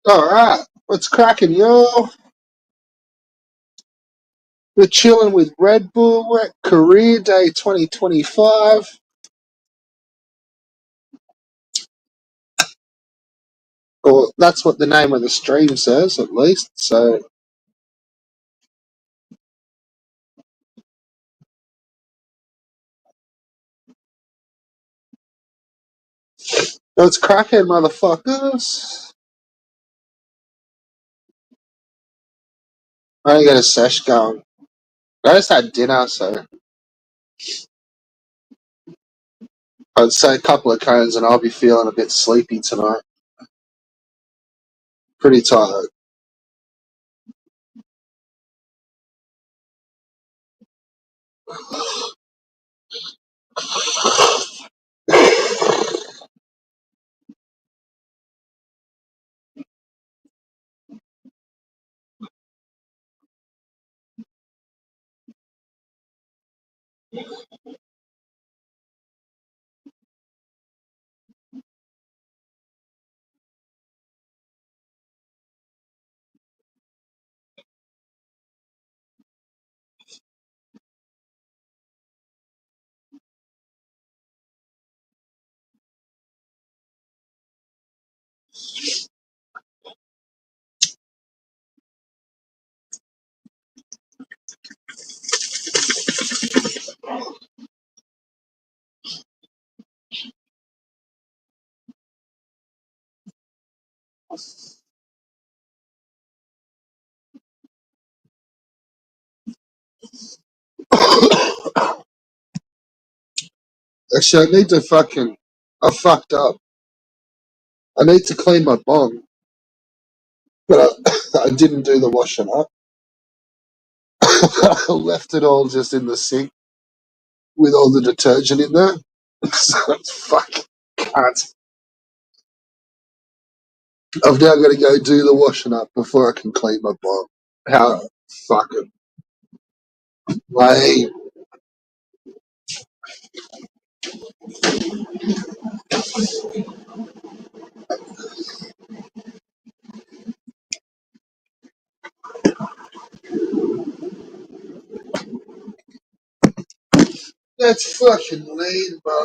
All right, what's cracking, yo? We're chilling with Red Bull. We're at Career Day 2025. Or that's what the name of the stream says, at least. So, what's cracking, motherfuckers? I only got a sesh going. I just had dinner, so I'd say a couple of cones and I'll be feeling a bit sleepy tonight. Pretty tired. Actually, I need to fucking. I fucked up. I need to clean my bong, but I didn't do the washing up. I left it all just in the sink with all the detergent in there. So it's fucking cunt. I've now got to go do the washing up before I can clean my bong. How fucking lame. That's fucking lame, bro.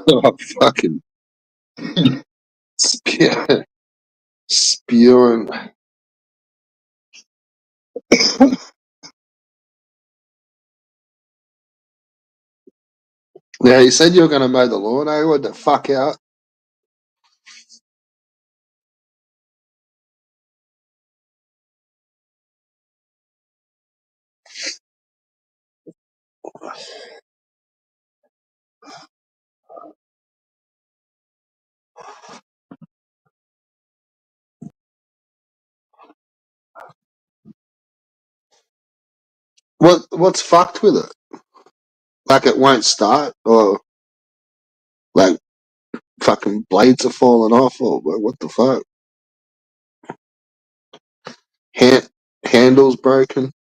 Oh, fucking spew- spewing. Yeah, you said you were going to mow the lawn. I what the fuck out. What's fucked with it? Like it won't start, or like fucking blades are falling off, or what the fuck? Hand, handles broken.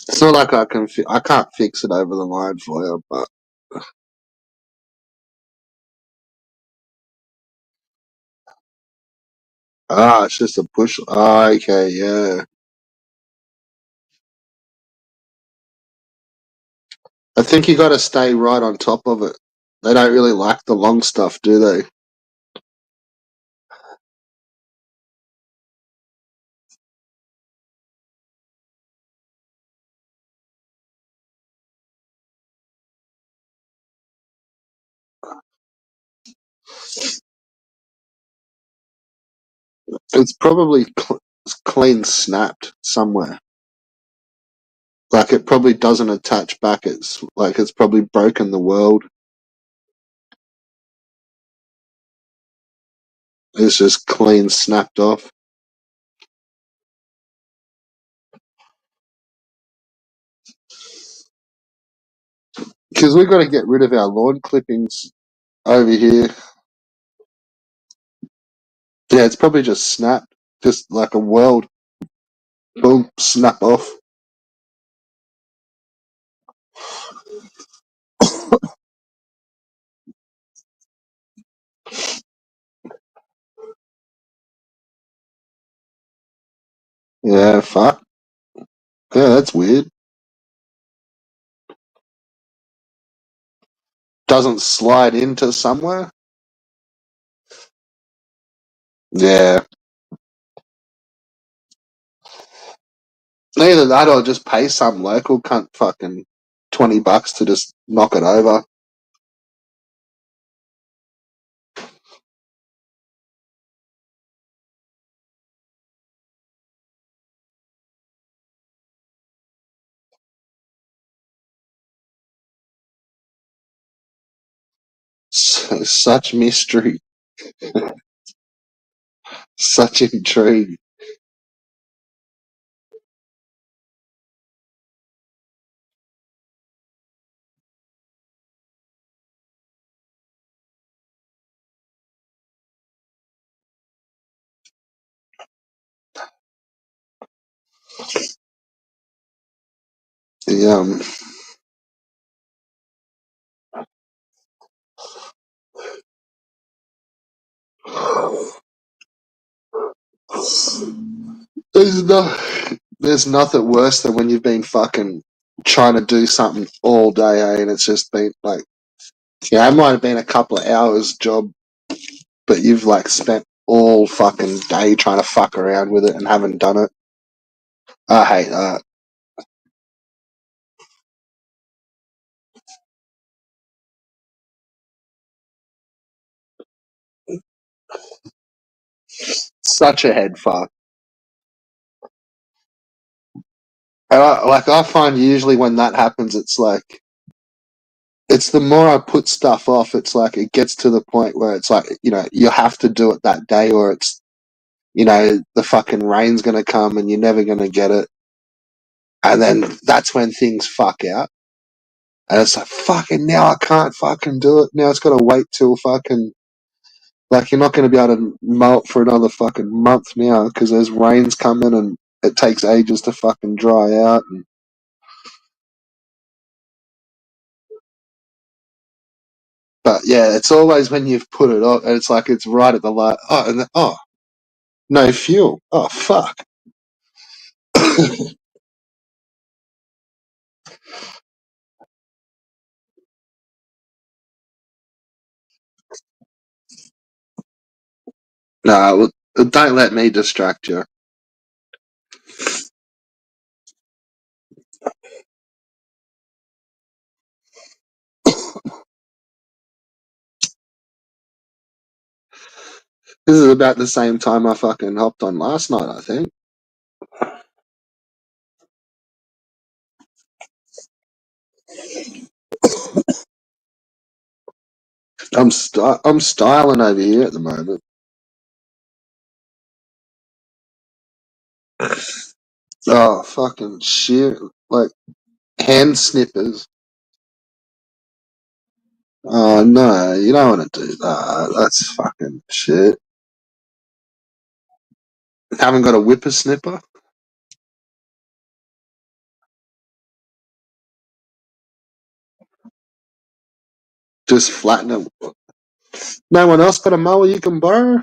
It's not like I can't fix it over the line for you, but it's just a push. Ah, okay, yeah. I think you got to stay right on top of it. They don't really like the long stuff, do they? It's probably clean snapped somewhere. Like it probably doesn't attach back. It's like it's probably broken the world. It's just clean snapped off. Because we've got to get rid of our lawn clippings over here. Yeah, it's probably just snapped. Just like a weld. Boom, snap off. Yeah, fuck. Yeah, that's weird. Doesn't slide into somewhere. Yeah. Either that or just pay some local cunt fucking $20 to just knock it over. Such mystery. Such intrigue. The, there's no, there's nothing worse than when you've been fucking trying to do something all day, and it's just been like, yeah, it might have been a couple of hours job, but you've like spent all fucking day trying to fuck around with it and haven't done it. I hate that. Such a head fuck. And I find usually when that happens, it's like it's the more I put stuff off, it's like it gets to the point where it's like you have to do it that day, or it's the fucking rain's gonna come and you're never gonna get it, and then that's when things fuck out, and it's like fucking now I can't fucking do it. Now it's got to wait till fucking like you're not gonna be able to mow it for another fucking month now because there's rains coming and it takes ages to fucking dry out. But yeah, it's always when you've put it on, and it's like it's right at the light. Oh, and no fuel. Oh fuck. No, don't let me distract you. This is about the same time I fucking hopped on last night, I think. I'm styling over here at the moment. Oh fucking shit! Like hand snippers. Oh no, you don't want to do that. That's fucking shit. Haven't got a whippersnipper. Just flatten it. No one else got a mower you can borrow?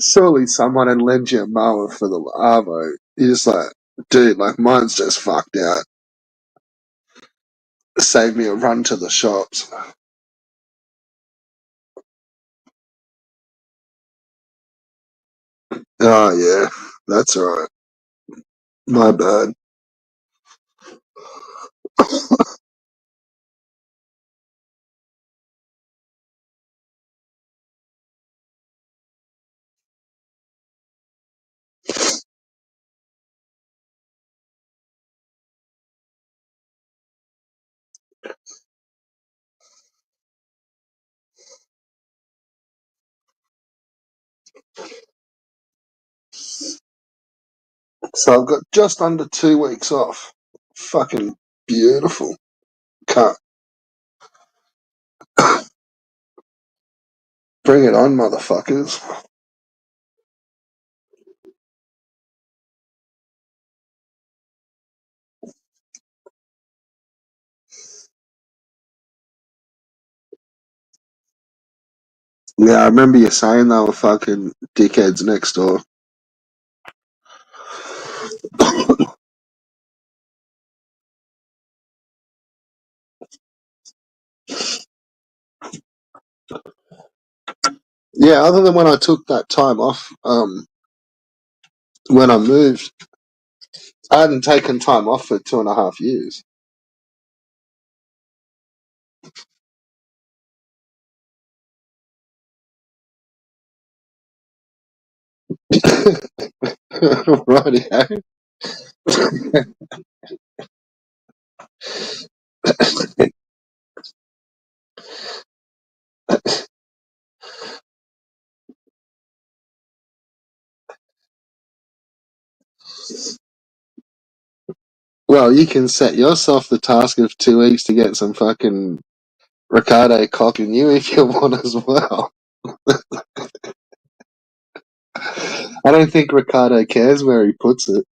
Surely someone would lend you a mower for the Arvo. You're just like, dude, like mine's just fucked out. Save me a run to the shops. Oh yeah, that's right. My bad. So I've got just under 2 weeks off. Fucking beautiful. Can't bring it on, motherfuckers. Yeah, I remember you saying they were fucking dickheads next door. Yeah, other than when I took that time off, when I moved, I hadn't taken time off for 2.5 years. Righty. Well, you can set yourself the task of 2 weeks to get some fucking Ricardo cocking you if you want as well. I don't think Ricardo cares where he puts it.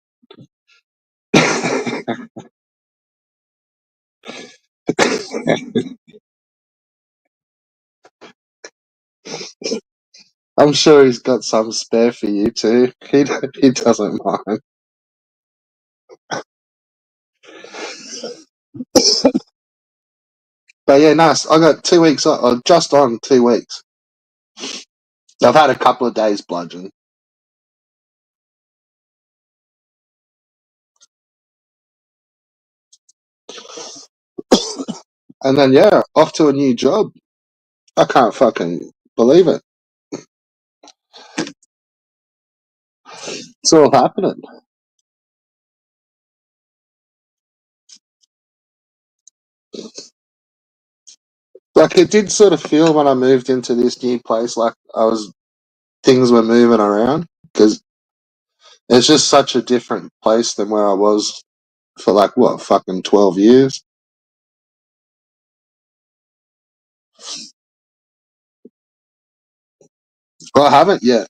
I'm sure he's got some spare for you too. He doesn't mind. But yeah, nice. I got 2 weeks off, just on 2 weeks. I've had a couple of days bludgeon. And then, yeah, off to a new job. I can't fucking believe it. It's all happening. Like it did sort of feel when I moved into this new place, like things were moving around because it's just such a different place than where I was for like what fucking 12 years. Well, I haven't yet.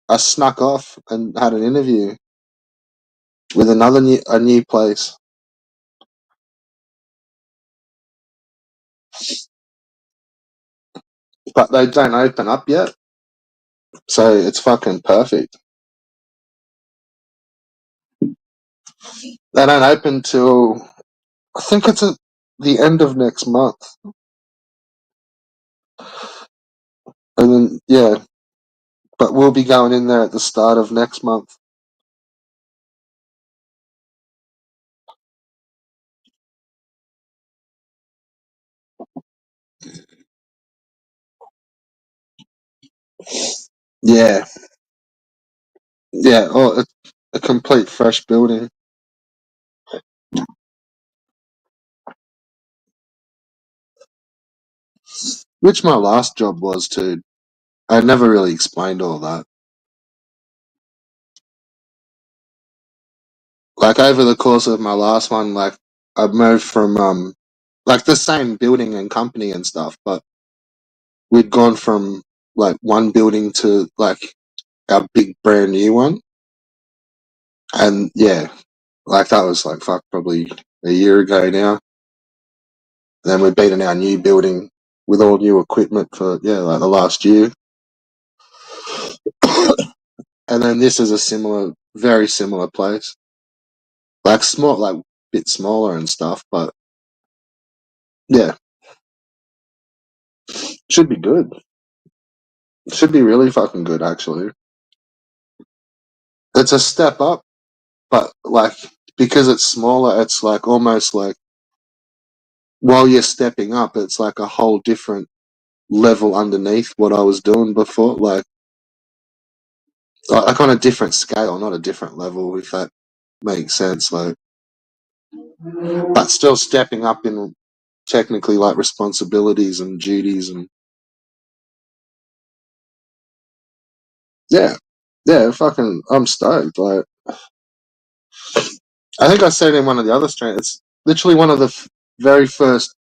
I snuck off and had an interview with a new place, but they don't open up yet, so it's fucking perfect. They don't open till I think it's at the end of next month, and then yeah, but we'll be going in there at the start of next month. Yeah, yeah. Oh, a complete fresh building, which my last job was too. I never really explained all that. Like over the course of my last one, like I moved from like the same building and company and stuff, but we'd gone from like one building to like our big brand new one, and yeah, like that was like fuck probably a year ago now. And then we've been in our new building with all new equipment for yeah like the last year, and then this is a very similar place, like small, like bit smaller and stuff, but yeah, should be good. Should be really fucking good actually. It's a step up, but like because it's smaller, it's like almost like while you're stepping up, it's like a whole different level underneath what I was doing before, like on a different scale, not a different level, if that makes sense. Like, but still stepping up in technically like responsibilities and duties, and yeah, yeah, fucking, I'm stoked. Like, I think I said in one of the other streams, it's literally one of the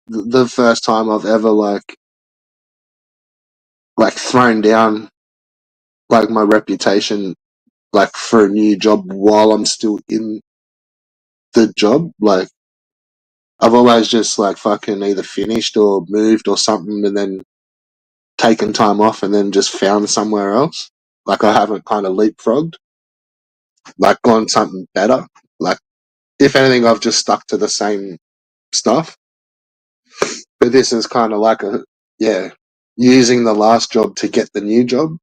the first time I've ever like thrown down like my reputation like for a new job while I'm still in the job. Like I've always just like fucking either finished or moved or something and then taken time off and then just found somewhere else. Like I haven't kind of leapfrogged, like gone something better. Like if anything, I've just stuck to the same stuff. But this is kind of like yeah, using the last job to get the new job.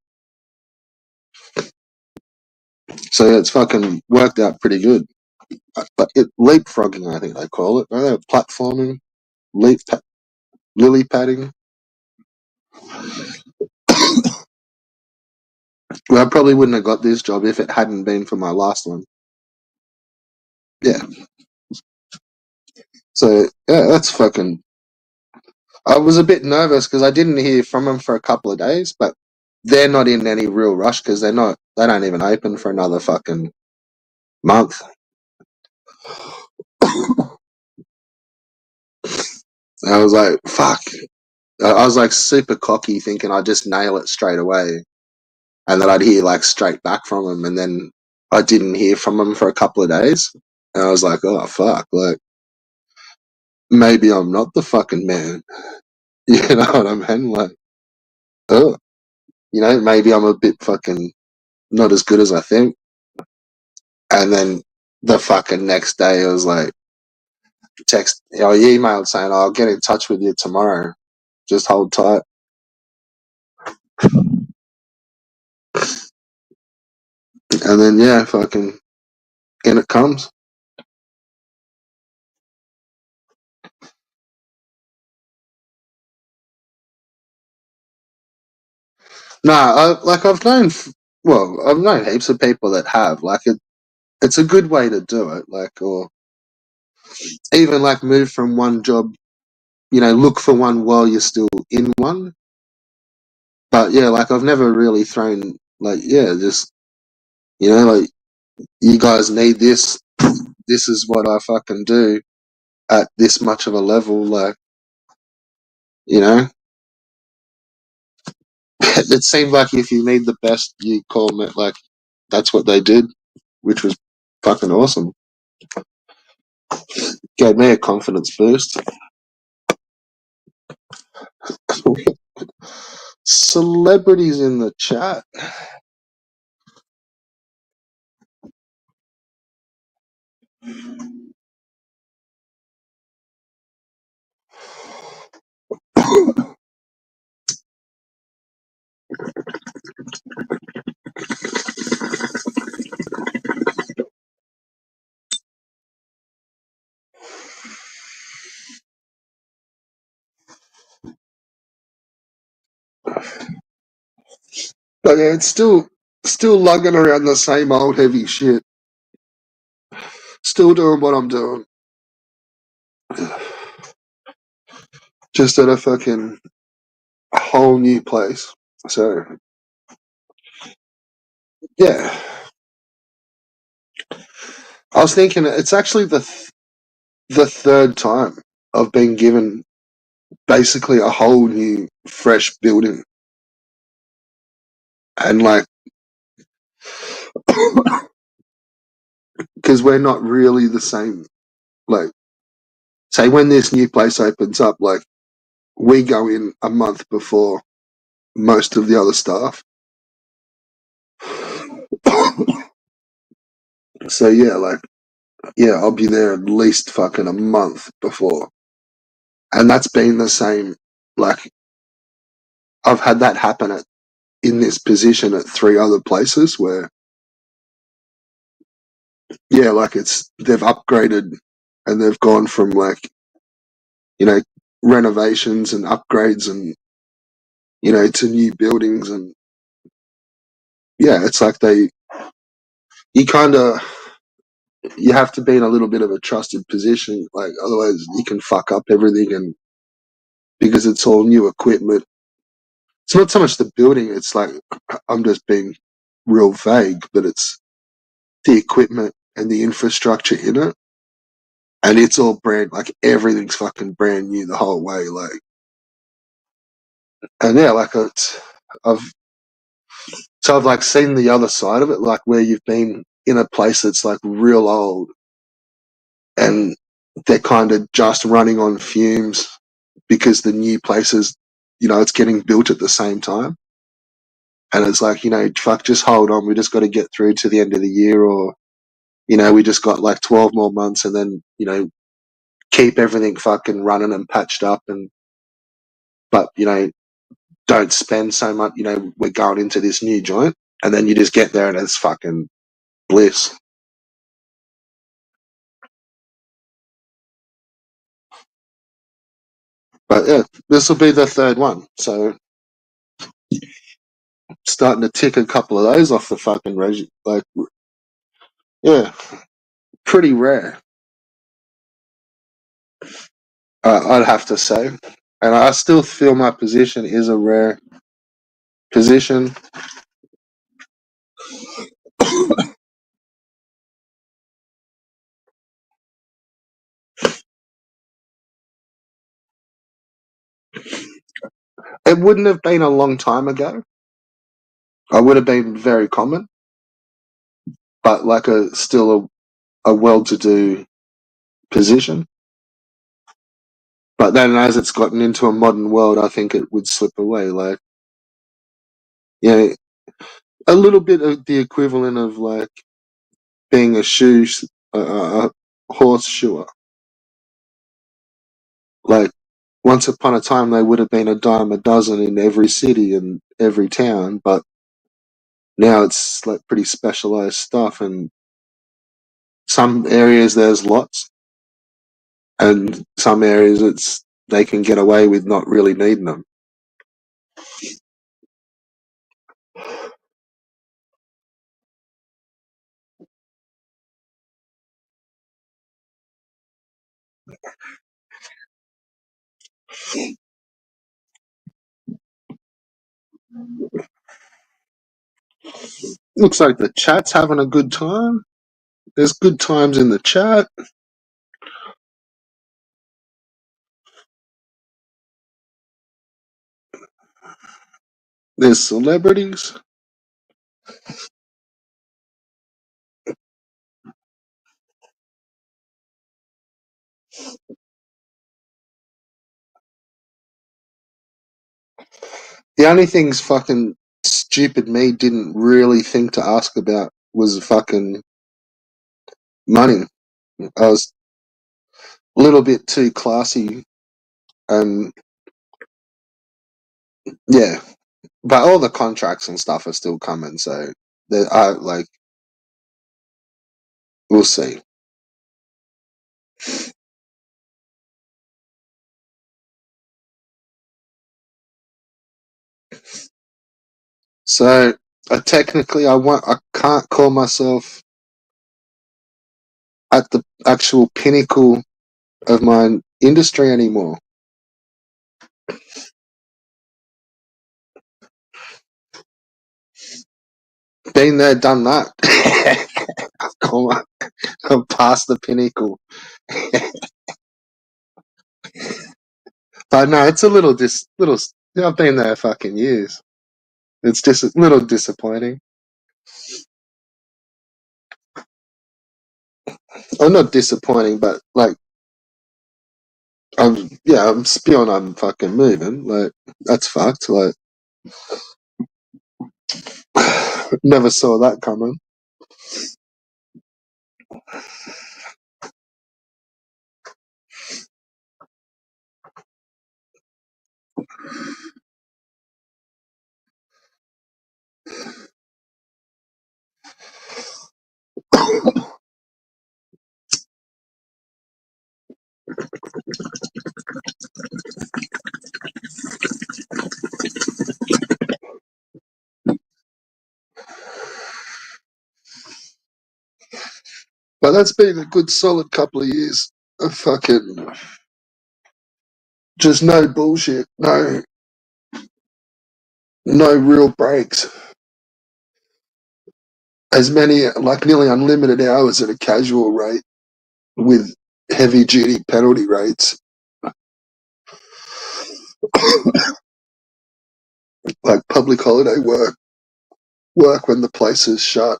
So yeah, it's fucking worked out pretty good. But leapfrogging, I think they call it. I don't know, platforming, leap, lily padding. Well, I probably wouldn't have got this job if it hadn't been for my last one. Yeah. So yeah, that's fucking. I was a bit nervous because I didn't hear from them for a couple of days, but they're not in any real rush because they're not. They don't even open for another fucking month. I was like, fuck. I was like super cocky, thinking I'd just nail it straight away, and then I'd hear like straight back from them, and then I didn't hear from them for a couple of days, and I was like, oh fuck, like maybe I'm not the fucking man. You know what I mean? Like, oh, maybe I'm a bit fucking not as good as I think. And then the fucking next day, it was like he emailed saying, "I'll get in touch with you tomorrow. Just hold tight." And then yeah, fucking in it comes. Nah, I've known, well, I've known heaps of people that have. Like, it's a good way to do it. Like, or even like move from one job, look for one while you're still in one. But yeah, like I've never really thrown like, yeah, just, like you guys need this. This is what I fucking do at this much of a level. Like, you know, it seemed like if you need the best, you call them it. Like, that's what they did, which was fucking awesome. Gave me a confidence boost. Celebrities in the chat. But yeah, it's still lugging around the same old heavy shit. Still doing what I'm doing. Just at a fucking whole new place. So yeah. I was thinking it's actually the third time I've been given basically a whole new fresh building. And like because we're not really the same. Like, say when this new place opens up, like we go in a month before most of the other staff. So yeah, like yeah, I'll be there at least fucking a month before. And that's been the same. Like I've had that happen in this position at three other places where yeah, like they've upgraded and they've gone from like, you know, renovations and upgrades and, to new buildings. And yeah, it's like you kind of, you have to be in a little bit of a trusted position. Like otherwise you can fuck up everything. And because it's all new equipment, it's not so much the building. It's like, I'm just being real vague, but it's the equipment and the infrastructure in it. And it's all like everything's fucking brand new the whole way. Like, and yeah, like I've, so I've like seen the other side of it, like where you've been in a place that's like real old and they're kind of just running on fumes because the new places, it's getting built at the same time. And it's like, fuck, just hold on. We just got to get through to the end of the year or, we just got like 12 more months and then, keep everything fucking running and patched up but, don't spend so much, we're going into this new joint and then you just get there and it's fucking bliss. But yeah, this will be the third one. So starting to tick a couple of those off the fucking regime. Like, yeah, pretty rare. I'd have to say. And I still feel my position is a rare position. It wouldn't have been a long time ago. I would have been very common, but like still a well-to-do position. But then as it's gotten into a modern world, I think it would slip away. Like, a little bit of the equivalent of like being a horse shoer. Like, once upon a time, they would have been a dime a dozen in every city and every town, but now it's like pretty specialized stuff. And some areas there's lots, and some areas they can get away with not really needing them. Looks like the chat's having a good time. There's good times in the chat. There's celebrities. The only things fucking stupid me didn't really think to ask about was fucking money. I was a little bit too classy, and yeah, but all the contracts and stuff are still coming, so I like we'll see. So technically, I can't call myself at the actual pinnacle of my industry anymore. Been there, done that. Come on, I'm past the pinnacle. But no, it's a little. I've been there fucking years. It's just a little disappointing. Oh, not disappointing, but like I'm spewing. I'm fucking moving. Like that's fucked. Like never saw that coming. But that's been a good solid couple of years of fucking just no bullshit, no real breaks. As many like nearly unlimited hours at a casual rate with heavy duty penalty rates, like public holiday work when the place is shut.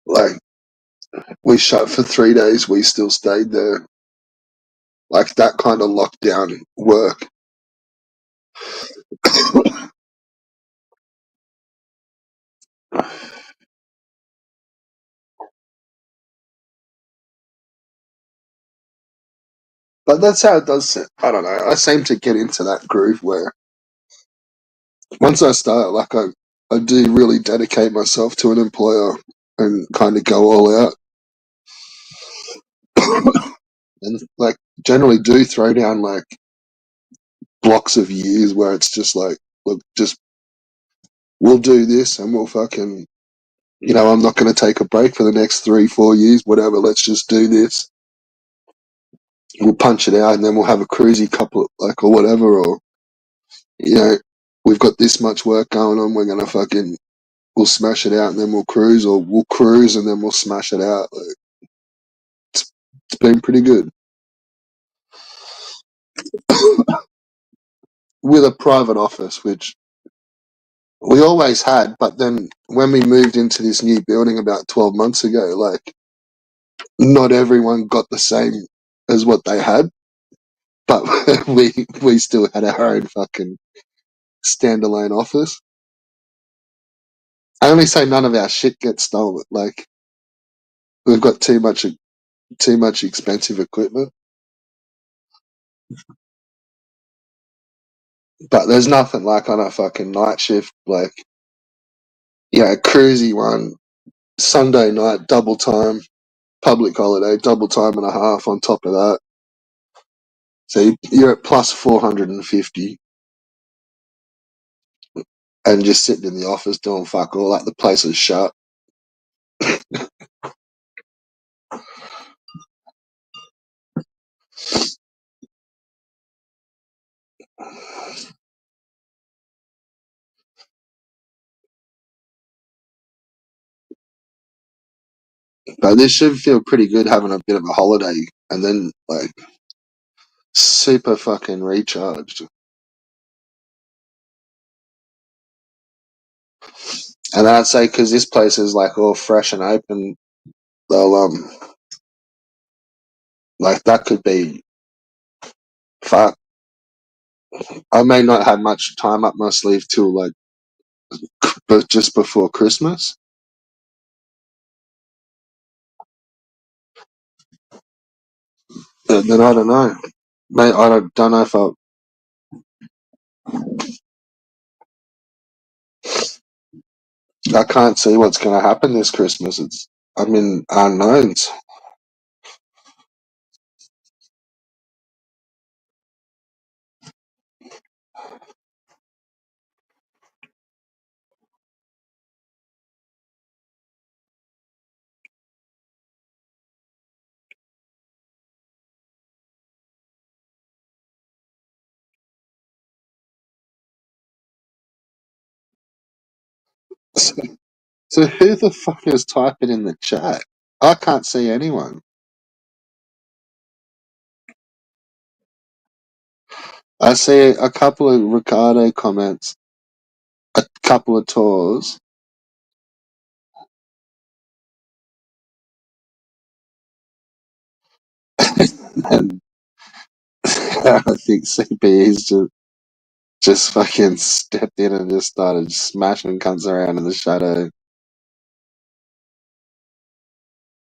Like we shut for 3 days, we still stayed there. Like that kind of lockdown work. But that's how it does it. I don't know. I seem to get into that groove where once I start, like I do really dedicate myself to an employer and kind of go all out. And like generally do throw down like blocks of years where it's just like, look, just we'll do this and we'll fucking, I'm not going to take a break for the next 3, 4 years, whatever. Let's just do this. We'll punch it out and then we'll have a cruisy couple, like, or whatever, or, you know, we've got this much work going on. We're going to fucking, we'll smash it out and then we'll cruise, or we'll cruise and then we'll smash it out. Like, it's been pretty good. With a private office, which we always had, but then when we moved into this new building about 12 months ago, like not everyone got the same as what they had, but we still had our own fucking standalone office. I only say none of our shit gets stolen. Like we've got too much expensive equipment, but there's nothing like on a fucking night shift, like cruisy one, Sunday night, double time, public holiday, double time and a half on top of that. So you're at plus 450 and just sitting in the office doing fuck all, like the place is shut. But this should feel pretty good having a bit of a holiday and then like super fucking recharged. And then I'd say because this place is like all fresh and open, they'll like that could be fuck. I may not have much time up my sleeve till like, but just before Christmas. And then I don't know. Mate, I don't know if I can't see what's going to happen this Christmas. I'm in unknowns. So, so who the fuck is typing in the chat? I can't see anyone. I see a couple of Ricardo comments, a couple of tours, and I think CPE's just fucking stepped in and just started smashing cunts around in the shadow.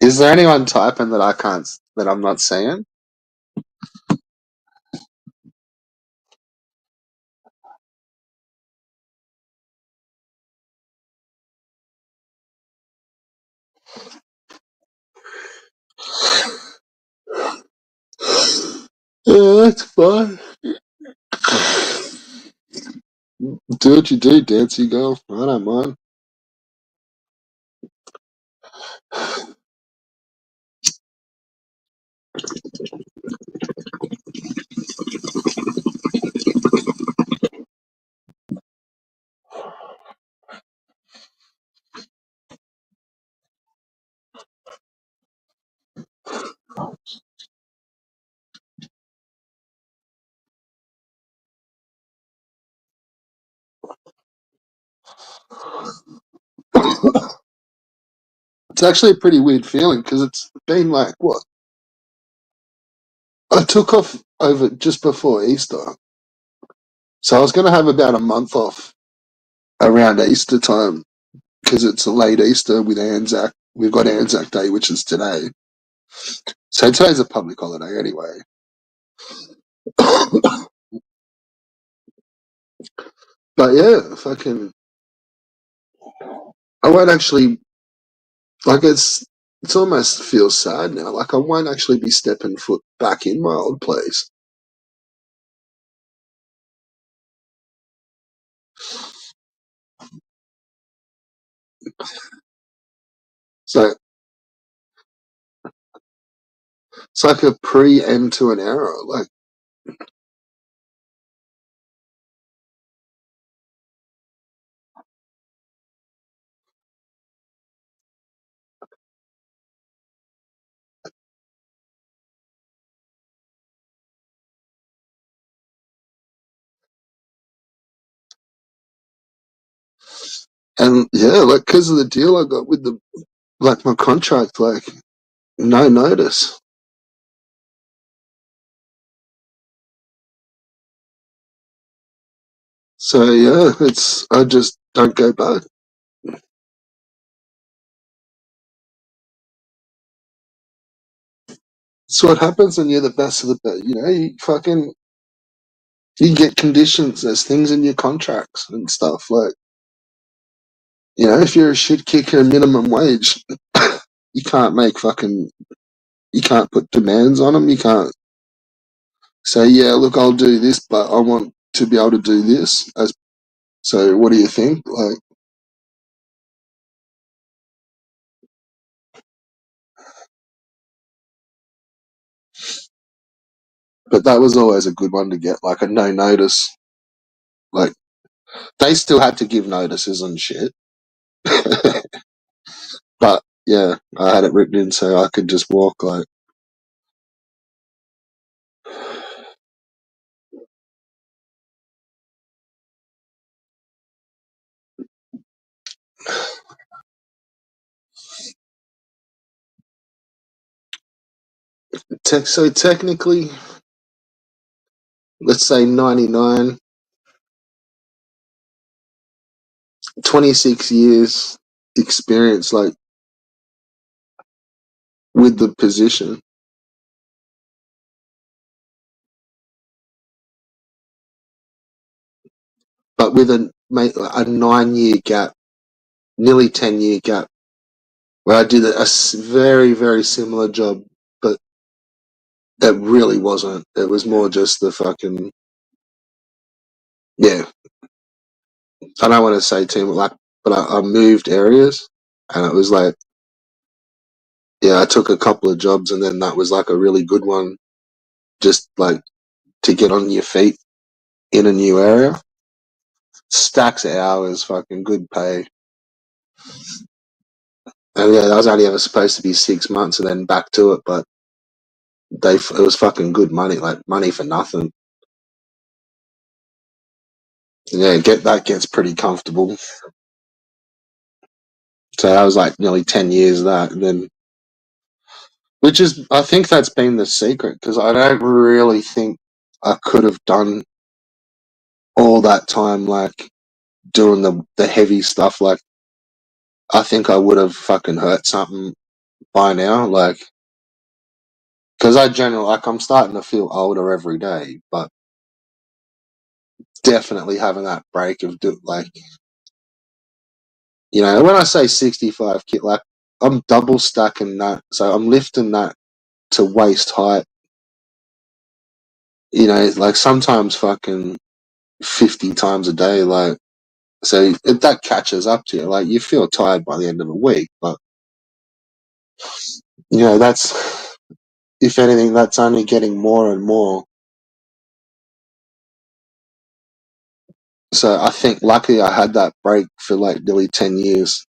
Is there anyone typing that I can't, that I'm not seeing? Yeah, that's fine. Do what you do, Dancy girl. I don't mind. It's actually a pretty weird feeling because it's been like, what? I took off over just before Easter. So I was going to have about a month off around Easter time because it's a late Easter with Anzac. We've got Anzac Day, which is today. So today's a public holiday anyway. But yeah, fucking, I won't actually, like, it's almost feels sad now. Like, I won't actually be stepping foot back in my old place. So it's like a pre end to an era. Like, and yeah, like, because of the deal I got with like, my contract, like, no notice. So yeah, I just don't go back. It's what happens when you're the best of the best. You know, you get conditions. There's things in your contracts and stuff. Like, you know, if you're a shit kicker minimum wage, you can't you can't put demands on them. You can't say, yeah, look, I'll do this, but I want to be able to do this. So what do you think? Like, but that was always a good one to get, like a no notice. Like, they still had to give notices and shit. But yeah, I had it written in so I could just walk. Like, so technically, let's say 99, 26 years experience, like with the position, but with a 9 year gap, nearly 10 year gap, where I did very, very similar job, but it really wasn't. It was more just the fucking, yeah. I don't want to say too much, like, but I moved areas, and it was like, yeah, I took a couple of jobs, and then that was like a really good one, just like to get on your feet in a new area. Stacks of hours, fucking good pay. And yeah, that was only ever supposed to be 6 months and then back to it, but it was fucking good money, like money for nothing. And yeah, that gets pretty comfortable. So that was like nearly 10 years of that, and then which is I think that's been the secret because I don't really think I could have done all that time like doing the heavy stuff. Like I think I would have fucking hurt something by now, like because I generally like I'm starting to feel older every day, but definitely having that break of like when I say 65 kit, like I'm double stacking that, so I'm lifting that to waist height. Like sometimes fucking 50 times a day, like so that catches up to you. Like you feel tired by the end of the week, but that's if anything, that's only getting more and more. So I think luckily I had that break for like nearly 10 years,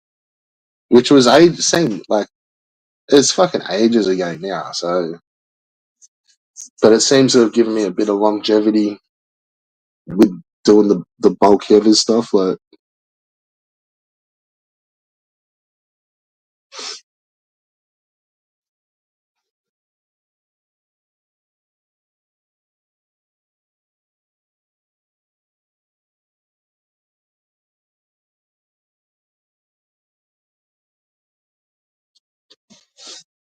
which was age seemed like it's fucking ages ago now. So, but it seems to have given me a bit of longevity with doing the bulk heavy stuff. Like,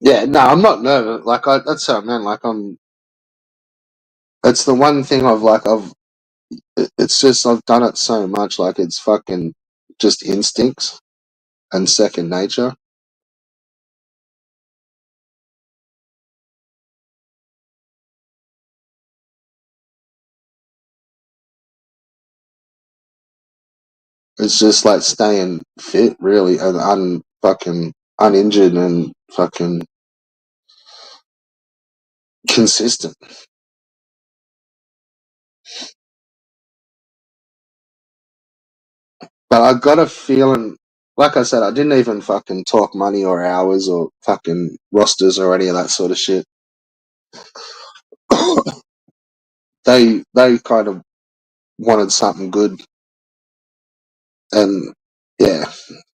yeah, no, I'm not nervous. Like, that's how I meant. Like, it's the one thing it's just I've done it so much. Like, it's fucking just instincts and second nature. It's just like staying fit, really, and fucking uninjured and fucking consistent. But I got a feeling, like I said, I didn't even fucking talk money or hours or fucking rosters or any of that sort of shit. They kind of wanted something good, and yeah,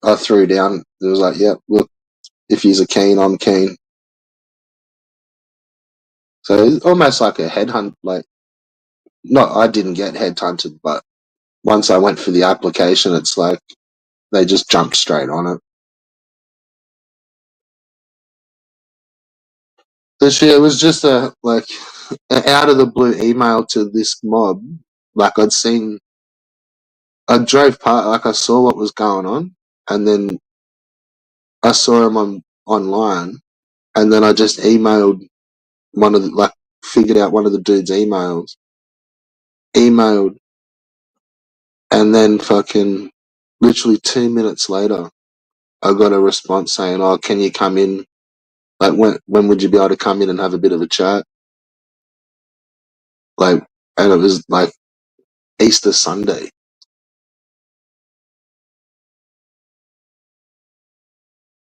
I threw down. It was like, yeah, look, if you're keen, I'm keen. So it's almost like a headhunt. Like, not I didn't get headhunted, but once I went for the application, it's like they just jumped straight on it. This year it was just a like an out of the blue email to this mob. Like I drove past, like I saw what was going on, and then I saw him online, and then I just emailed figured out one of the dude's emailed, and then fucking literally 2 minutes later, I got a response saying, "Oh, can you come in? Like, when would you be able to come in and have a bit of a chat?" Like, and it was like Easter Sunday.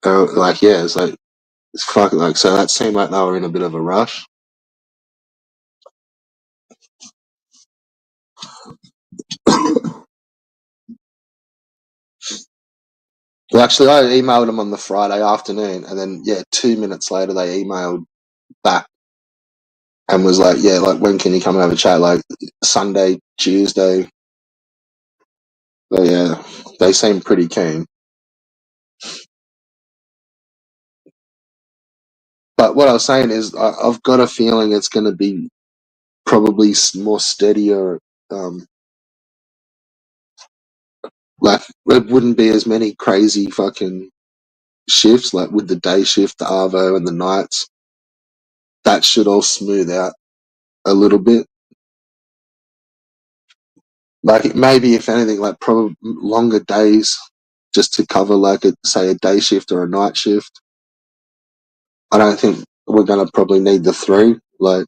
Like, yeah, it's like it's fucking like so. That seemed like they were in a bit of a rush. Well, actually, I emailed them on the Friday afternoon, and then yeah, 2 minutes later they emailed back and was like, yeah, like when can you come and have a chat? Like Sunday, Tuesday. But yeah, they seem pretty keen. But what I was saying is, I've got a feeling it's going to be probably more steadier. Um, like it wouldn't be as many crazy fucking shifts, like with the day shift, the arvo, and the nights. That should all smooth out a little bit. Like maybe if anything, like probably longer days just to cover like a say a day shift or a night shift. I don't think we're gonna probably need the three. Like,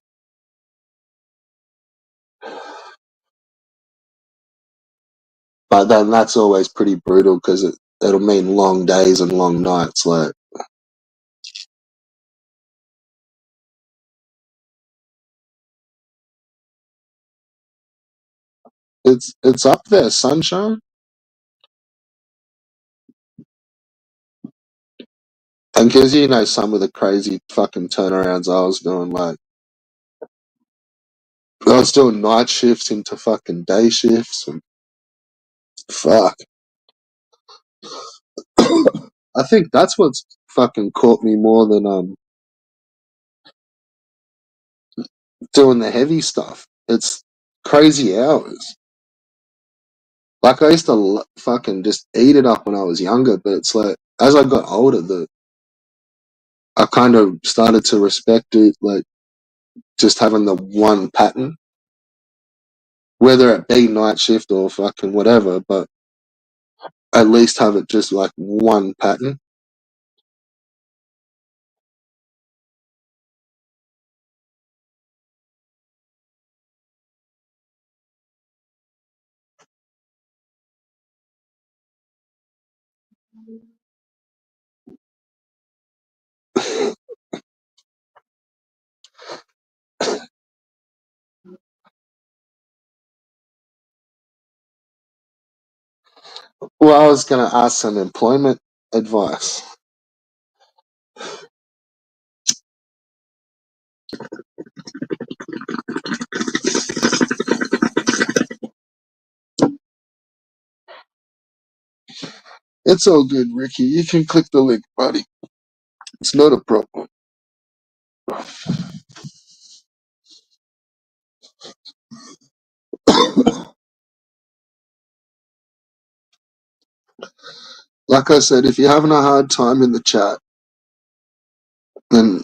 but then that's always pretty brutal because it'll mean long days and long nights. Like, it's up there, sunshine. And because you know some of the crazy fucking turnarounds I was doing, like I was doing night shifts into fucking day shifts, and fuck. I think that's what's fucking caught me more than doing the heavy stuff. It's crazy hours. Like I used to fucking just eat it up when I was younger, but it's like as I got older, that I kind of started to respect it, like just having the one pattern, whether it be night shift or fucking whatever, but at least have it just like one pattern. Well, I was gonna ask some employment advice. It's all good, Ricky. You can click the link, buddy. It's not a problem. Like I said, if you're having a hard time in the chat, then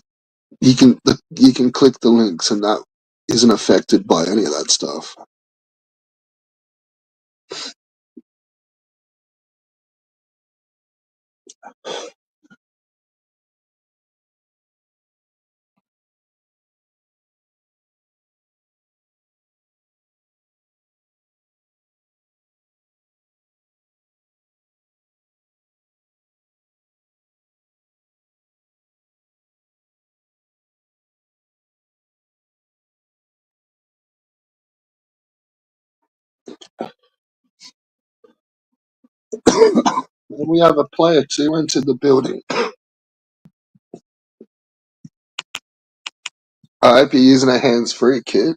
you can click the links, and that isn't affected by any of that stuff. And we have a player too entered the building. I hope you're using a hands-free, kid.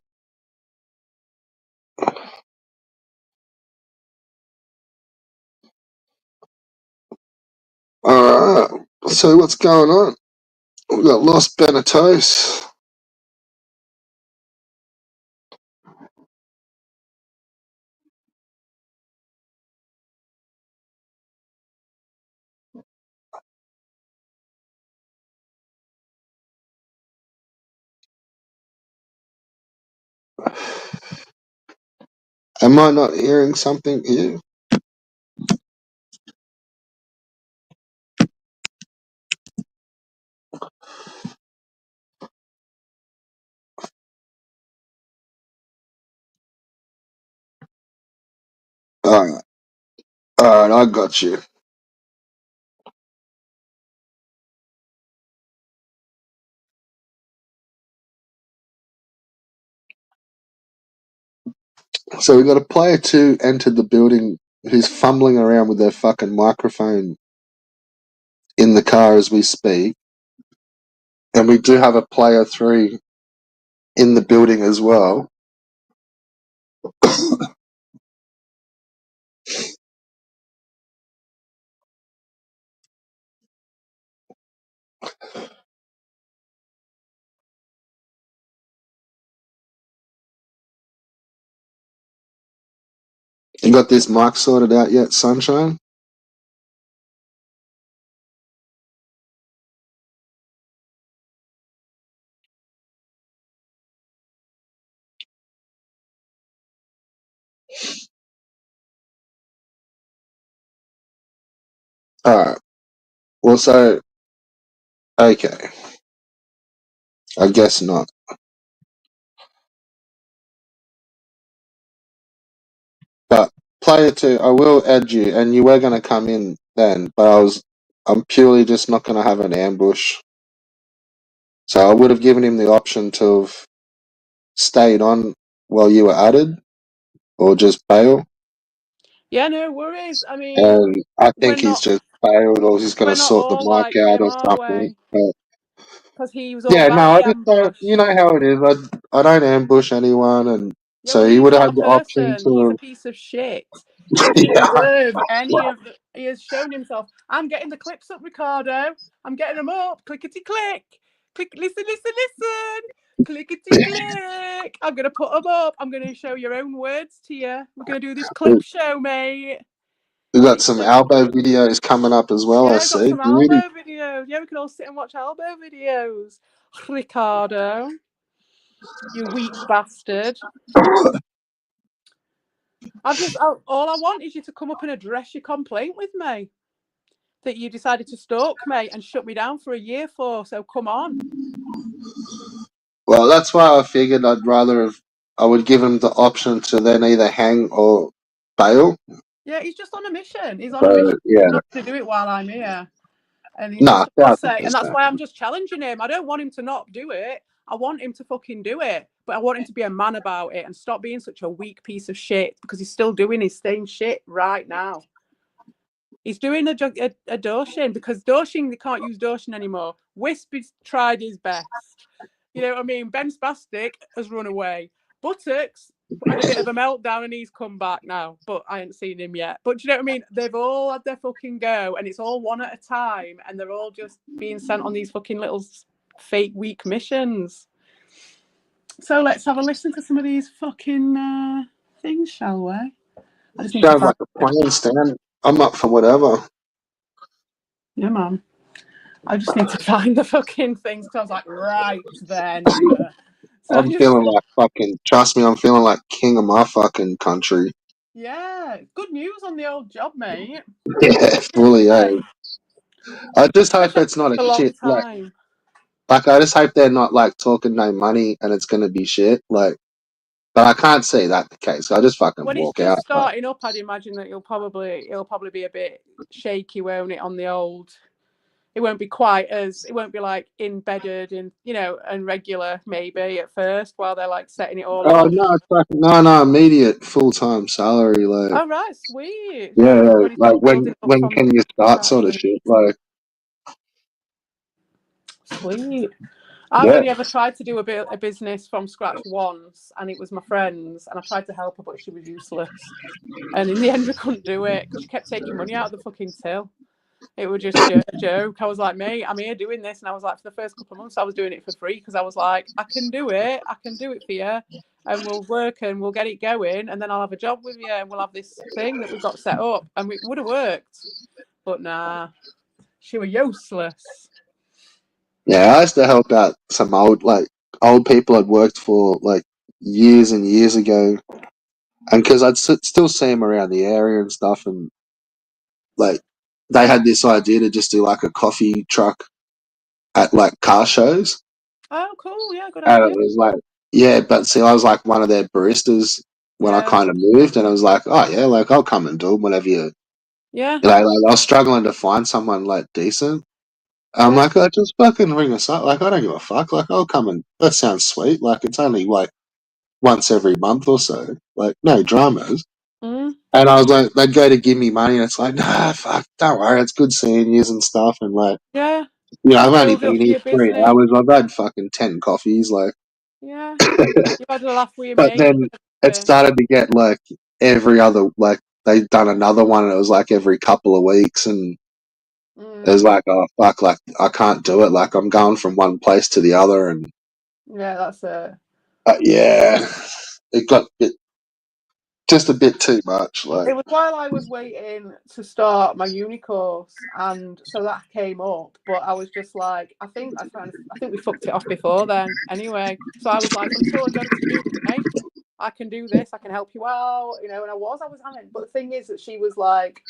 All right. So what's going on? We got Los Benetos. Am I not hearing something here? All right. All right. I got you. So we got a player 2 entered the building who's fumbling around with their fucking microphone in the car as we speak. And we do have a player 3 in the building as well. You got this mic sorted out yet, Sunshine? Alright. Well, so, okay. I guess not. But player 2, I will add you, and you were going to come in then, but I'm purely just not going to have an ambush. So I would have given him the option to have stayed on while you were added, or just bail. Yeah, no worries. I mean, And I we're think he's not just bailed, or he's going we're to not sort the all mic like out him, or are something. we? But Because he was all yeah, about no, I the just don't. ambush. You know how it is. I don't ambush anyone, and Yeah, so well, he he's would have not a had the option person. He's a to. piece of shit. He doesn't Yeah, deserve any of the. He has shown himself. I'm getting the clips up, Ricardo. I'm getting them up. Clickety click. Click. Listen, listen, listen. Clickety click. I'm gonna put them up. I'm gonna show your own words to you. We're gonna do this clip show, mate. we got It's some Albo videos coming up as well. I Yeah, got see. some Beauty. Albo videos. Yeah, we can all sit and watch Albo videos. Ricardo, you weak bastard. All I want is you to come up and address your complaint with me that you decided to stalk me and shut me down for a year for. So come on. Well, that's why I figured I would give him the option to then either hang or bail. Yeah, he's just on a mission. He's on a mission. So He's yeah, not going to do it while I'm here. And he's nah, just a pussy. And that's 1,000%. why I'm just challenging him. I don't want him to not do it. I want him to fucking do it. But I want him to be a man about it and stop being such a weak piece of shit because he's still doing his same shit right now. He's doing a Doshin because Doshin, they can't use Doshin anymore. Wisp has tried his best. You know what I mean? Ben Spastic has run away. Buttocks had a bit of a meltdown and he's come back now, but I haven't seen him yet. But do you know what I mean? They've all had their fucking go and it's all one at a time and they're all just being sent on these fucking little fake weak missions. So let's have a listen to some of these fucking things, shall we? I just need to Sounds find like a plan, Stan. I'm up for whatever. Yeah, man. I just need to find the fucking things because I was like, right then. So I'm feeling like fucking. Trust me, I'm feeling like king of my fucking country. yeah, good news on the old job, mate. Yeah, Good fully. news, Yeah. mate. I just hope Especially it's not a after a long shit. time. Like I just hope they're not like talking no money and it's gonna be shit. Like, but I can't see that the case. I just fucking When it's walk just out. But starting up, I'd imagine that it'll probably be a bit shaky, won't it? On the old, it won't be quite as it won't be like embedded in and regular maybe at first while they're like setting it all oh up. no, it's like no, immediate full time salary. Like All right, sweet. yeah, When it's like all building up when from can you start that, sort of isn't it? shit. Like Sweet. I've yeah. only ever tried to do a business from scratch once, and it was my friend's, and I tried to help her, but she was useless. And in the end, we couldn't do it because she kept taking money out of the fucking till. It was just a joke. I was like, mate, I'm here doing this. And I was like, for the first couple of months, I was doing it for free because I was like, I can do it. I can do it for you. And we'll work and we'll get it going. And then I'll have a job with you and we'll have this thing that we've got set up. And it would have worked. But nah, she was useless. Yeah, I used to help out some old people I'd worked for like years and years ago, and because still see them around the area and stuff, and like they had this idea to just do like a coffee truck at like car shows, Oh, cool. Yeah, good and it idea. was like yeah, but see, I was like one of their baristas when I Yeah. kind of moved, and I was like, oh yeah, like I'll come and do them whenever Yeah. like I was struggling to find someone like decent. I'm Yeah. like, oh, just fucking ring us up. Like, I don't give a fuck. Like, I'll come and that sounds sweet. Like, it's only like once every month or so. Like, no dramas. Mm. And I was like, they'd go to give me money, and it's like, nah, fuck, don't worry, it's good seeing yous and stuff. And like, Yeah. you know, I've only Build been up here your 3 business. hours. I've had fucking 10 coffees, like. Yeah. You had a laugh with your But mates. then it started to get like every other, like they'd done another one, and it was like every couple of weeks, and it was like, oh fuck, like I can't do it. Like I'm going from one place to the other, and Yeah, that's it. yeah, it got just a bit too much. Like, It was while I was waiting to start my uni course, and so that came up. But I was just like, I think we fucked it off before then. Anyway, so I was like, until I go to uni, I can do this. I can help you out, you know. And I was having. But the thing is that she was like,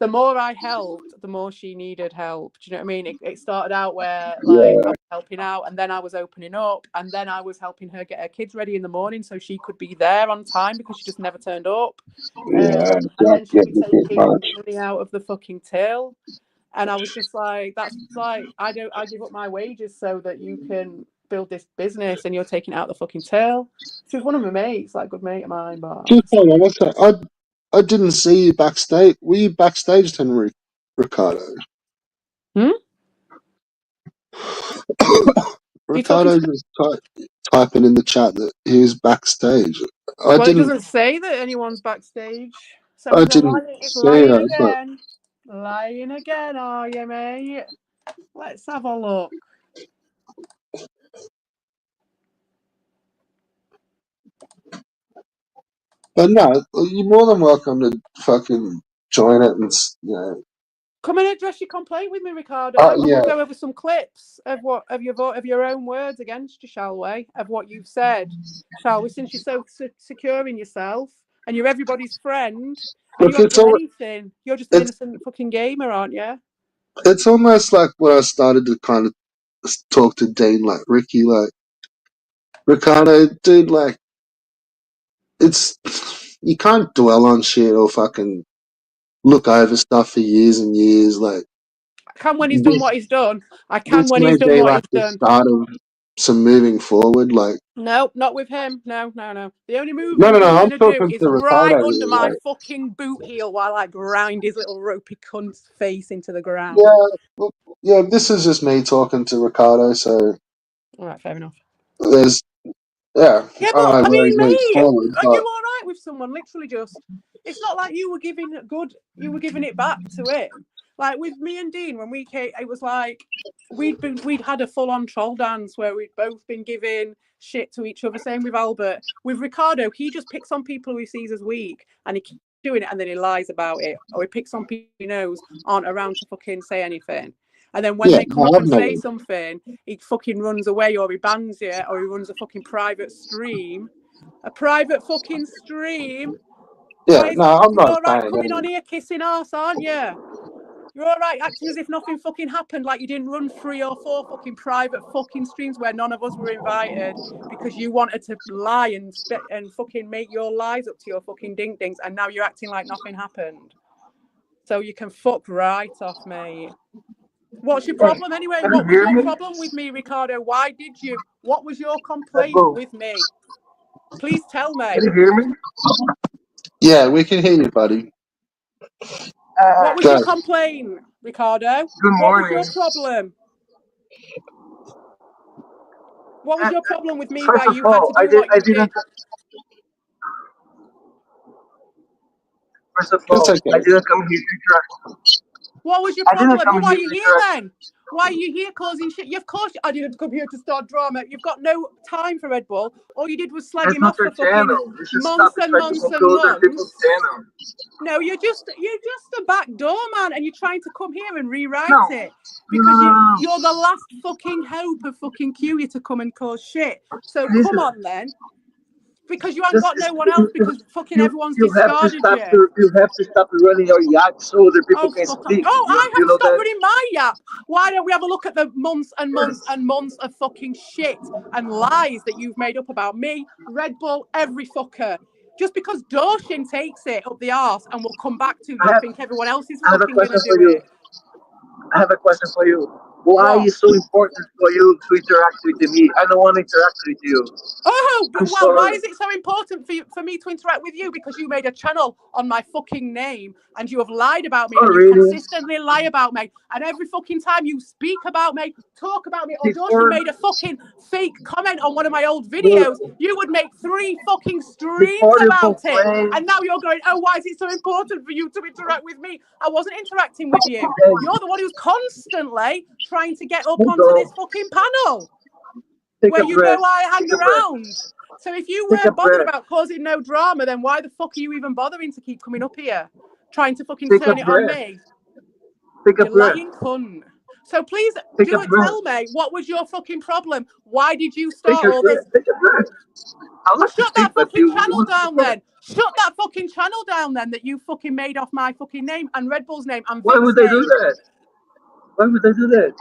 the more I helped, the more she needed help. Do you know what I mean? It started out where like I was helping out, and then I was opening up, and then I was helping her get her kids ready in the morning so she could be there on time because she just never turned up. And then she'd be taking money out of the fucking till. And I was just like, that's like, I give up my wages so that you can build this business, and you're taking out the fucking till. She was one of my mates, like good mate of mine, but just hold on, what's that? I didn't see you backstage. Were you backstage then, Ricardo? Ricardo's just typing in the chat that he was backstage. Well, it doesn't say that anyone's backstage. So I didn't it's see lying it. again. Lying again, are you, mate? Let's have a look. But no, you're more than welcome to fucking join it, and you know. Come and address your complaint with me, Ricardo. Yeah. We'll go over some clips of your own words against you, shall we? Of what you've said, shall we? Since you're so secure in yourself and you're everybody's friend, and you haven't done anything, you're just an innocent fucking gamer, aren't you? It's almost like when I started to kind of talk to Dean, like Ricky, like Ricardo, dude, like it's you can't dwell on shit or fucking look over stuff for years and years. Like, I can when he's done what he's done. I can this when may he's done be what like he's the done. start of some moving forward. Like, no, not with him. No. The only moving no. he's I'm gonna do talking is to right Ricardo. under my fucking boot heel while I grind his little ropey cunt's face into the ground. Yeah. This is just me talking to Ricardo. So, all right, fair enough. There's. Yeah, but I mean, mate, forward, are you all right with someone literally just? It's not like you were giving it back to him. Like with me and Dean, when we came, it was like we'd had a full-on troll dance where we'd both been giving shit to each other. Same with Albert. With Ricardo, he just picks on people who he sees as weak, and he keeps doing it, and then he lies about it, or he picks on people he knows aren't around to fucking say anything. And then when they come up and say something, he fucking runs away, or he bans you, or he runs a fucking private stream. A private fucking stream. Yeah, no, I'm not. You're all right coming on here kissing arse, aren't you? You're all right acting as if nothing fucking happened, like you didn't run 3 or 4 fucking private fucking streams where none of us were invited because you wanted to lie and fucking make your lies up to your fucking ding-dings, and now you're acting like nothing happened. So you can fuck right off, mate. What's your problem anyway? What was your problem with me, Ricardo? What was your complaint with me? Please tell me. Can you hear me? Yeah, we can hear you, buddy. What was your complaint, Ricardo? Good morning. What was your problem? What was your problem with me? First why you had to do what you did? First of all, I didn't come here to try. What was your problem? Why are you here then? Why are you here causing shit? Of course, I didn't come here to start drama. You've got no time for Red Bull. All you did was slag him off for fucking months and months and months. No, you're just a backdoor man, and you're trying to come here and rewrite it because you're the last fucking hope of fucking Q to come and cause shit. So come on then. Because you haven't got no one else because fucking everyone's discarded you. You have to stop running your yacht so other people can speak. I have to stop running my yacht. Why don't we have a look at the months and months and months of fucking shit and lies that you've made up about me, Red Bull, every fucker. Just because Dawson takes it up the arse and will come back to you, think everyone else is fucking going to do it. I have a question for you. Why What? is so important for you to interact with me? I don't want to interact with you. Oh, I'm well, why sorry. is it so important for me to interact with you? Because you made a channel on my fucking name and you have lied about me Oh, and you really? consistently lie about me. And every fucking time you speak about me, talk about me, or Dorothy Before, made a fucking fake comment on one of my old look, videos, you would make 3 fucking streams before you about it. complain, And now you're going, oh, why is it so important for you to interact with me? I wasn't interacting with you. okay, You're the one who's constantly trying to get up hold onto on. this fucking panel Take where a you breath. know I hang Take a breath. around. So if you Take a weren't bothered breath. about causing no drama, then why the fuck are you even bothering to keep coming up here, trying to fucking Take a turn it on breath. me? Take a You breath. lying cunt. So please Take a do it. breath. Tell me, what was your fucking problem? Why did you Take start a all breath. this? Take a breath. I Well, like to shut speak that with fucking you. channel down then. Shut that fucking channel down then that you fucking made off my fucking name and Red Bull's name and Why Vic's would they do name. that? Why would they do that?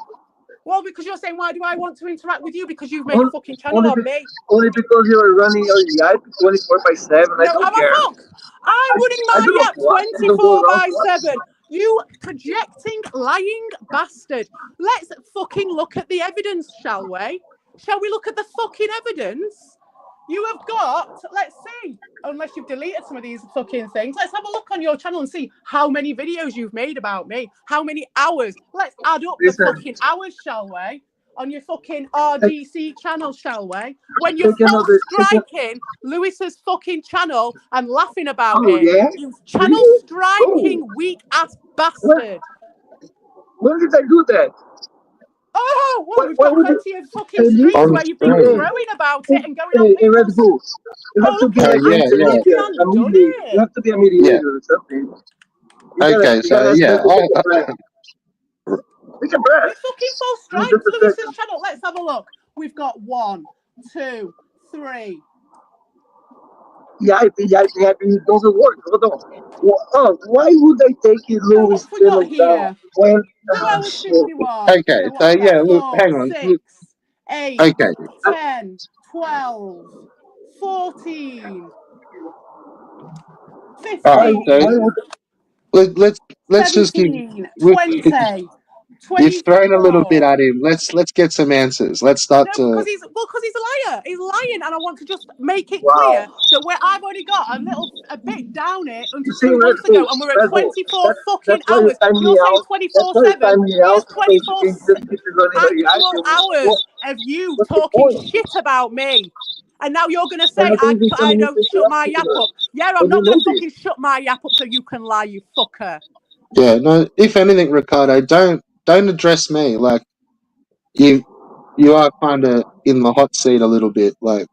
Well, because you're saying, why do I want to interact with you? Because you've made a fucking channel Only, on me. only because you're running your yacht 24/7. I No, don't I'm care. a fuck. I'm running I my don't know yacht what. I don't go around to watch. 24/7. You projecting, lying bastard. Let's fucking look at the evidence, shall we? Shall we look at the fucking evidence? You have got, let's see, unless you've deleted some of these fucking things. Let's have a look on your channel and see how many videos you've made about me. How many hours? Let's add up the Listen. fucking hours, shall we? On your fucking RDC channel, shall we? When you're Take another. striking Lewis's fucking channel and laughing about Oh it. yeah. You channel Really? striking weak ass bastard. When did I do that? Oh, well, we've Why got would you? plenty of fucking Hey, streams On where you've been stream. crowing about it and going on Hey, Red people's. Bull. You have Oh, to look be at like it. yeah, I'm yeah. talking a and done mediator. You it. have to be a mediator or something. You Okay, so gotta yeah, take a breath. Take a breath. You fucking full strike Just a Lewis's second. channel. Let's have a look. We've got 1, 2, 3. Yeah, it doesn't work. Hold on. Oh, why would I take So Louis what have we got channel down here? when? 2 hours Shit. 51. okay, So so what's yeah, that? look, 4, hang on. 6, 8, Okay, 10, 12, 14, all right. 15, So let's just give 17, 20, you've thrown a little bit 24. at him. Let's get some answers. Let's No, start to. because he's a liar. He's lying, and I want to just make it Wow. clear that I've only got a bit down it You until see, 2 Red months Bull, ago, and we're at Red Bull. 24 fucking That's why you hours. time me You're saying out. That's why you 24/7. time me Here's out so you can just keep it running her yacht. actual hours of you What's the talking point? shit about me. And now you're going to And say I think I don't shut my yap up. Yeah, I'm And not you going know to this. fucking shut my yap up so you can lie, you fucker. Yeah, no. If anything, Ricardo, don't address me. Like you are kind of in the hot seat a little bit. Like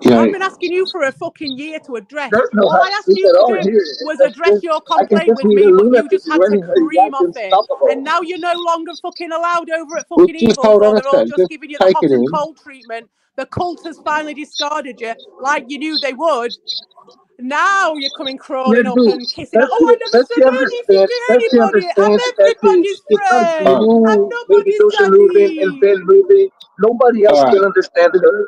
I've been asking you for a fucking year to address. There's no All I hot asked seat you at to all do here. was That's address just- your I can complaint just with be me, a but you lunatic just had to running her cream yacht off it. unstoppable. And now you're no longer fucking allowed over at Well, fucking just Evils, hold or on a they're all sec. just Just giving you the take hot it and in. cold treatment. The cult has finally discarded you, like you knew they would. Now you're coming crawling up and kissing. Oh, I never said anything to anybody. I'm everybody's friend. I'm nobody's daddy. Nobody else All right. can understand her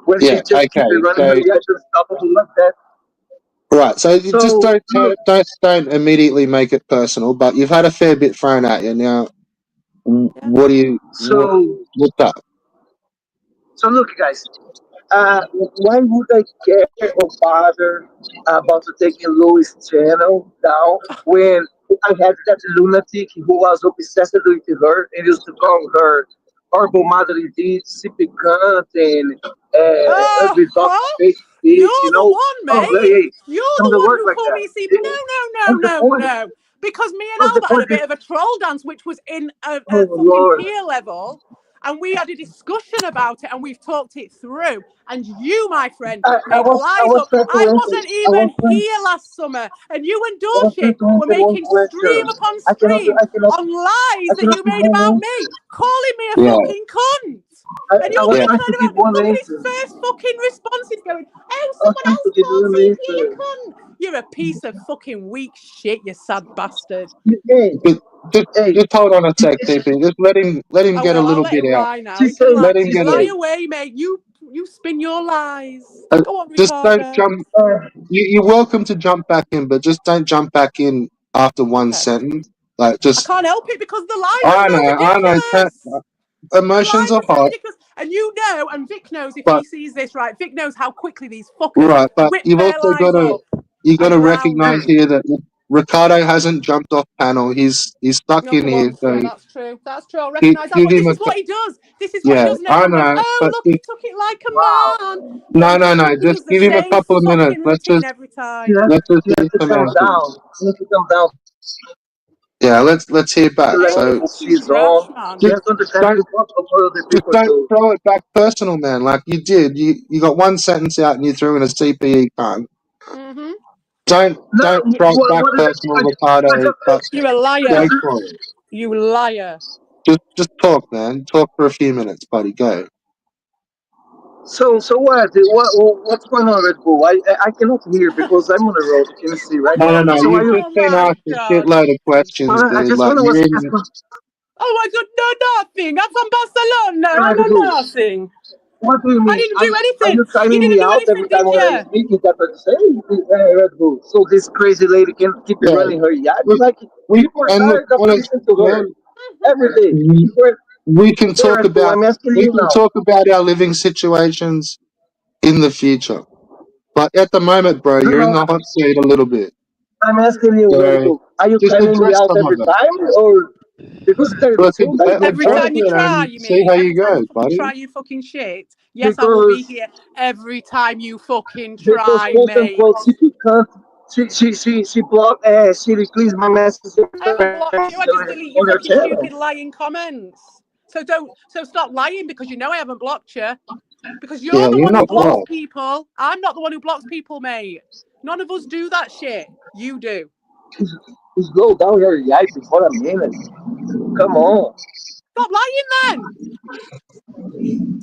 when Yeah, she just keeps okay, running her yacht unstoppable like that. Right, so you just So, don't immediately make it personal. But you've had a fair bit thrown at you now. What do you? What's up? So look, guys. Why would I care or bother about taking Louis' channel down when I had that lunatic who was obsessed with her and used to call her horrible mother indeed, picante, and ugly dog face bitch, You're you the know? one, mate. Hey, You're come the to one work who like called that. me C. What's the point? No. Because me and What's the Alba had a point? bit of a troll dance, which was in a Oh, fucking Lord. peer level. And we had a discussion about it and we've talked it through. And you, my friend, made lies up. I wasn't even here last summer. And you and Dorshi were making stream upon stream on lies that you made about me, calling me a fucking cunt. And you're going to turn around. Look at his first fucking response. He's going, oh, someone else called CP a cunt. You're a piece of fucking weak shit, you sad bastard. Just hold on a sec, CP. Just let him get a little bit out. Lie now. He can lie. Let him get Lie it. away, mate. You spin your lies. Go on, Just Ricardo. don't jump. You're welcome to jump back in, but just don't jump back in after one sentence. Like, I just can't help it because the lies I are so know. ridiculous. Emotions The are lies are so hot, ridiculous. And you know, and Vic knows if but he sees this, right? Vic knows how quickly these fuckers right. But whip you've their also lies up got to and round recognize them. here that Ricardo hasn't jumped off panel. He's stuck Not in for here. once, So yeah, that's true. That's true. I'll recognise that. give But him this a is what he does. This is what he yeah. does. And I everyone goes, know, oh, but look, he took it like a Wow. man. But he no. fucking Just does the give him a same couple of minutes. fucking routine every time. Let's just You do have to calm semantics. down. You have to calm down. Yeah, let's hear back. Let So people Fucking see trash, on. man. You have to understand don't what other just people don't do. throw it back personal, man. Like you did. You got one sentence out and you threw in a CPE cunt. Mm-hmm. Don't No, throw it back what is it? personal, Ricardo. But You're a go liar. for it. You liar. Just talk, man. Talk for a few minutes, buddy. Go. So what's going on, Red Bull? I cannot hear because I'm on the road. You can see, right? No. So You've just Oh been my asked a God. shitload of questions, I dude. just Like want to you're ask. in. Oh, I don't know nothing. I'm from Barcelona. I Red know Bull, nothing. what do you I mean? didn't do Are anything. you You timing didn't me do out every anything, time did when I you? speak? Is that what you say, Red Bull? So this crazy lady can keep Yeah. running her yard? Look, Like we people are and look, tired of honest, listening to her man. every day. We can Hey, talk Red Bull, about I'm asking you now. our living situations in the future. But at the moment, bro, No, you're in no, the hot seat a little bit. I'm asking you, Red So Bull. Are you just timing me address out some of every it. time, or because there's Look, two like my Every address point? time you it try, and you see mean? how Every you time go, you fucking buddy. try you fucking shit. Yes, I will be Because here every time you fucking because try, quote mate. unquote CP can't she blocked she decreased my message I haven't blocked you. I just on delete your her fucking channel. stupid lying comments. So stop lying because you know I haven't blocked you. Because you're Yeah, the you're one who not blocks blocked. people. I'm not the one who blocks people, mate. None of us do that shit. You do. Just go down your yard before a minute. Come on, Stop lying then.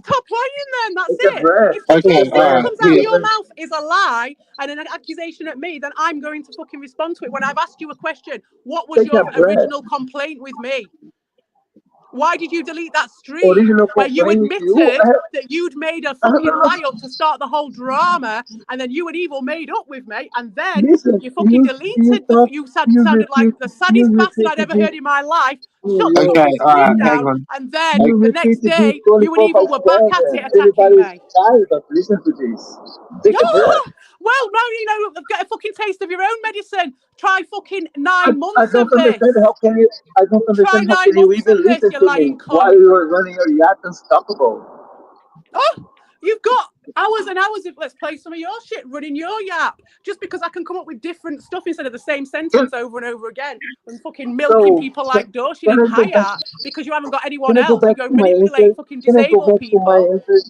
Stop lying then. That's take a it. breath. If the Take a first Okay, thing that breath. alright, comes out of here. Take a your breath. mouth is a lie and an accusation at me, then I'm going to fucking respond to it. When I've asked you a question, what was Take your a breath. original complaint with me? Why did you delete that stream Original where you complaint with you. admitted that you'd made a I have fucking lie not. up to start the whole drama, and then you and Evil made up with me, and then Listen, you fucking deleted the? talk. You You sounded like repeat. the You saddest bastard I'd repeated ever this. heard in my life. Shut the Okay, fucking stream alright, hang down, on. and then You the next repeated this day you and 24 by Evil were back at it 7. attacking Everybody's me. tired of listening to this. Take a breath. Well, no, you know, get a fucking taste of your own medicine. Try fucking I 9 months don't of this. understand how can you. I don't Try understand how 9 can you months even of this, listen you to me lying while cunt. you are running your yacht unstoppable. Oh, you've got hours and hours of let's play some of your shit running your yap just because I can come up with different stuff instead of the same sentence over and over again and fucking milking people like Doshin Can and I go back? Hayat because you haven't got Can anyone I go else. You back go to my answer? manipulate fucking Can I go disabled back to my people. answer?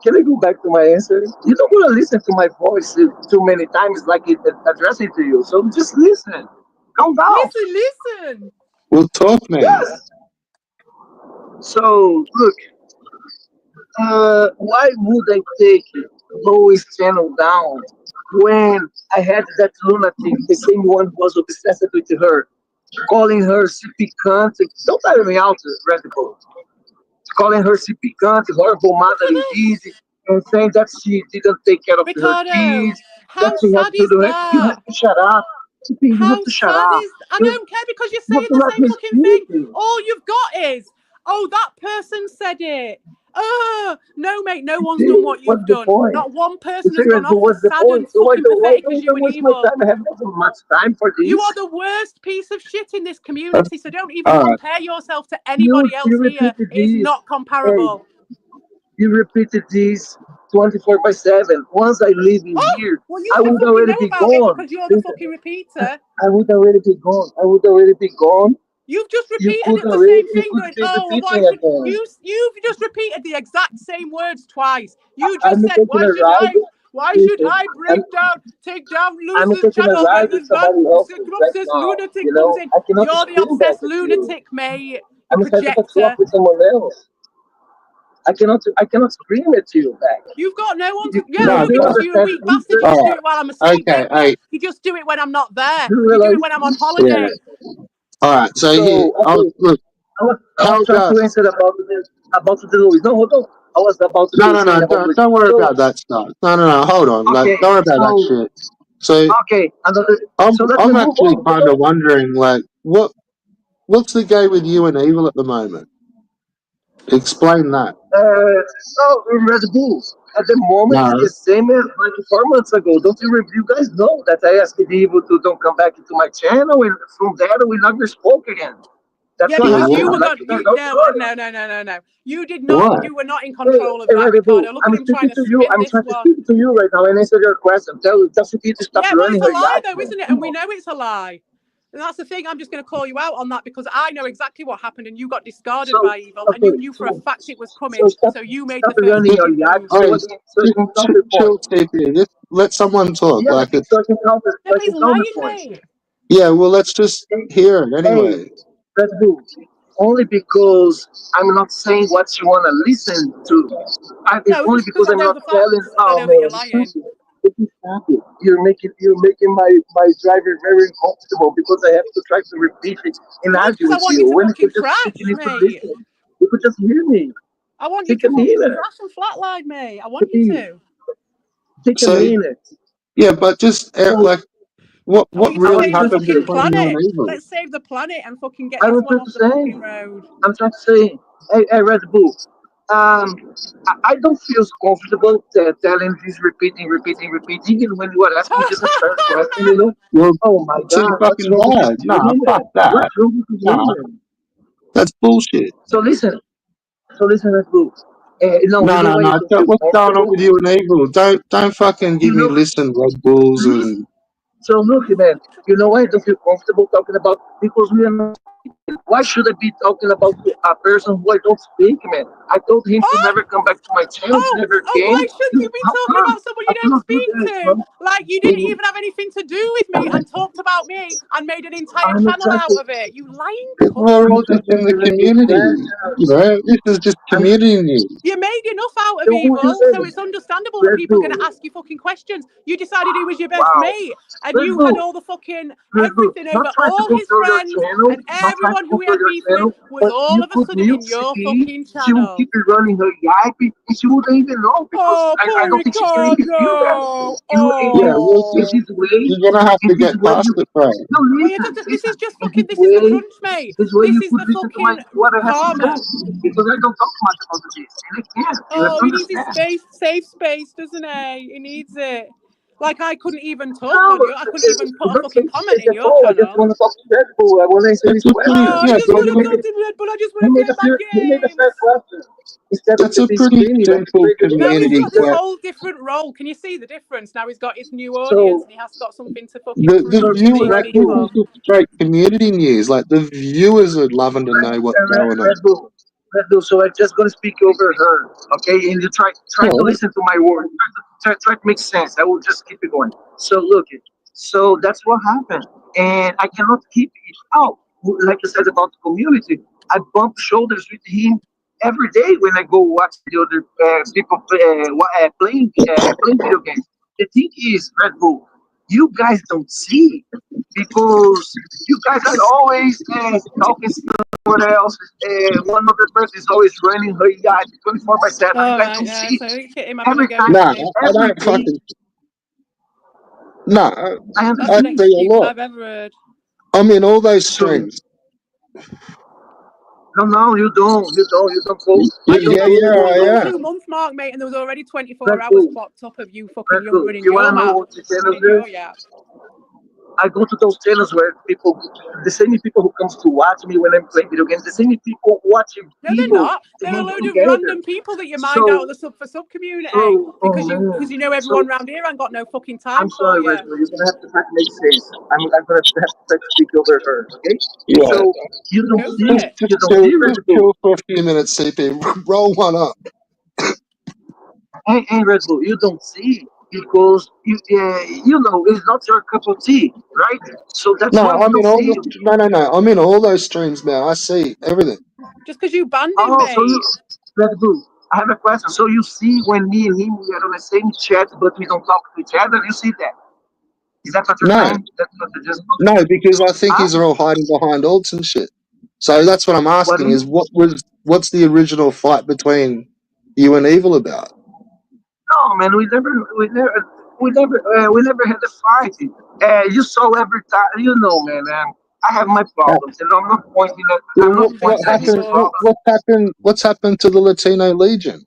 Can I go back to my answer? You don't want to listen to my voice too many times, like it addressing to you. So just listen. Calm down. Listen. We'll talk, man. Yes. So look, why would I take Lois channel down when I had that lunatic, the same one who was obsessed with her, calling her CP cunt? Don't tire me out, Radical. Calling her CP cunt, horrible mother indeed, and saying that she didn't take care of her Ricardo, kids, that how she had sad to is do it. You that? have to shut up. CP, you have How to shut sad up. is I You, don't care because you're you have saying to the not same fucking thing. mislead me. All you've got is, oh, that person said it. Oh, no, mate, no one's See, done what what's you've the done. point? Not one You person say, has gone but off what's as the sad and point? So fucking why pathetic as don't you I and waste my Evil. time? I have not so much time for this. You are the worst piece of shit in this community, so don't even Alright. compare yourself to anybody else You here. repeated It is this. not comparable. You repeated this 24/7. Once I leave in Oh, here, well, you I should would fucking already know be about it gone. because you're the Listen, fucking repeater. I would already be gone. I would already be gone. You've just You repeated could it, the already, same you thing, could going, be "Oh, well, why repeating should again. you?" You've just repeated the exact same words twice. You I'm just said, taking a ride. "Why should Listen, I take down I'm Lucy's taking a channel when ride with this somebody else right obsessed now. lunatic comes in?" I cannot You're the scream back obsessed at you. lunatic, mate. You I'm starting to projector. talk with someone else. I cannot scream at you back. You've got no one to. Yeah, You I No, know do because you're a understand weak me, bastard. You sir? just do alright. it while I'm asleep, Okay, don't you? You just do it when I'm not there. Do you You do realize? it when I'm on Yeah. holiday. Alright, so here, So okay, look, I was how trying about to answer about the Louis. No, hold on. I was about to no, say about Louis. don't worry So about that stuff. No, hold on. Like, okay, don't worry about that so shit. So okay, another. So let me I'm move actually on. kind of wondering, like, what's the go with you and Evil at the moment? Explain that. Red Bull. At the moment, No. it's the same as like 4 months ago. Don't you guys know that I asked people to don't come back into my channel, and from there we never spoke again. That's Yeah, what because Yeah, you happened. were what? Like, got you guys you don't no know. no. You did not. What? You were not in Hey, control of hey, that, Red Bull. Ricardo. Look at I'm him trying speaking to to you. spin I'm this trying to one. speak to you right now and answer your question. Tell Peter to stop Yeah, well, running it's a her lie yacht, though, man. isn't it? Come And we on. know it's a lie. And that's the thing. I'm just going to call you out on that because I know exactly what happened, and you got discarded So, by Evil, and you okay, knew for a fact it was so coming. stop, So you made stop the first running your fucking yacht move. so Hey, I can count the chill, points. TP. Just let someone talk. Yeah, Like it's so I can count the, Yeah, so I but he's can count the lying, points. mate. yeah. Well, let's just Hey, hear it hey, anyway. Red Bull. Only because I'm not saying what you want to listen to. It's No, only just because because I I'm know not the telling. facts, and I Oh know that you're man, stop lying. it. Stop it. You're making my driver very uncomfortable because I have to try to repeat it and No, it's argue because I with want you you. to When you fucking could just speak, you crash, need to mate. listen. You could just hear me. I want you Take a to fucking minute. crash and flatline, mate. I want you Take, to. take a So minute. yeah, but just So like what I want you to I was really save the just happened fucking between you planet. and Evil? Let's save the planet and fucking get I this was one off just the fucking saying. road. I'm trying to say, hey, Red Bull. I don't feel comfortable telling this repeating, even when you are asking me just a fair question, you know. Well, Oh my too God, what's fucking wrong with this bad. Nah, fuck women? that. What's wrong with these Nah, women? that's bullshit. So listen, Red Bull. No, you No, know no, why you no. don't feel What's going on comfortable? with you and Evil? Don't fucking You give me know, listen Red Bulls and so look, man, you know why I don't feel comfortable talking about because we are not speaking. Why should I be talking about a person who I don't speak, man? I told him to Oh, never come back to my channel. He never why came. shouldn't you be How talking come? about someone I you don't cannot do speak that, to? man. Like you didn't even have anything to do with me and talked about me and made an entire I'm channel trying out to, of it. You lying we're cunt. I'm all trying just to in the answer your community. You questions. know, this is just I'm, community news. You made enough out of who you Evil, so say? it's understandable that Red people are going to Bull. ask you fucking questions. You decided he was your best Wow. mate, and Red you had Bull. all the fucking Red Bull. everything Not over trying to all his control your friends channel, and not trying to everyone who he control had your beef with channel, was but all you of a could sudden in mute your CP. fucking She will keep channel. running her YIP and she wouldn't even know because Oh, I poor don't think she can even feel that. Ricardo. Yeah, well, In just Oh. this way, you're gonna have in to this get way past you it, bro. no Well, listen, this is listen. just In fucking. This is the way, crunch, mate. this way This you is could the listen to my fucking what I have to karma. say because I don't talk much about this and I can't. You have Oh, to he needs his understand. space, safe space, doesn't he? He needs it. Like I couldn't even talk No, on you. I couldn't even put it's a not fucking safe comment space in at your all. I just channel. want to talk to Red Bull. I want to answer It's his a pretty, Oh, I yeah, questions. just but So want he to made talk it. to Red Bull. I just He want to made play a my fair. He made a fair games. question. Instead of it's a be pretty screaming like a simple crazy Now he's woman. community. got this But whole different role. Can you see the difference? Now he's got his new audience So, and he has got something to fucking the prove to viewer, these Red this Bull, is people. just straight community news. Like the viewers are loving to know what's going on. Red Bull, Red Bull. So I'm just gonna speak over her, okay? And you try to Yeah, listen to my words. Try to make sense. I will just keep it going. So look, so that's what happened, and I cannot keep it out. Like you said about the community, I bump shoulders with him every day when I go watch the other people playing video games. The thing is, Red Bull, you guys don't see because you guys are always talking someone else. One other person is always running her yacht 24/7. You All guys right, don't yeah. see So hit him having a every go time, at nah, me. I every don't day. fucking nah. I That's I the understand. see a excuse lot. I've ever heard. I'm in all those So streams. no, you don't. You don't go. I You just don't Yeah, got go to the over yeah, 2 month, yeah. 2 month mark, mate, and there was already 24 Red hours Bull. clocked up of you fucking Red Bull. running You your wanna know map, what the channels running is? your yacht. I go to those channels where people, the same people who comes to watch me when I'm playing video games, the same people watching No, they're people not. They're a hang load of together. random people that you mind out of So, the sub for sub community oh because man. you know everyone So around here ain't got no fucking I'm time for sorry, you. Red Bull. You're gonna have to try to make sense. I'm gonna have to try to speak over her. Okay? Yeah. So you don't Go for see, it. you don't see Red Just Bull. chill for a few minutes, CP. Roll one up. Hey, Red Bull, you don't see because you know it's not your cup of tea, right? So that's No, why you I'm don't in all see. the no. I'm in all those streams now. I see everything. Just because you banned him, Oh, so you mate. Red Bull. I have a question. So you see when me and him we are on the same chat, but we don't talk to each other. You see that? Is that what you're No, saying? That's what you just. no, because I think Huh? he's all hiding behind alts and shit. So that's what I'm What? asking: is what's the original fight between you and Evil about? No, man, we never had a fight. You saw every time, you know, man. I have my Uh, problems, and I'm not pointing at. I'm not Hundred what pointing at his happened? percent. problems. What's happened to the Latino Legion?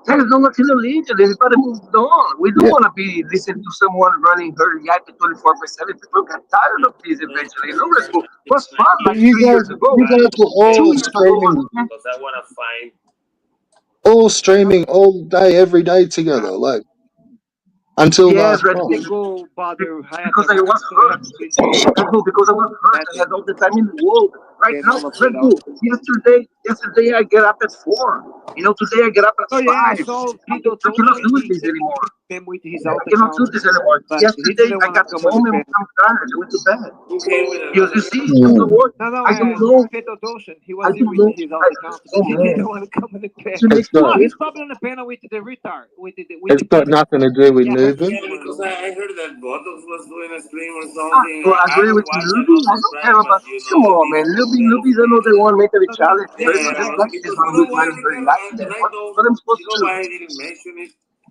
There is no Latino Legion. Everybody moved on. We don't Yeah, want to be listening to someone running her yapping 24/7. People get tired of this eventually. You know, Red Bull was fun but like 3 years ago, you guys were 2 years ago. all streaming all day, every day together, like until Yes, last Red month. Bull. Because I was hurt. Red Bull, because I was hurt. I had all the time in the world. Right now, Red Bull. Yesterday I get up at 4. Today I get up at 5. I cannot do this anymore. I cannot do this anymore. Yesterday I got home and I'm tired. I went to bed. You see, I'm not Mm. working. I don't know. I don't know. Oh man, it It's makes me got hate. it's got nothing to do with moving. Well, I agree with you, Luby. I don't care about. Come on, man. Luby's another one mentally challenged person. Just like this one who's not even very likely. Then what I'm supposed to do?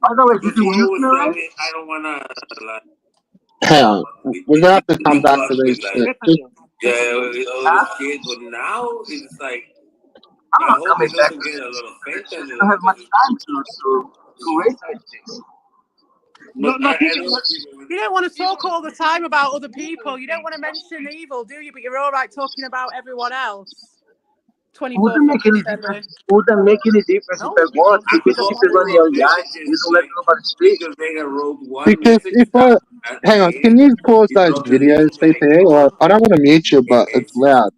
By the way, did you mute me already? Hang on, we're gonna have to come back to these shit. Just Huh? I'm not coming back to this. I just don't have much time to research this. You don't want to talk all the time about other people. You don't want to mention evil, do you? But you're all right talking about everyone else. 24 Wouldn't make any fucking difference. 7. Wouldn't make any difference if No, I want because you keep it running all night. You don't let nobody speak. because if I hang on, can you pause those videos, CPE? Or I don't want to mute you, but it's loud.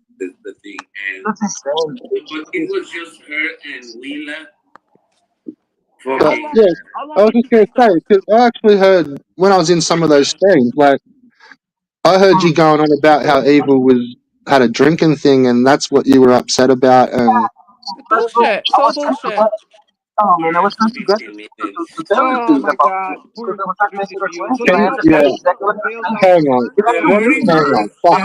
That's insane. But yeah, I was just gonna say because I actually heard when I was in some of those streams, like I heard you going on about how evil was had a drinking thing, and that's what you were upset about, and it's But bro, bullshit. It's I all was trying to bullshit. get. Oh man, I was trying to get to tell you things about you because I was talking to your question. can I you? understand Yeah, exactly what you're saying. hang on, You have to mute me. hang on, fuck,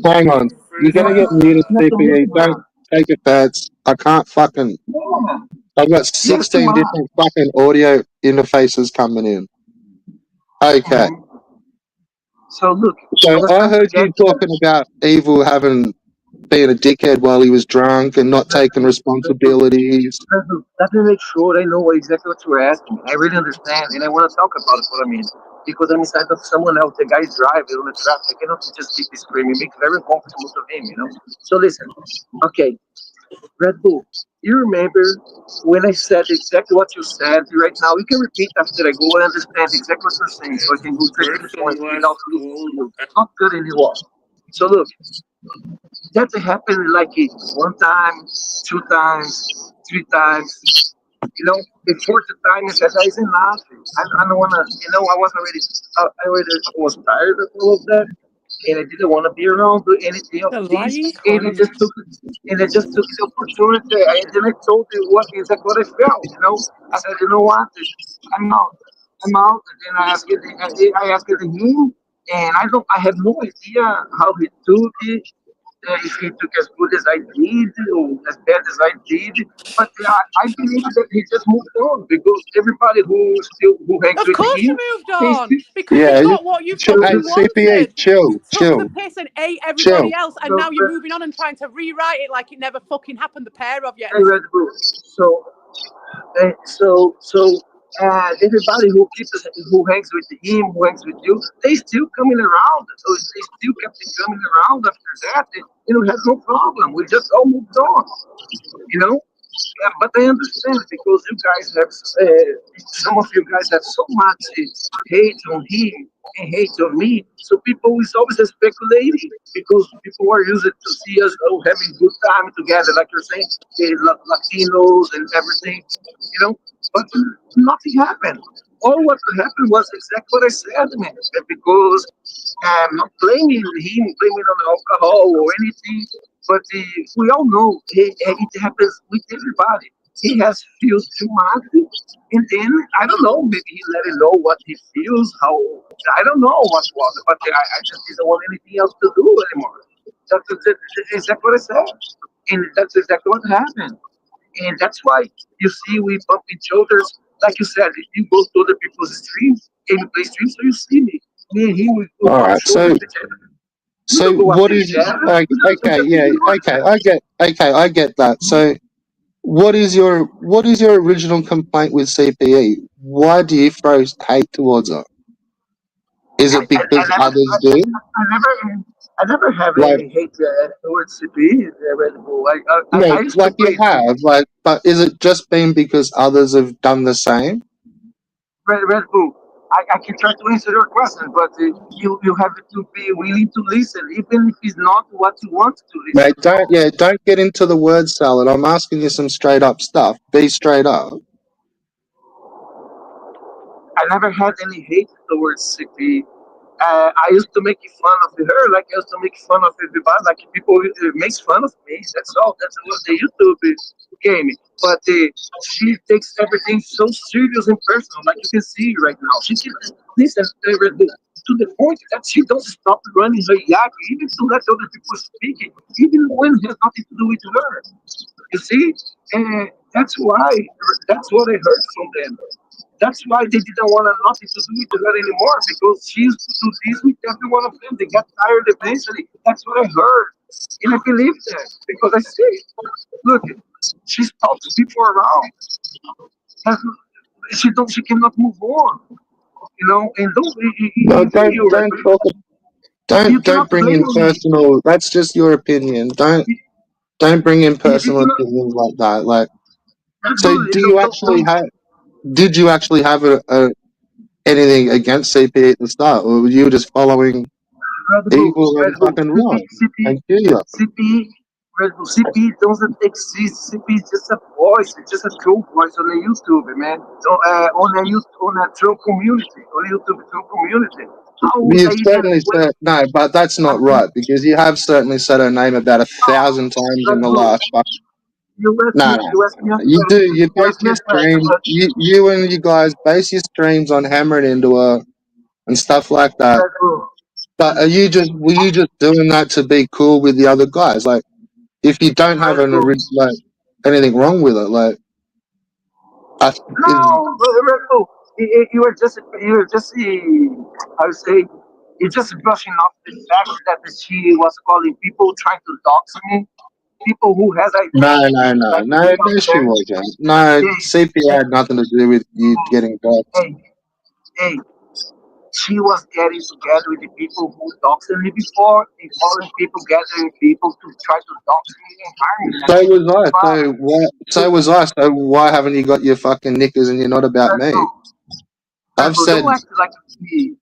hang on. You're You gonna have get to, muted, you have to mute CPE. me, Don't man. take offense. I can't fucking. Yeah. I've got Yes, you 16 are. different fucking audio interfaces coming in. Okay. Mhm. So look, I So was I trying to heard get you talking about Evil having being a dickhead while he was drunk and not taking to. responsibilities. Let me make sure I know exactly what you're asking. I really understand, and I want to talk about it. What I mean, because I'm inside of someone else. The guy driving on the traffic. I cannot just keep screaming. Make it very uncomfortable to him. So listen. Okay, Red Bull. You remember when I said exactly what you said right now? You can repeat after I go and understand exactly what you're saying, so I can go straight to the point without losing to you. Not good anymore. So look, that happened like it one time, 2 times, 3 times. The fourth time I said, "That isn't enough. I don't wanna." I was already, I already was tired of all of that, and I didn't want to be around do anything of The this. lying And I cunt. just took, and I just took the opportunity. And then I told you what exactly what I felt. I said, you know what? I'm out. I'm out. And then I asked him, and I have no idea how he took it if he took as good as I did or as bad as I did. But I believe that he just moved on because everybody who hangs Of with course you him, moved they on still. because you Yeah, got what you hey, fucking CPA, wanted. chill, You took the chill, piss and ate chill. everybody else, and So, now you're moving on and trying to rewrite it like it never fucking happened, the pair of you. hey, Red Bull. So everybody who hangs with him, who hangs with you, they still coming around. So they still kept coming around after that. Has no problem. We just all moved on. You know. Yeah, but I understand because you guys have some of you guys have so much hate on him and hate on me. So people is always speculating because people are used to see us having good time together, like you're saying, Latinos and everything, you know. But nothing happened. All what happened was exactly what I said, man. Because I'm not blaming him, blaming on alcohol or anything. But we all know it happens with everybody. He has feels too much, and then I don't know. Maybe he let it know what he feels. How I don't know what was, but I just didn't want anything else to do anymore. That's exactly what I said, and that's exactly what happened. And that's why you see we bump each other's. Like you said, you go to other people's streams and you play streams, so you see me. Me and he we go All talk right. show with each other. We So don't go what after is each other. like? We don't Okay, just yeah, ignore each okay, other. I get that. So what is your original complaint with CPE? Why do you throw hate towards her? Is it I because never, others do? I never have Like, any hate towards CP Red Bull. I yeah, used to like you play have, like, but is it just been because others have done the same? Red Bull. I can try to answer your question, but you have to be willing to listen, even if it's not what you want to listen. Mate, don't get into the word salad. I'm asking you some straight up stuff. Be straight up. I never had any hate towards CP. I used to make fun of her, like I used to make fun of everybody, like people makes fun of me. That's all. That's what the YouTube game. But she takes everything so serious and personal, like you can see right now. She can listen to the point that she doesn't stop running her yak, even to let other people speak, even when it has nothing to do with her. You see, and that's what I heard from them. That's why they didn't want nothing to do with her anymore because she used to do this with every one of them. They got tired eventually. That's what I heard. And I believe that because I see it. Look, she's talked to people around. Has- she cannot move on. You know, and don't No, even you, right? You don't cannot bring blame in me. personal. That's just your opinion. You, Don't bring in you personal cannot. opinions like that. Like, so Absolutely, don't. did you actually have anything against CP at the start, or were you just following evil and Red Bull, fucking wrong CP, and Julia? CP, Red Bull, CP doesn't exist. CP is just a voice. It's just a troll voice on the YouTube, man. So, on a troll community, on YouTube troll community. How would I You've even certainly wait? said no, but that's I not think, right because you have certainly said her name about 1,000 times in Red the Bull, last. No. you ask me a You do. question. You You base ask me your a question, streams. but You and you guys base your streams on hammering into her and stuff like that. Red Bull, But were you just doing that to be cool with the other guys? Like, if you don't have Red Bull. like anything wrong with it, like, I is No, Red Bull. You were just I would say you're just brushing off the fact that she was calling people trying to dox me, people who has identity, like no, without she them. wasn't. No, Hey, CPR hey, had nothing to do with you getting doxxed. hey, hey, she was getting together with the people who doxed me before, and calling people, gathering people to try to dox me and harm me. So Like, was I. but So why? So was I. So why haven't you got your fucking knickers and you're not about Red me? Bull, I've said don't act like me.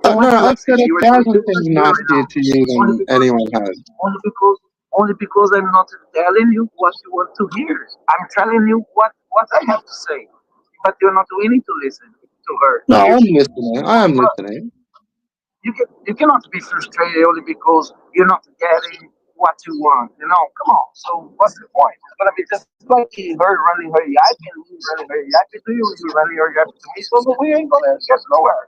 Don't no. act I've like said you were doing 1,000 this things here right nastier now. to you Only than because anyone has. only because only because I'm not telling you what you want to hear. I'm telling you what I have to say, but you're not willing to listen to her No, to hear I'm me. listening. I am But listening. you cannot be frustrated only because you're not getting what you want. You know, come on. So what's the point? It's gonna be just like her running her yap and me running her yap to you, you running your yap to me. So we ain't gonna get nowhere.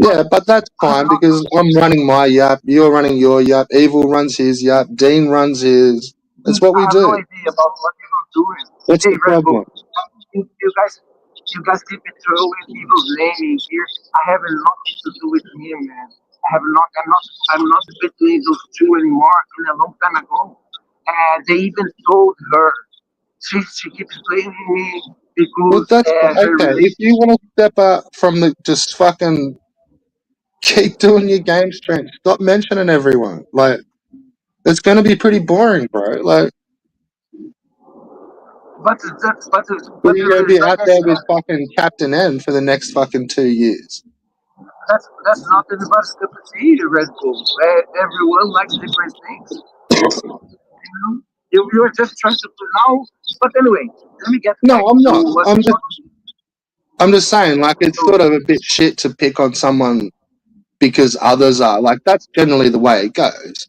But Yeah, but that's I'm fine not. because I'm running my yap, you're running your yap, Evil runs his yap, Dean runs his. That's what I we have no do. idea about what you're doing. What's Hey, the Red Bull, problem? you guys keep it throwing evil's name in here. I have nothing to do with him, man. I have not. I'm not between those two anymore. In a long time ago, and they even told her she keeps blaming me Well, because that's her okay. If you relationship. want to step up from the just fucking keep doing your game strength, stop mentioning everyone. Like, it's going to be pretty boring, bro. Like, you're going to be Like out I there with said, fucking Captain N for the next fucking 2 years. that's not anybody's cup of tea, Red Bull. Everyone likes different things. You know, you're just trying to put now. But anyway, let me get No, back I'm to not. what we want. I'm just saying, like, it's So, sort of a bit shit to pick on someone because others are. Like, that's generally the way it goes.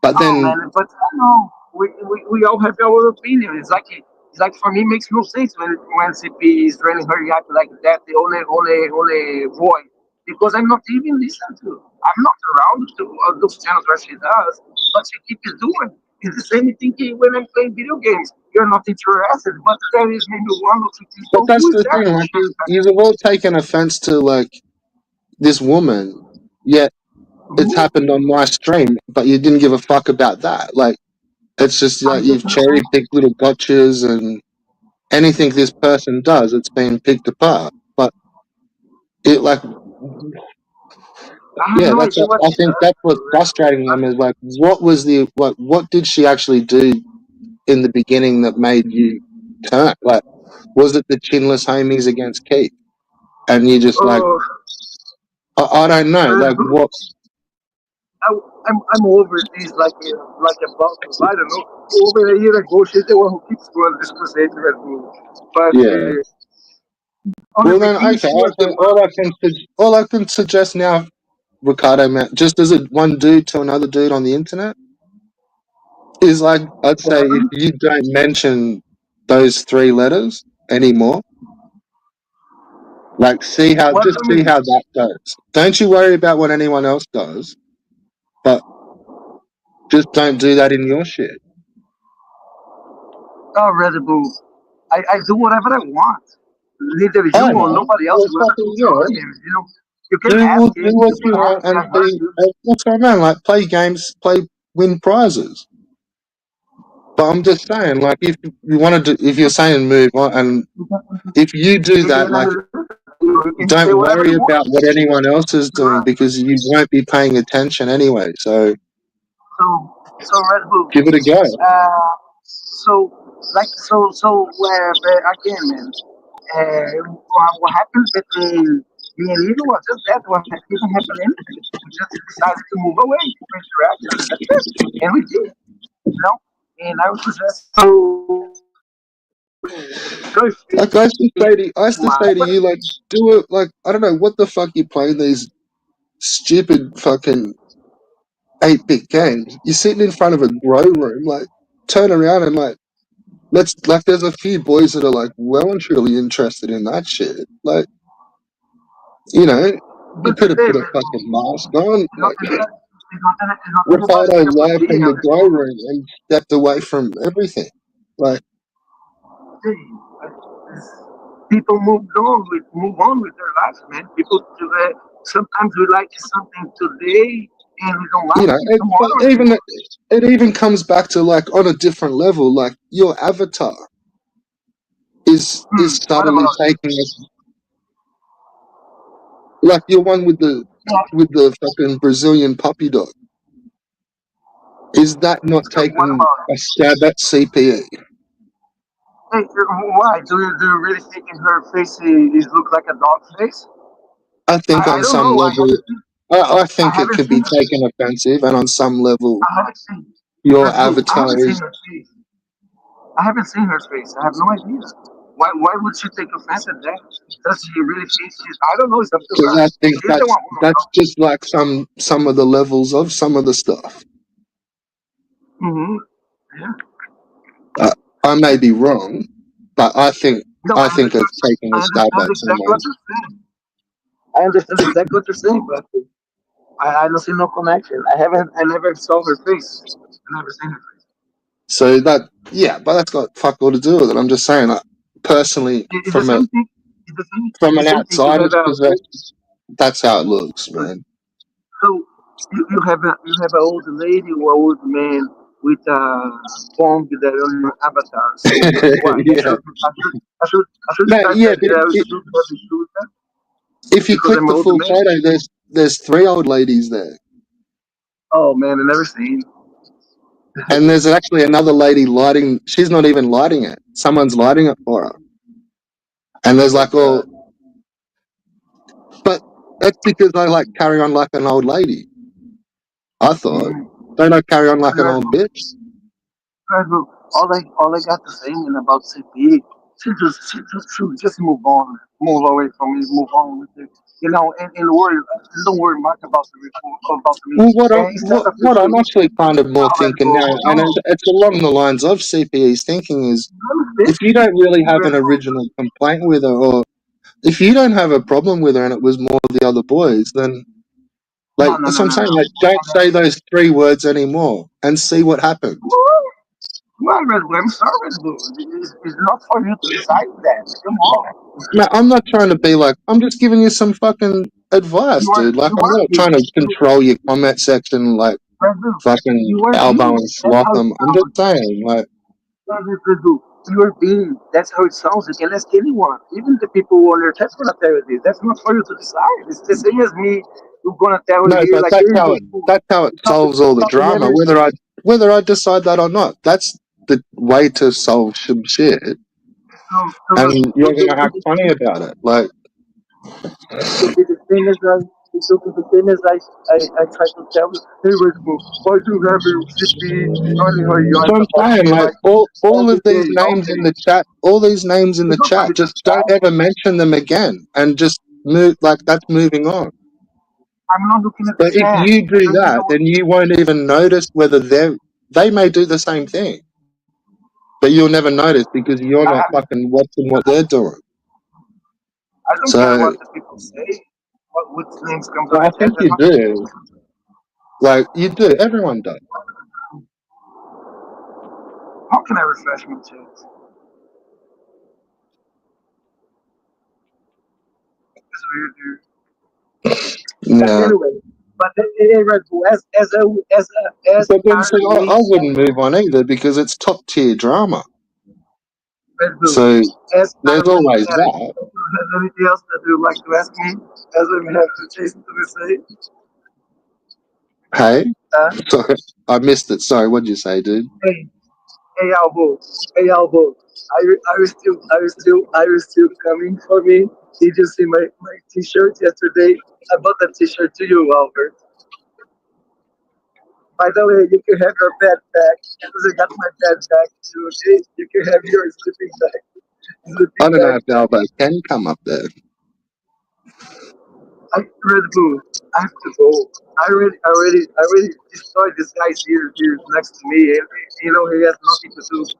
But oh then, man, but I know we all have our opinion. It's like for me, it makes no sense when CP is running her yap like that. The only voice because I'm not even listening to. I'm not around to those channels where she does, but she keeps doing. It's the same thing when I'm playing video games. You're not interested, but there is maybe one or two but people that's who is the there. thing. Like, you've all taken offense to like this woman. yet it's Mhm. happened on my stream, but you didn't give a fuck about that. Like, it's just I'm like just you've not. cherry picked little gotchas and anything this person does, it's been picked apart. But it like, I have yeah, no that's idea what I she think does that's for what's frustrating them is like, what did she actually do in the beginning that made you turn? Like, was it the chinless homies against Keith? And you just like, Oh, I don't know, Red like Bull. what? I'm over this like a bottle. I don't know. Over a year ago, she's the one who keeps going this crusade to Red Bull. But Yeah. on the Well then, beginning, okay. she was the one. All I can suggest now, Ricardo, man, just as a one dude to another dude on the internet, is like I'd What say if happened? you don't mention those three letters anymore, like What just do you see mean? how that goes. Don't you worry about what anyone else does, but just don't do that in your shit. Oh, Red Bull. I do whatever I want. Neither you I or know. nobody else Well, will ever fucking control yeah. me. You can ask Do him. what You you can ask want me. and I heard you. that's what I mean. Like play games, win prizes. But I'm just saying, like, if you want to do, if you're saying move on, and if you do that, And I like, listen to you. You can say don't whatever worry you want. about what anyone else is You're doing right. because you won't be paying attention anyway. So So Red Bull. give it a go. Again, man. What happened between me and Lilo was just that. What didn't happen anything. We just decided to move away from interaction. That's it. And we did. You know. And I was just so if Like I used to my say to you, like, do it. Like, I don't know what the fuck you playing these stupid fucking 8-bit games. You're sitting in front of a grow room, like, turn around and like. There's a few boys that are like well and truly interested in that shit. Like, you know, you but could have today, put a Red Bull, fucking mask on. Like, it's not about Ricardo being a left in player. the grow room and stepped away from everything. Like, People move on with their lives, man. Sometimes we like something today and we don't you like know, it tomorrow even anymore. it even comes back to like on a different level. Like your avatar is What subtly about it? taking us. Like your one Yeah. with the fucking Brazilian puppy dog. Is that not So what taking about a stab at CPE? it? Hey, why do you really think in her face is look like a dog face? I think I on don't some know. level, I I think it haven't could seen be her. taken offensive, and on some level, I haven't seen your Red Bull. I avatar haven't seen is. her face. I haven't seen her face. I have no idea. Why would she take offense at that? Does she really think she's? I don't know. It's up to Because her. I think She's the one who knows. that's just like some of the levels of some of the stuff. Mm-hmm. Yeah. Uh, I may be wrong, but No, I think it's taking a I stab understand at exactly someone. what you're saying. I understand exactly what you're saying, but I don't see no connection. I never saw her face. I never seen her face. So that yeah, but that's got fuck all to do with it. I'm just saying, like, personally, It's the same thing. from It's the an same thing. You have outsider's a perspective, that's how it looks, man. so you have an old lady or old man with a bomb that on your avatar. So what? Yeah, I should no, start yeah, that. but I should have the shoot that if you because click I'm the an old full man. photo, there's three old ladies there. Oh man, I never seen. And there's actually another lady lighting. She's not even lighting it. Someone's lighting it for her. And Oh there's my like all, god. but that's because I like carry on like an old lady. I thought. Mm. Don't I carry on like an old bitch? All I got to say man, about CP, she just move away from me, move on with it. And worry, don't worry much about me. Well, And instead of you what I'm to actually kind of more let thinking go, now, and no, it's along the lines of CPE's thinking, is if you don't really have an original complaint with her, or if you don't have a problem with her and it was more the other boys, then no, like no, that's no, what I'm no, saying. no. Like, don't say those three words anymore and see what happens. Well, Red Bull, I'm sorry, Red Bull. It's not for you to decide that. Come on. Man, I'm not trying to be like, I'm just giving you some fucking advice, You are dude. Like, you I'm are not trying being to control your comment section, like Red Bull. fucking You are elbow being. and That's slot how it them. I'm just sounds. saying, like, Red Bull. You are being. That's how it sounds. You can ask anyone, even the people who are on your chat's gonna tell you this. That's not for you to decide. It's the same as me. Who's gonna tell you no, here but like, hey, Red Bull, that's how it stop, solves all the stop drama, whenever. whether I decide that or not. That's the way to solve some shit, So and look, you're gonna act funny about it. Like, it could be the same as it could be the same as I try to tell you, hey, Red Bull, why do you have your CP running her so yards I'm about saying, me like, like all every of these day? names Okay, in the chat, all these names in it's the not for chat, me to just don't decide. ever mention them again, and just move. Like, that's moving on. I'm not looking at the But if chat. you do And you that, know what? then you won't even notice whether they may do the same thing, but you'll never notice because you're not I, fucking watching what they're doing. I don't care So what the people say. What names comes on I the chat? think That's you not the do. Like you do. Everyone does. How can I refresh my chat? It's weird, dude. But Yeah. anyway, hey, Red Bull, as But then our see, I main wouldn't move on either because it's top tier drama. Red Bull, So as there's our main always character. that. Anything else that you would like to ask me? As we have to chase to the say, Hey, uh, sorry, I missed it. Sorry, what'd you say, dude? hey, hey, Albo, are you still coming for me? Did you see my T-shirt yesterday? I bought that T-shirt to you, Albert. By the way, you can have your bed back because I got my bed back too. Okay, you can have your I sleeping don't know bag if back. Albo can come up there. Red Bull, I have to go. I already destroyed this guy's here next to me, and he has nothing to do.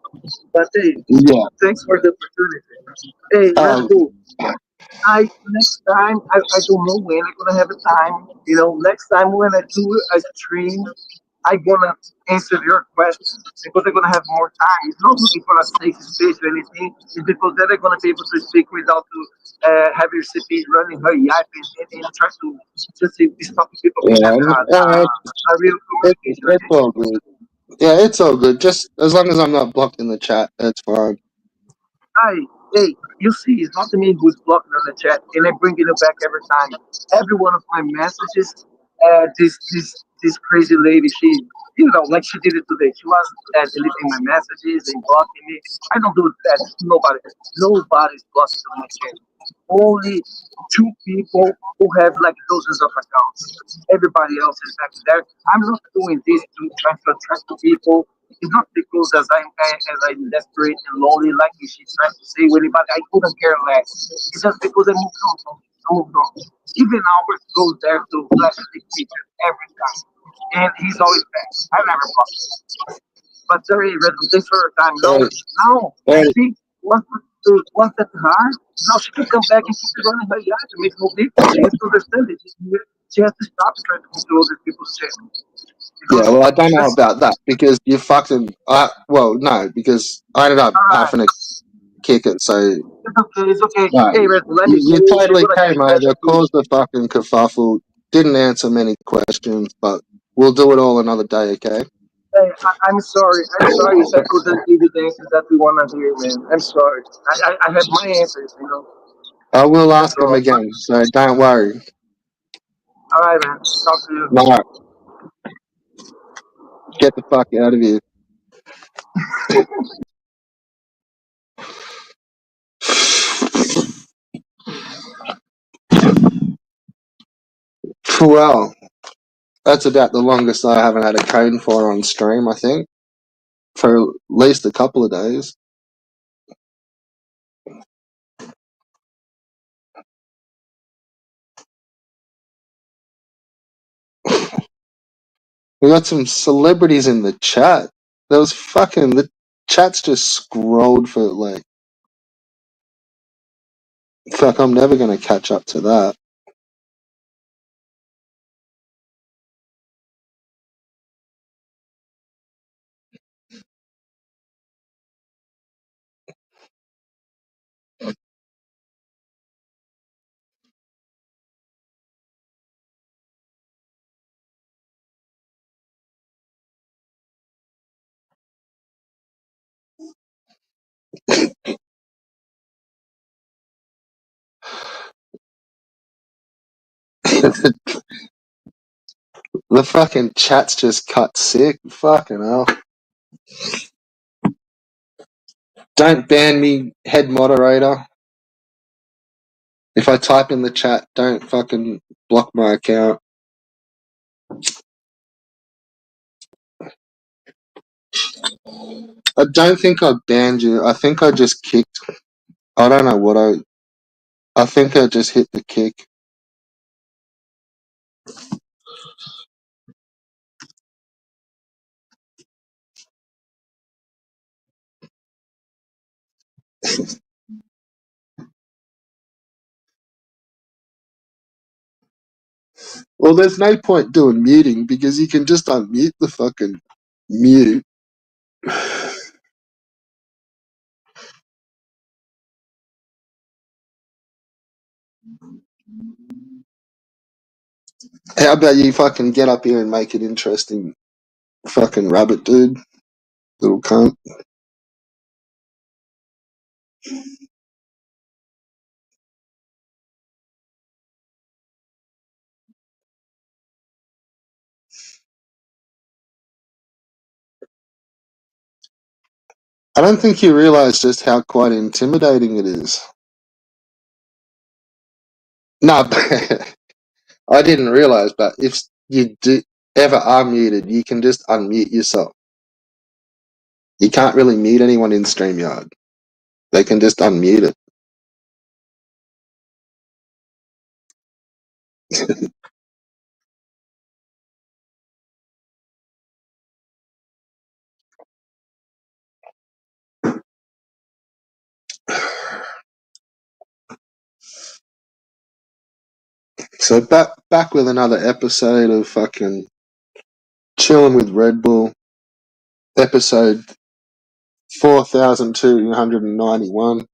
But hey, Yeah. thanks for the opportunity. Hey, Red Um. Bull, next time I don't know when I'm gonna have a time. Next time when I do a stream, I'm gonna answer your questions because I'm gonna have more time. It's not looking for a safe space or anything. It's because then I'm gonna be able to speak without to have your CP running her yap and try to just stop people from Yeah. having a real communication. It's Okay. all good. Yeah, it's all good. Just as long as I'm not blocked in the chat, that's fine. Hey, you see, it's not me who's blocking on the chat, and I'm bringing it back every time. Every one of my messages, this crazy lady, like she did it today. She was deleting my messages and blocking me. I don't do that. Nobody's blocking on my channel. Only two people who have like dozens of accounts. Everybody else is back there. I'm not doing this to try to attract people. It's not because as I'm desperate and lonely, like she tried to say with anybody. I couldn't care less. It's just because I moved on from it. I moved on. Even Albert goes there to flash a big picture every time, and he's always back. I never block him. But sorry, Red Bull, thanks for your time. Hey, Now, hey, see, once that hard, now she can come back and keep running her yard. It makes no difference. She has to understand it. She has to stop trying to control other people's channel. yeah, Because well, I don't know that's about that because you fucking. Well, no, because I ended up all right. having to kick it. So It's okay. It's okay. no, Hey, Red Bull, let me you go. I'm totally gonna came get back over, to. caused the fucking kerfuffle, didn't answer many questions, but we'll do it all another day, okay? Hey, I'm sorry. I'm sorry if I couldn't give you the answers that we wanna hear, man. I'm sorry. I have my answers. I will That's ask him all. again, so don't worry. All right, man. Talk to you. No, get the fuck out of here. Well, that's about the longest I haven't had a cane for on stream, I think, for at least a couple of days. We got some celebrities in the chat. There was fucking the chat's just scrolled for like fuck. I'm never gonna catch up to that. The fucking chat's just cut sick. Fucking hell. Don't ban me, head moderator. If I type in the chat, don't fucking block my account. I don't think I banned you. I think I just kicked. I don't know what I think I just hit the kick. Well, there's no point doing muting because you can just unmute the fucking mute. How about you fucking get up here and make it interesting, fucking rabbit dude, little cunt. I don't think you realise just how quite intimidating it is. No, I didn't realise, but if you do ever are muted, you can just unmute yourself. You can't really mute anyone in StreamYard. They can just unmute it. So back with another episode of fucking chilling with Red Bull, episode 4291.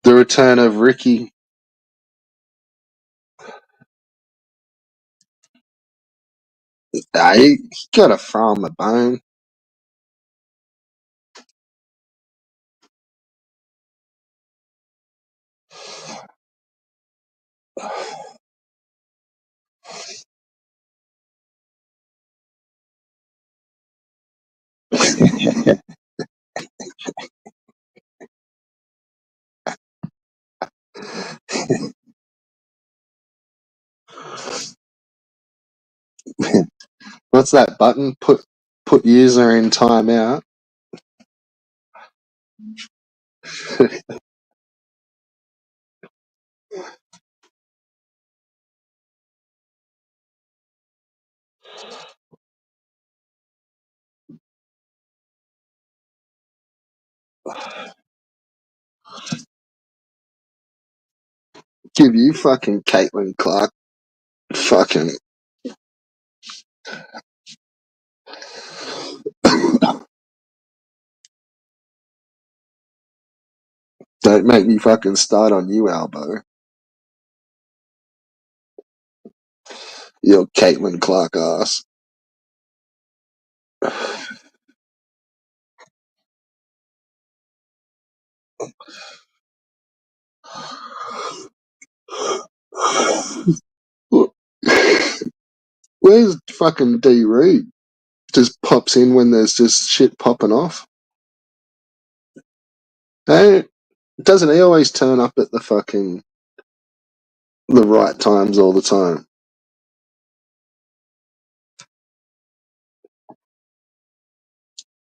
The return of Ricky. He got a from a bone. What's that button? Put user in timeout. Give you fucking Caitlin Clark. Fucking. Don't make me fucking start on you, Albo. Your Caitlin Clark ass. Where's fucking D Reed? Just pops in when there's just shit popping off. Hey, doesn't he always turn up at the right times all the time?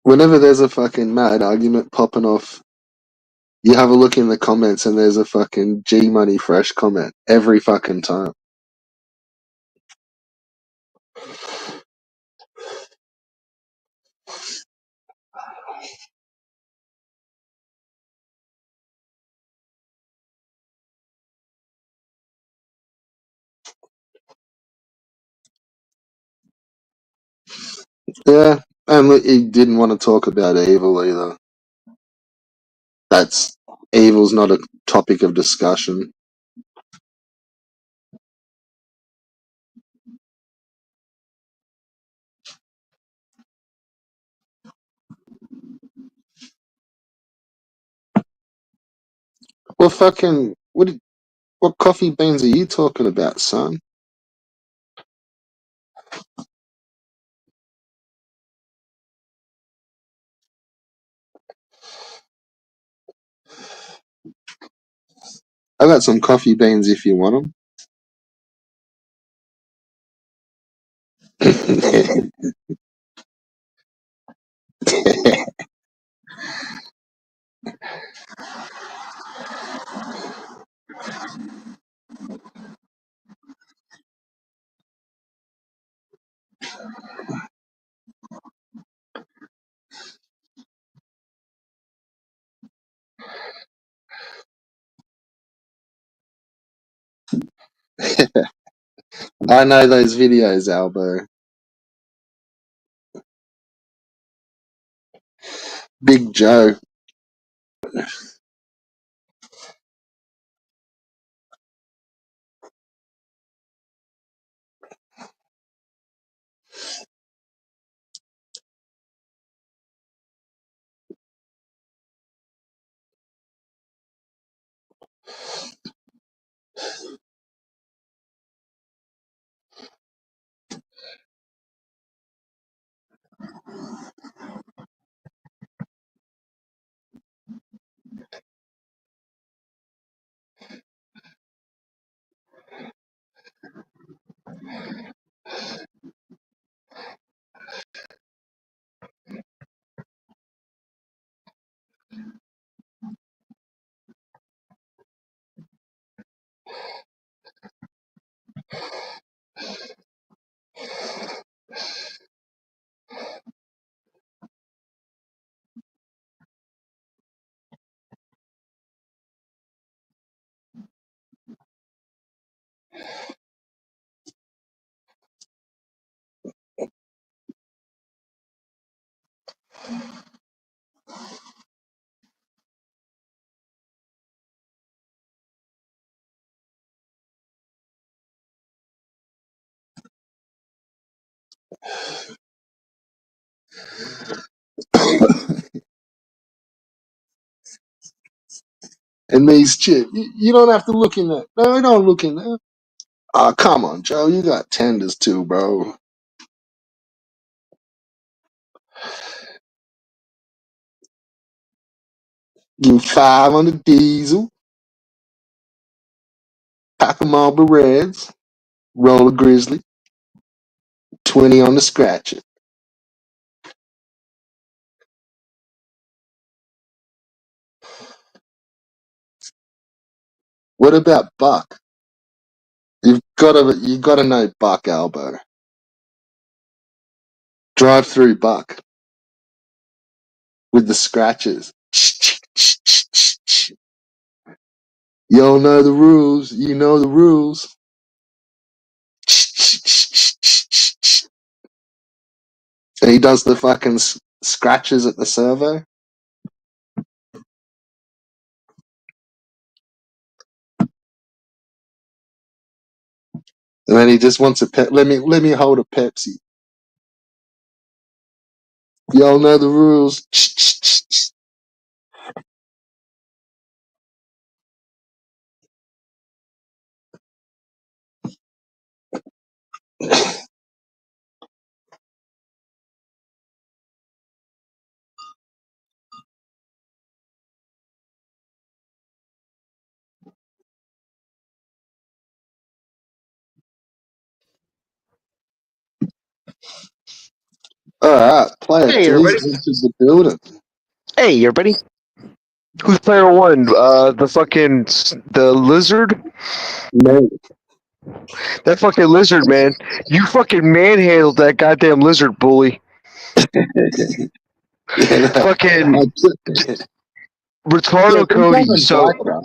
Whenever there's a fucking mad argument popping off, you have a look in the comments and there's a fucking G Money Fresh comment every fucking time. Yeah, and look, he didn't want to talk about evil either. That's evil's not a topic of discussion. Well, fucking, what coffee beans are you talking about, son? I got some coffee beans if you want them. I know those videos, Albo. Big Joe. And these chips, you don't have to look in there. No, don't look in there. Oh, come on, Joe. You got tenders too, bro. Give me 5 on the diesel, pack of Marlboro Reds, roll a Grizzly, 20 on the scratcher. What about Buck? You gotta know Buck, Albo. Drive through Buck with the scratches. You all know the rules. You know the rules. And he does the fucking scratches at the servo. And then he just wants a pep. Let me hold a Pepsi. Y'all know the rules. All right, player Hey, G's everybody. entered the building. Hey, everybody. Who's player one? The lizard? No. That fucking lizard, man. You fucking manhandled that goddamn lizard, bully. Yeah, Fucking yeah, Retardo he's Cody. on So, Viper.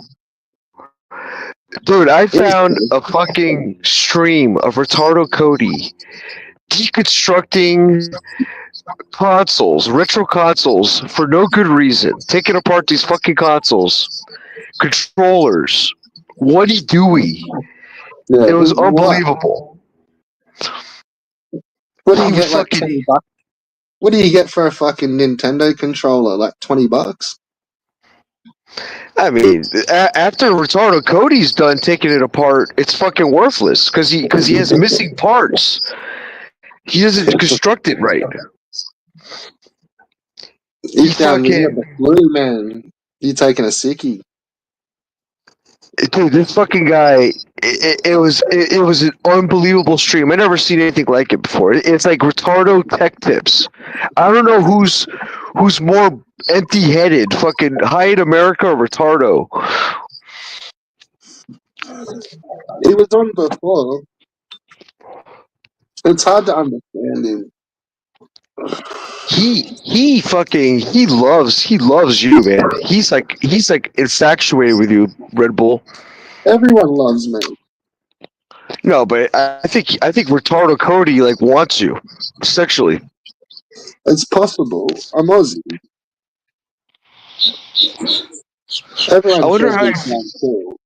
dude, I He's found good. a fucking stream of Retardo Cody deconstructing consoles, retro consoles, for no good reason. Taking apart these fucking consoles. Controllers. What-y Dewey. Yeah, It was what? unbelievable. What do you It was get like fucking 20 bucks? What do you get for a fucking Nintendo controller? Like $20? I mean, after Retardo Cody's done taking it apart, it's fucking worthless because he has missing parts. He doesn't construct it right. He's down there, the flu, man. You taking a sickie. Dude, this fucking guy, it was an unbelievable stream. I never seen anything like it before. It's like Retardo Tech Tips. I don't know who's more empty-headed, fucking Hyatt America or Retardo. He was on before. It's hard to understand him. He loves you, man. He's like infatuated with you, Red Bull. Everyone loves me. No, but I think Retardo Cody like wants you sexually. It's possible. I'm Aussie. Everyone I wonder says how it's not cool.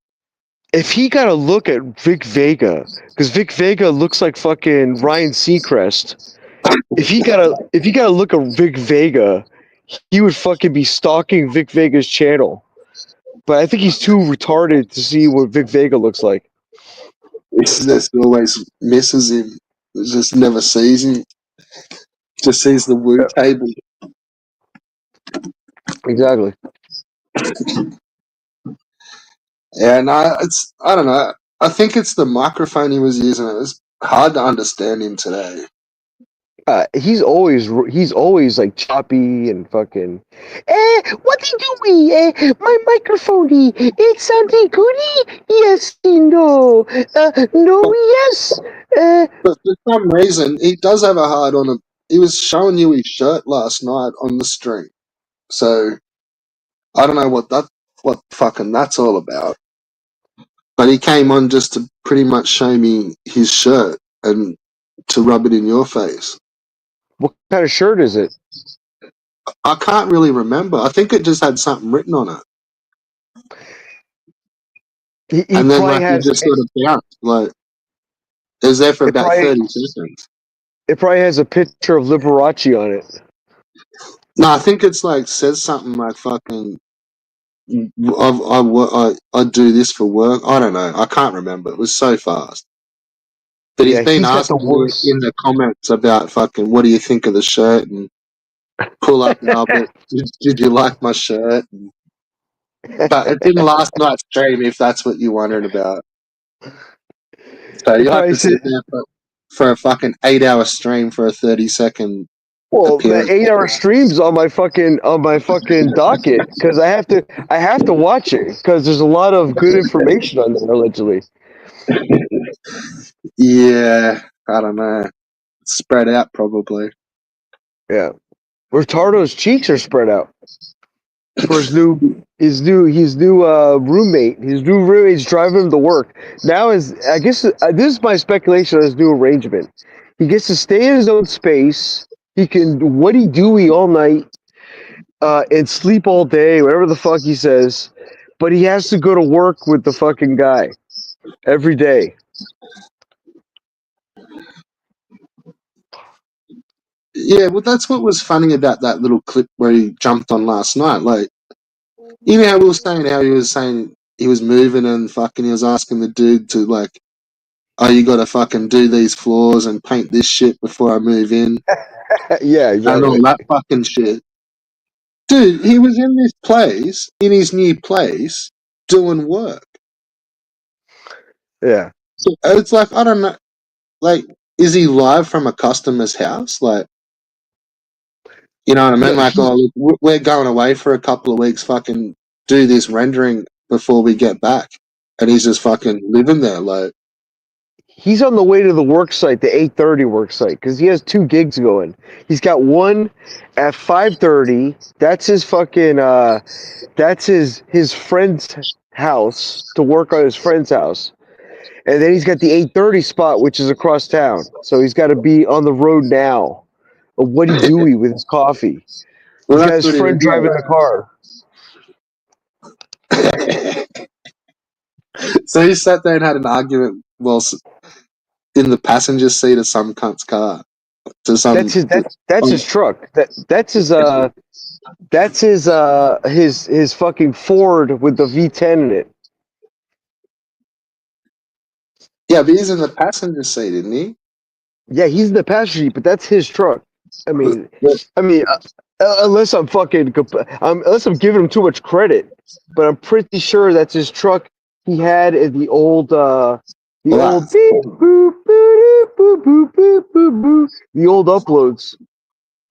if he got a look at Vic Vega, because Vic Vega looks like fucking Ryan Seacrest. If he got a look at Vic Vega, he would fucking be stalking Vic Vega's channel. But I think he's too retarded to see what Vic Vega looks like. This always misses him. Just never sees him. Just sees the woo table. Exactly. Yeah, no, I don't know. I think it's the microphone he was using. It was hard to understand him today. He's always like choppy and fucking. What they doing? My microphone. It's something goody. Yes, no. No, yes. But for some reason, he does have a hard on him. He was showing you his shirt last night on the stream. So I don't know what fucking that's all about. But he came on just to pretty much show me his shirt and to rub it in your face. What kind of shirt is it? I can't really remember. I think it just had something written on it. He And then probably like he has. just sort of bounced. Like it was there for about 30 seconds. It probably has a picture of Liberace on it. No, I think it's like says something like fucking I do this for work. I don't know. I can't remember. It was so fast. But Yeah, he's been he's got the asking me worst. in the comments about fucking what do you think of the shirt and pull up Albert. Did you like my shirt? But it didn't last night's stream if that's what you're wondering about. So It you'll have probably to said, sit there for a fucking 8-hour stream for a 30-second well, the appearance. 8-hour streams on my fucking docket because I have to watch it because there's a lot of good information on there allegedly. Yeah, I don't know. Spread out probably. Yeah, Retardo's cheeks are spread out for his new roommate. His new roommate's driving him to work. Now I guess this is my speculation on his new arrangement. He gets to stay in his own space. He can Woody Dewey all night and sleep all day, whatever the fuck he says. But he has to go to work with the fucking guy every day. Yeah, well, that's what was funny about that little clip where he jumped on last night. Like, you know how we were saying how he was saying he was moving and fucking he was asking the dude to like, oh, you got to fucking do these floors and paint this shit before I move in Yeah, and exactly. all that fucking shit. Dude, he was in this place, in his new place, doing work. Yeah. So it's like, I don't know, like, is he live from a customer's house? Like, you know what I mean? No, Like, oh, look, we're going away for a couple of weeks, fucking do this rendering before we get back. And he's just fucking living there, like. He's on the way to the work site, the 8:30 work site, because he has 2 gigs going. He's got one at 5:30. That's his fucking that's his friend's house to work on his friend's house. And then he's got the 8:30 spot, which is across town. So he's got to be on the road now. What he Dewey with his coffee. Well, He's got that's his what he friend was driving the car. like. So he sat there and had an argument whilst in the passenger seat of some cunt's car. to some. That's his truck. That's his fucking Ford with the V10 in it. Yeah, but he's in the passenger seat, isn't he? Yeah, he's in the passenger seat, but that's his truck. I mean, Yeah. unless unless I'm giving him too much credit, but I'm pretty sure that's his truck he had in the old Well, beep boop boop boop boop boop boop boop, the old uploads.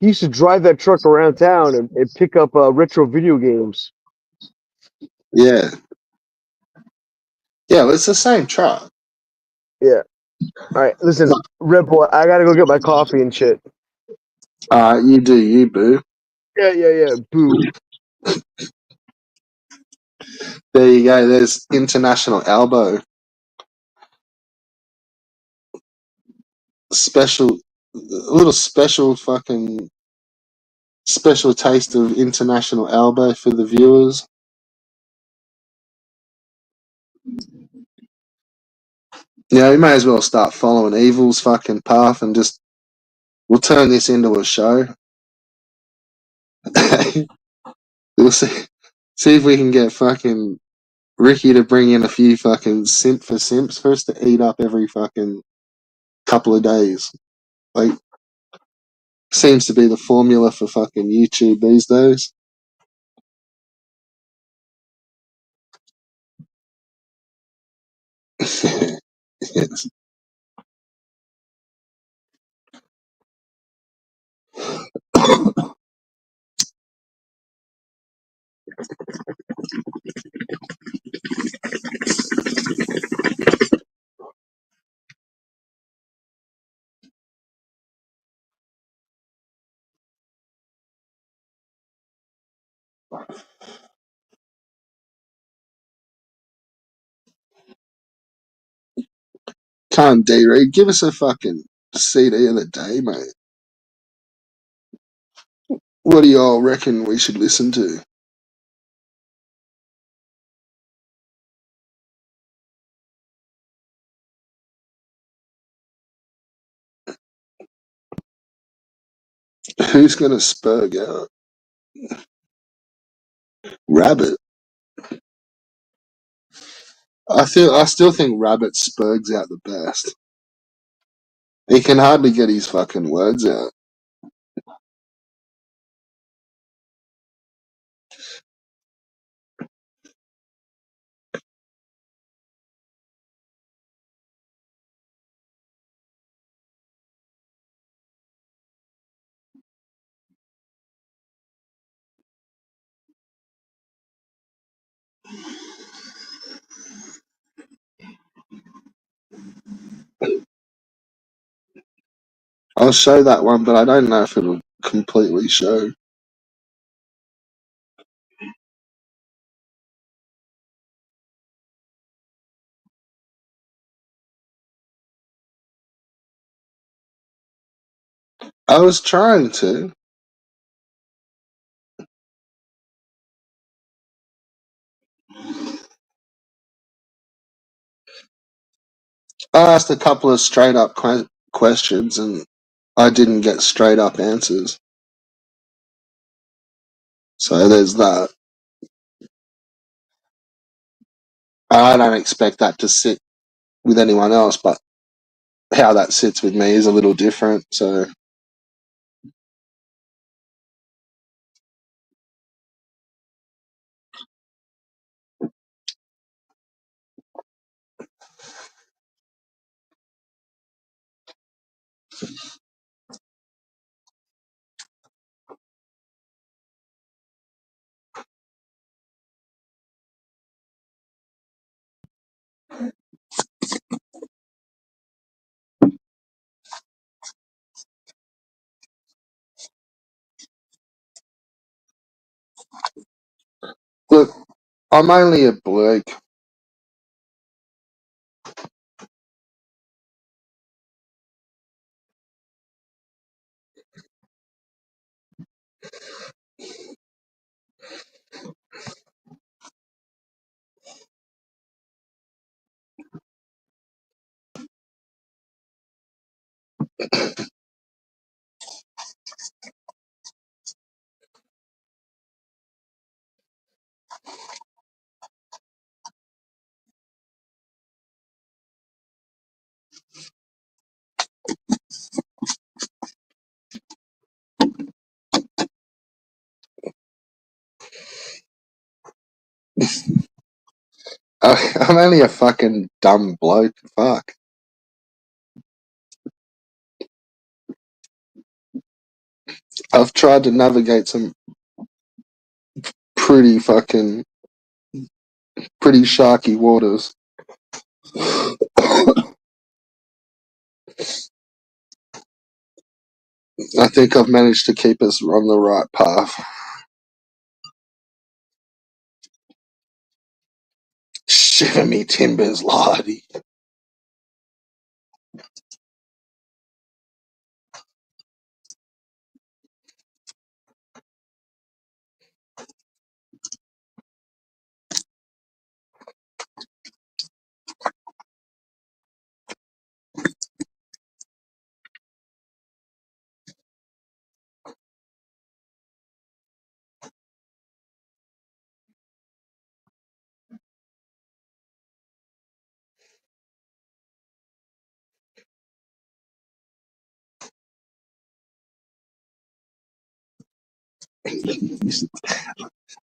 He used to drive that truck around town and pick up retro video games. yeah, yeah, it's the same truck. Yeah. All right, listen, Red Boy, I gotta go get my coffee and shit. You do you, boo. Yeah. Boo. There you go. There's International Elbow. Special, a little special fucking special taste of International Elbow for the viewers. Yeah, we may as well start following Evil's fucking path and just we'll turn this into a show. We'll see if we can get fucking Ricky to bring in a few fucking simp for simps for us to eat up every fucking couple of days. Like, seems to be the formula for fucking YouTube these days. Yes. Come on, D-Reed, give us a fucking CD of the day, mate. What do y'all reckon we should listen to? Who's gonna spurg out? Rabbit. I still think Rabbit spurgs out the best. He can hardly get his fucking words out. I'll show that one, but I don't know if it'll completely show. I was trying to. I asked a couple of straight up questions and I didn't get straight up answers. So there's that. I don't expect that to sit with anyone else, but how that sits with me is a little different. So look, I'm only a bloke. I'm only a fucking dumb bloke. Fuck. I've tried to navigate some pretty fucking pretty sharky waters. I think I've managed to keep us on the right path. Shiver me timbers, lordy.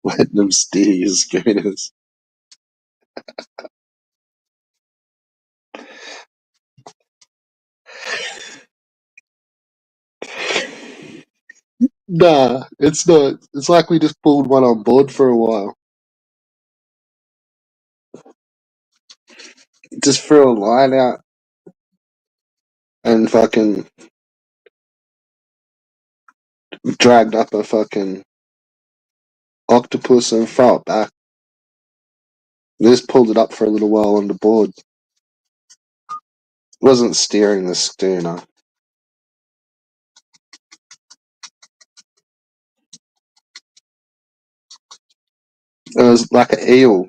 Letting them steer your schooners. Nah, it's not. It's like we just pulled one on board for a while. Just threw a line out and fucking dragged up a fucking octopus and throw it back. Just pulled it up for a little while on the board. Wasn't steering the schooner. It was like an eel.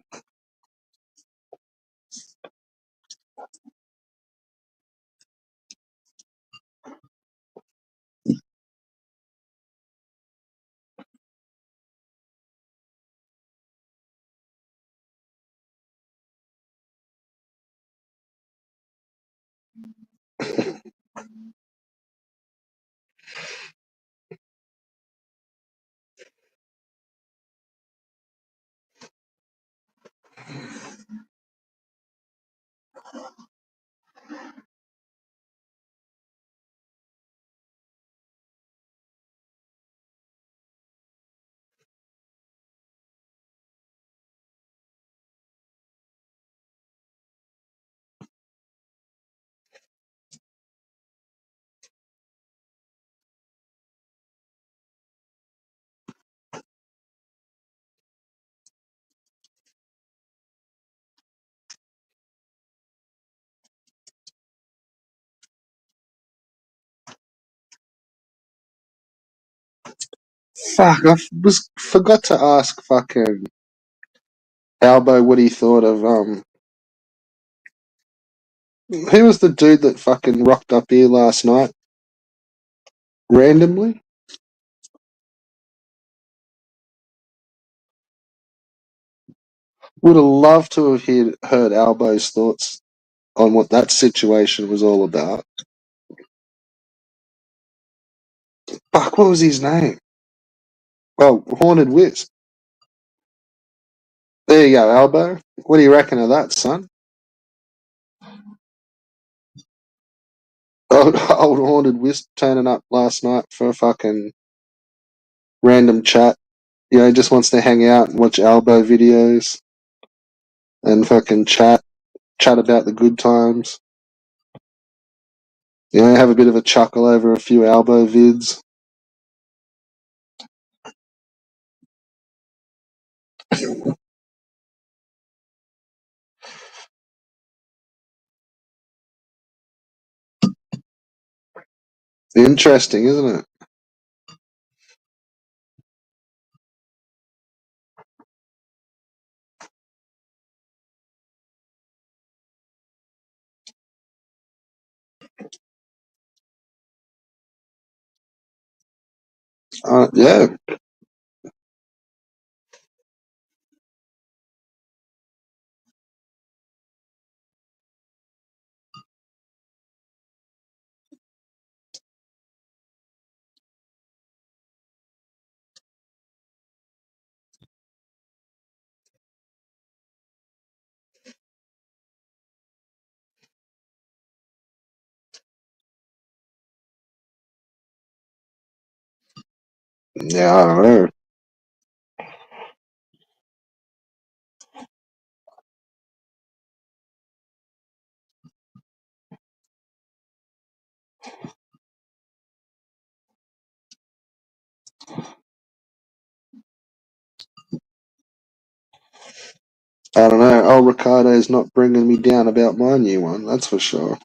Fuck, forgot to ask fucking Albo what he thought of who was the dude that fucking rocked up here last night randomly? Would have loved to have heard Albo's thoughts on what that situation was all about. Fuck, what was his name? Oh, Haunted Wisp. There you go, Albo. What do you reckon of that, son? Old Haunted Wisp turning up last night for a fucking random chat. You know, just wants to hang out and watch Albo videos and fucking chat about the good times. You know, have a bit of a chuckle over a few Albo vids. Interesting, isn't it? Yeah. Yeah, I don't know. I don't know. Oh, Ricardo's not bringing me down about my new one. That's for sure.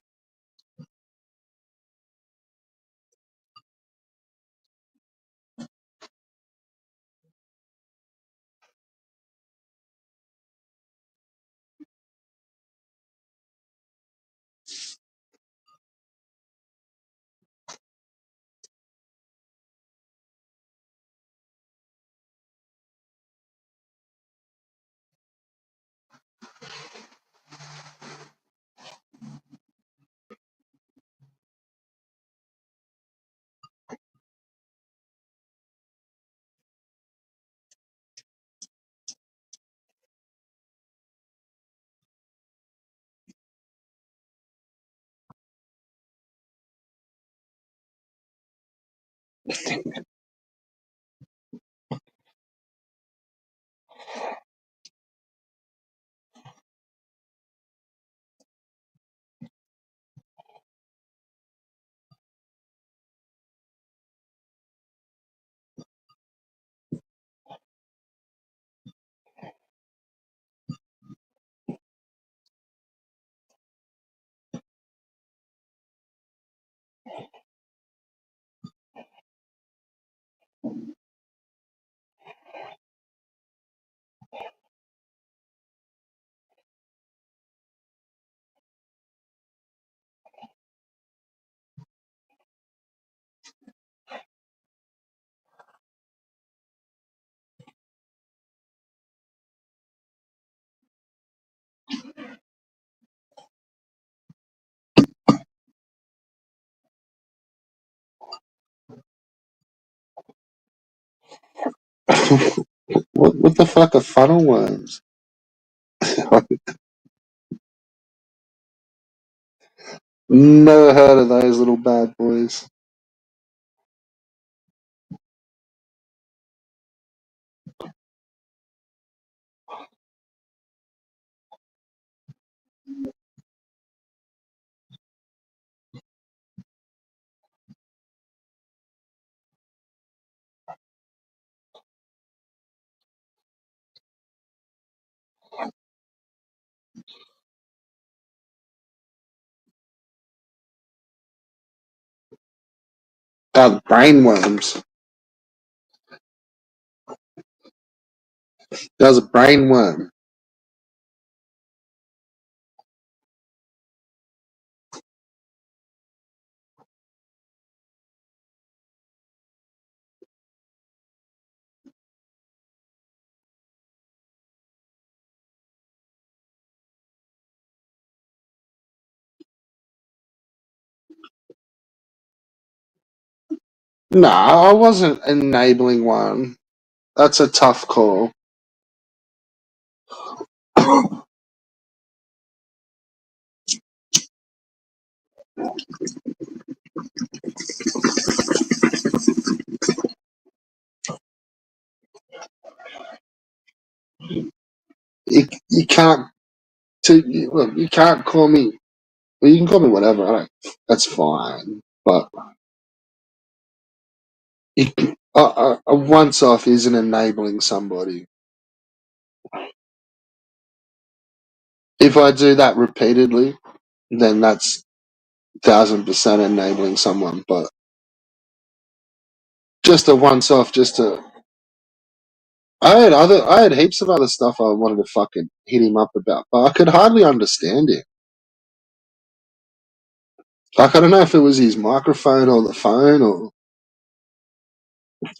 What the fuck are funnel worms? Never heard of those little bad boys. Brainworms. That was a brainworm. No, I wasn't enabling one. That's a tough call. You can't. Look, you can't call me. Well, you can call me whatever. That's fine. But a once off isn't enabling somebody. If I do that repeatedly, then that's 1,000% enabling someone. But just a once off, I had heaps of other stuff I wanted to fucking hit him up about, but I could hardly understand him. Like, I don't know if it was his microphone or the phone,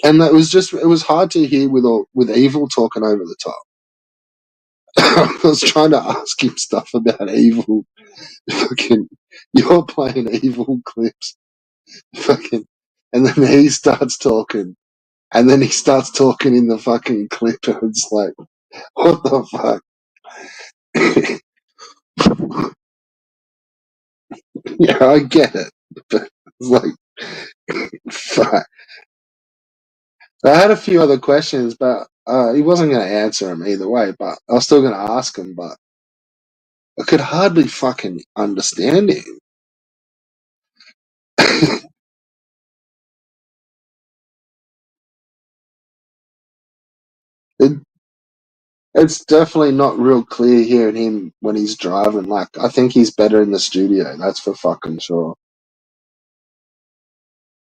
and it was hard to hear with Evil talking over the top. I was trying to ask him stuff about Evil. Fucking, you're playing Evil clips. Fucking, and then he starts talking, and then he starts talking in the fucking clip, and it's like, what the fuck? Yeah, I get it, but it's like, fuck. I had a few other questions, but he wasn't going to answer them either way. But I was still going to ask him, but I could hardly fucking understand him. it, it's definitely not real clear hearing him when he's driving. Like, I think he's better in the studio. That's for fucking sure.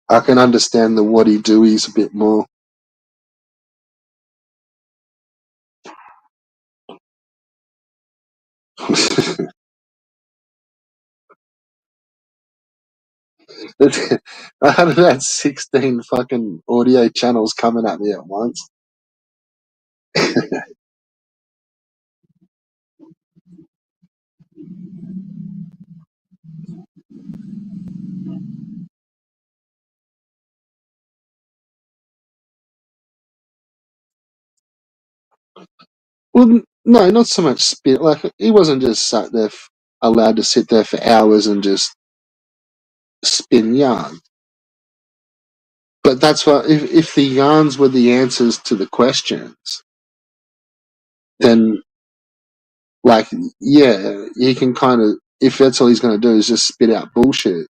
I can understand the what he doies a bit more. I had about 16 fucking audio channels coming at me at once. Well, no, not so much spit. Like, he wasn't just sat there, allowed to sit there for hours and just spin yarn. But that's what, if the yarns were the answers to the questions, then, like, yeah, you can kind of, if that's all he's going to do is just spit out bullshit.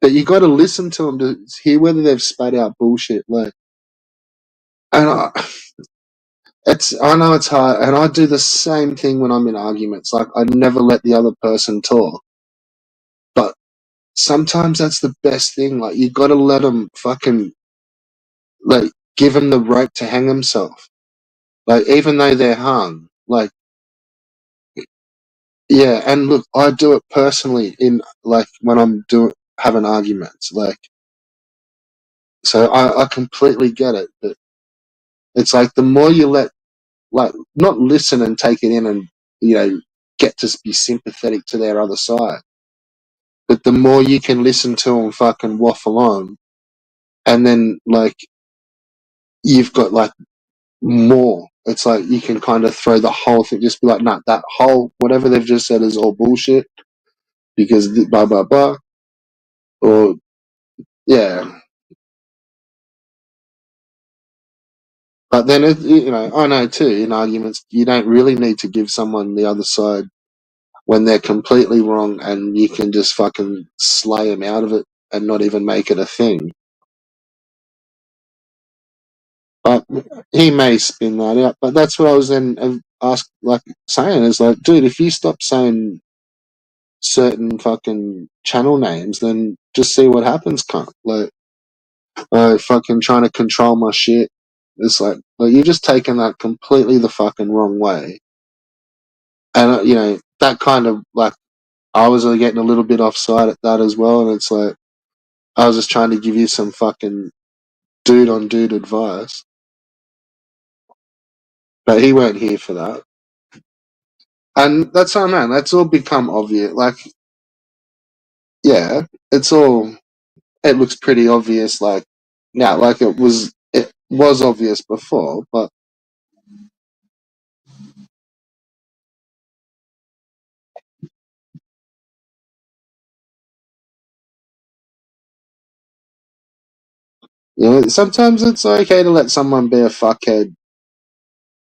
But you got to listen to them to hear whether they've spat out bullshit. Like, and I know it's hard, and I do the same thing when I'm in arguments. Like, I never let the other person talk, but sometimes that's the best thing. Like, you got to let them fucking, like, give him the rope to hang himself. Like, even though they're hung, like, yeah. And look, I do it personally in, like, when I'm having arguments. Like, so I completely get it. But it's like the more you let, like, not listen and take it in and, get to be sympathetic to their other side. But the more you can listen to them fucking waffle on, and then, like, you've got, like, more. It's like you can kind of throw the whole thing, just be like, nah, that whole, whatever they've just said is all bullshit because blah, blah, blah. Or, yeah. But then, I know too, in arguments, you don't really need to give someone the other side when they're completely wrong, and you can just fucking slay them out of it and not even make it a thing. But he may spin that out. But that's what I was then saying is like, dude, if you stop saying certain fucking channel names, then just see what happens, cunt. Like, fucking trying to control my shit. It's like, well, you're just taking that completely the fucking wrong way. And, that kind of, like, I was getting a little bit offside at that as well. And it's like, I was just trying to give you some fucking dude on dude advice. But he weren't here for that. And that's how, man, that's all become obvious. Like, yeah, it looks pretty obvious, like, now, like it was obvious before, but sometimes it's okay to let someone be a fuckhead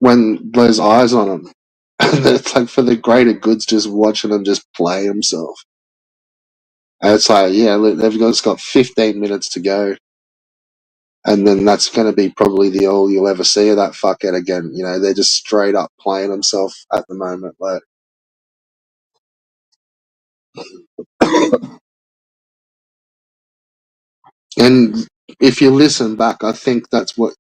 when there's eyes on them. And it's like for the greater good's just watching them just play himself. And it's like, yeah, look, just got 15 minutes to go. And then that's going to be probably the all you'll ever see of that fuckhead again. They're just straight up playing himself at the moment. Like, and if you listen back, I think that's what,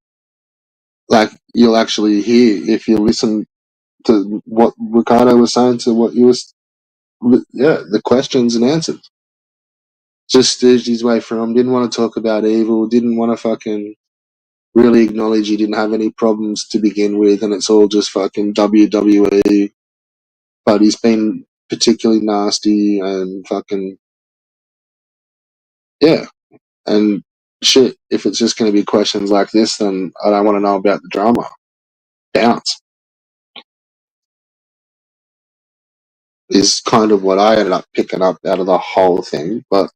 like, you'll actually hear if you listen to what Ricardo was saying to what you was, the questions and answers. Just stooged his way from him, didn't want to talk about evil, didn't want to fucking really acknowledge he didn't have any problems to begin with, and it's all just fucking WWE. But he's been particularly nasty and fucking, yeah. And shit, if it's just going to be questions like this, then I don't want to know about the drama. Bounce is kind of what I ended up picking up out of the whole thing. But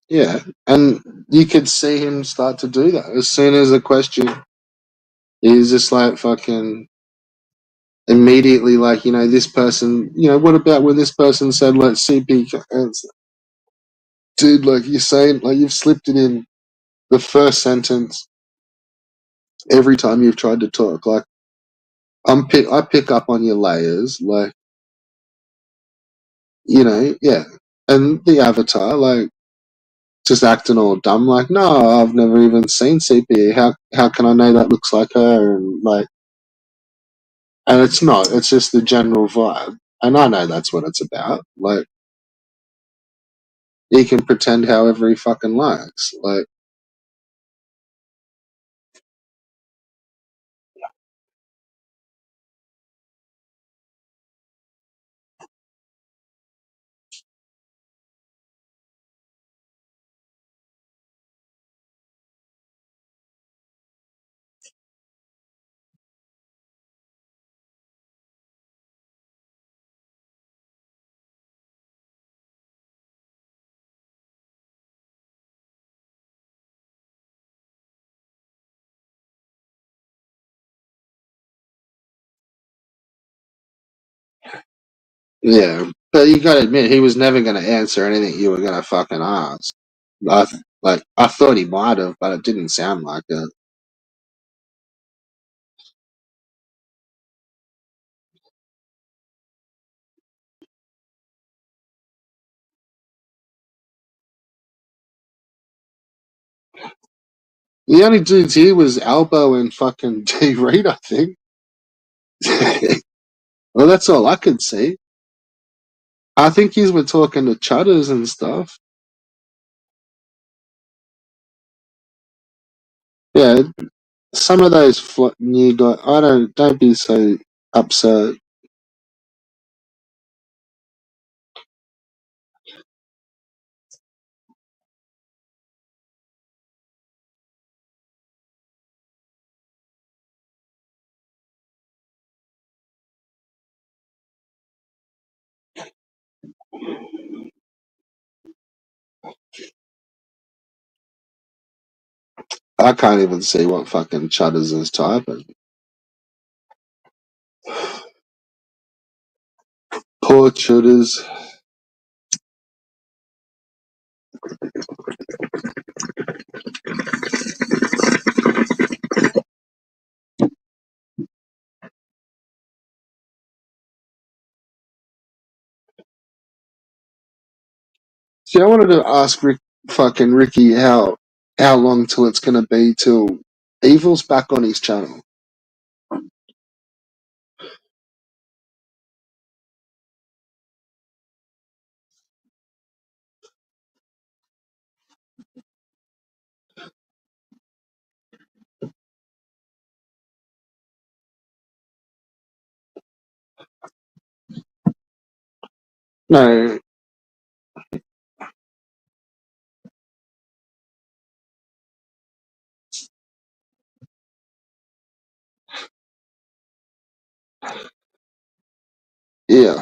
Yeah, and you could see him start to do that as soon as a question. He's just like fucking immediately, like, this person. What about when this person said, like, CP answer? Dude, like you're saying, like you've slipped it in the first sentence every time you've tried to talk. Like I pick up on your layers, like yeah. And the avatar, like just acting all dumb, like no, I've never even seen CP. How can I know that looks like her? And like, and it's not. It's just the general vibe, and I know that's what it's about. Like he can pretend however he fucking likes. Like yeah, but you got to admit he was never going to answer anything you were going to fucking ask. I thought he might have, but it didn't sound like it. The only dudes here was Albo and fucking D Reed, I think. Well, that's all I could see. I think he's were talking to Chutters and stuff. Yeah, some of those new guys. I don't be so upset. I can't even see what fucking Chutters is typing. Poor Chutters. See, I wanted to ask fucking Ricky how long till it's gonna be till Evil's back on his channel. No, yeah.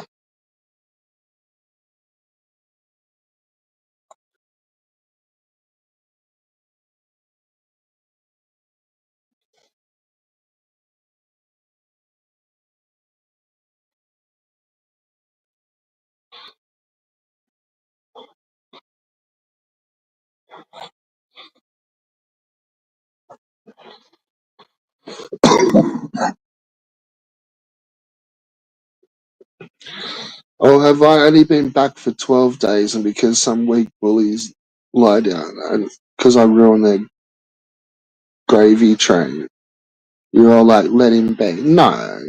Or have I only been back for 12 days and because some weak bullies lie down and because I ruined their gravy train, you're all like, let him be. No.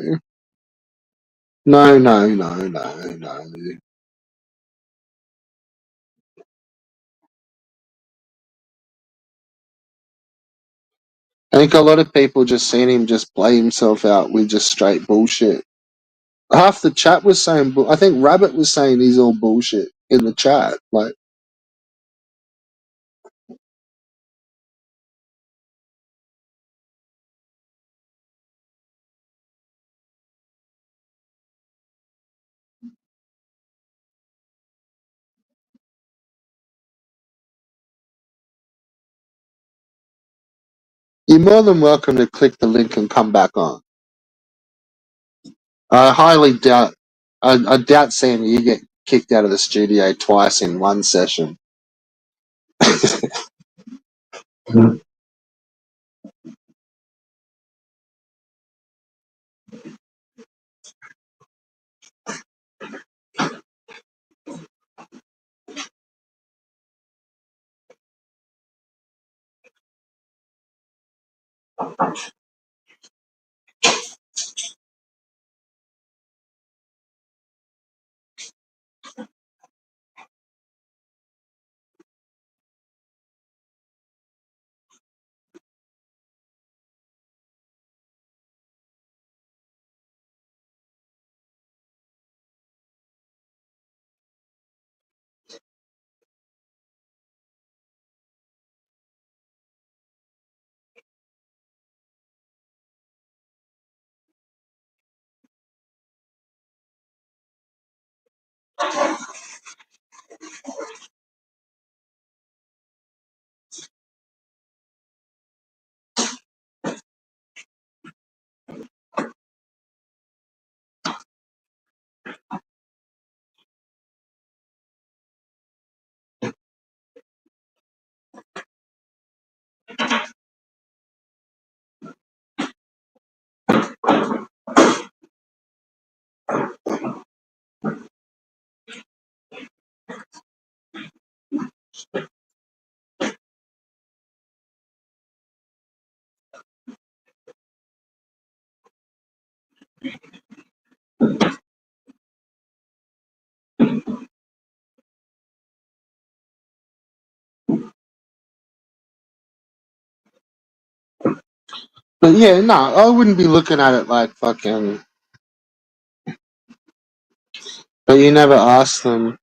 No, no, no, no, no. I think a lot of people just seen him just play himself out with just straight bullshit. Half the chat was saying, I think Rabbit was saying he's all bullshit in the chat. Like, You're more than welcome to click the link and come back on. I highly doubt. I doubt, Sam, you get kicked out of the studio twice in one session. But yeah, no, I wouldn't be looking at it like fucking. But you never ask them.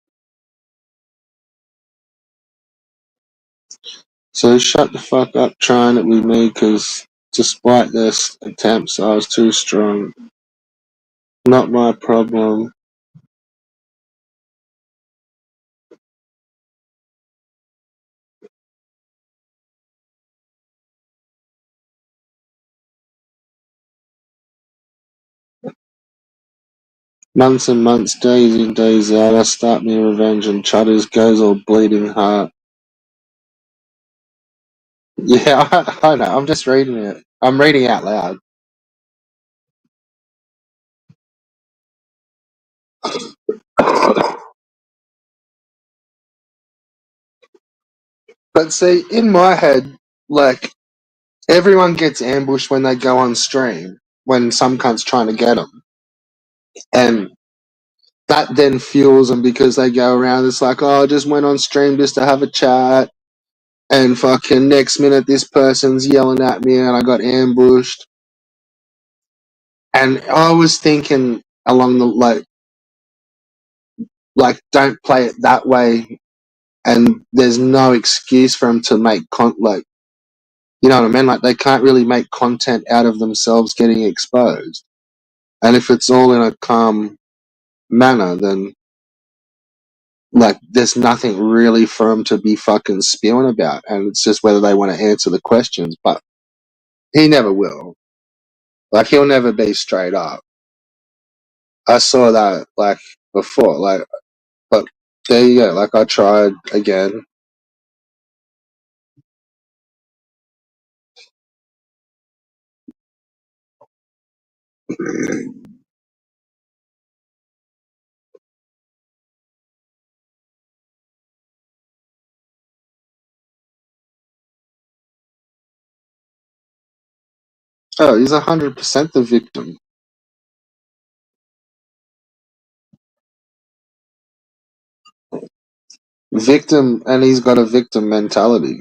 So shut the fuck up trying it with me, because despite their attempts, I was too strong. Not my problem. Months and months, days in, days out, I start me revenge and Chutters goes all bleeding heart. Yeah, I know, I'm just reading it. I'm reading out loud. But see, in my head, like, everyone gets ambushed when they go on stream, when some cunt's trying to get them. And that then fuels them because they go around, it's like, oh, I just went on stream just to have a chat. And fucking next minute, this person's yelling at me and I got ambushed. And I was thinking along the, like, don't play it that way. And there's no excuse for them to make like, you know what I mean? Like, they can't really make content out of themselves getting exposed. And if it's all in a calm manner, then like there's nothing really for them to be fucking spewing about. And it's just whether they want to answer the questions. But he never will. Like, he'll never be straight up. I saw that like before. Like, but there you go. Like, I tried again. Oh, he's 100% the victim. Victim, and he's got a victim mentality.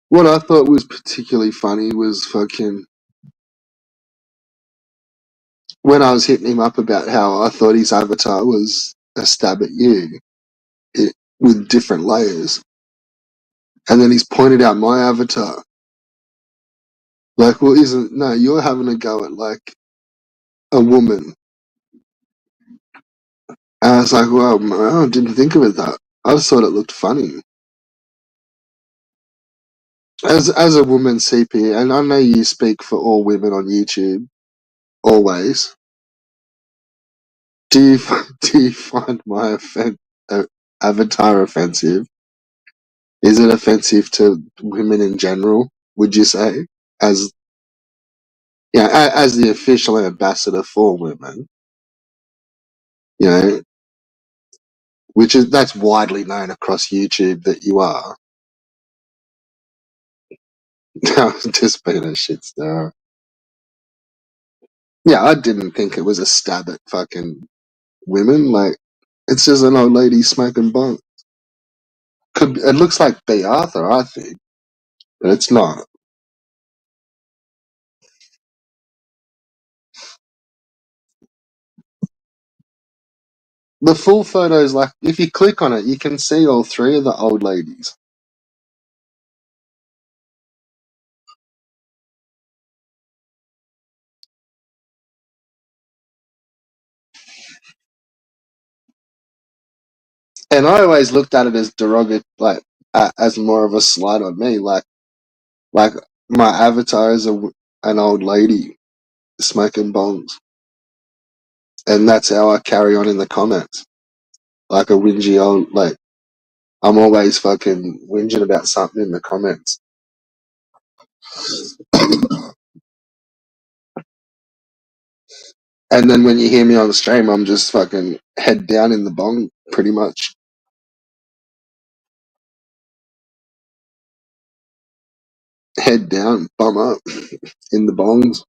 What I thought was particularly funny was fucking when I was hitting him up about how I thought his avatar was a stab at you it, with different layers. And then he's pointed out my avatar. Like, well, isn't, no, you're having a go at like a woman. And I was like, well, I didn't think of it that. I just thought it looked funny. As a woman CP, and I know you speak for all women on YouTube, always. Do you do you find my avatar offensive? Is it offensive to women in general? Would you say, as as the official ambassador for women, you know, that's widely known across YouTube that you are. Just being a shit star. Yeah, I didn't think it was a stab at fucking women. Like, it's just an old lady smoking bong. It looks like B. Arthur, I think, but it's not. The full photo is like, if you click on it, you can see all three of the old ladies. And I always looked at it as derogatory, like as more of a slight on me. Like my avatar is an old lady smoking bongs, and that's how I carry on in the comments, like a whingy old like. I'm always fucking whinging about something in the comments. And then when you hear me on the stream, I'm just fucking head down in the bong, pretty much. Head down, bum up in the bongs.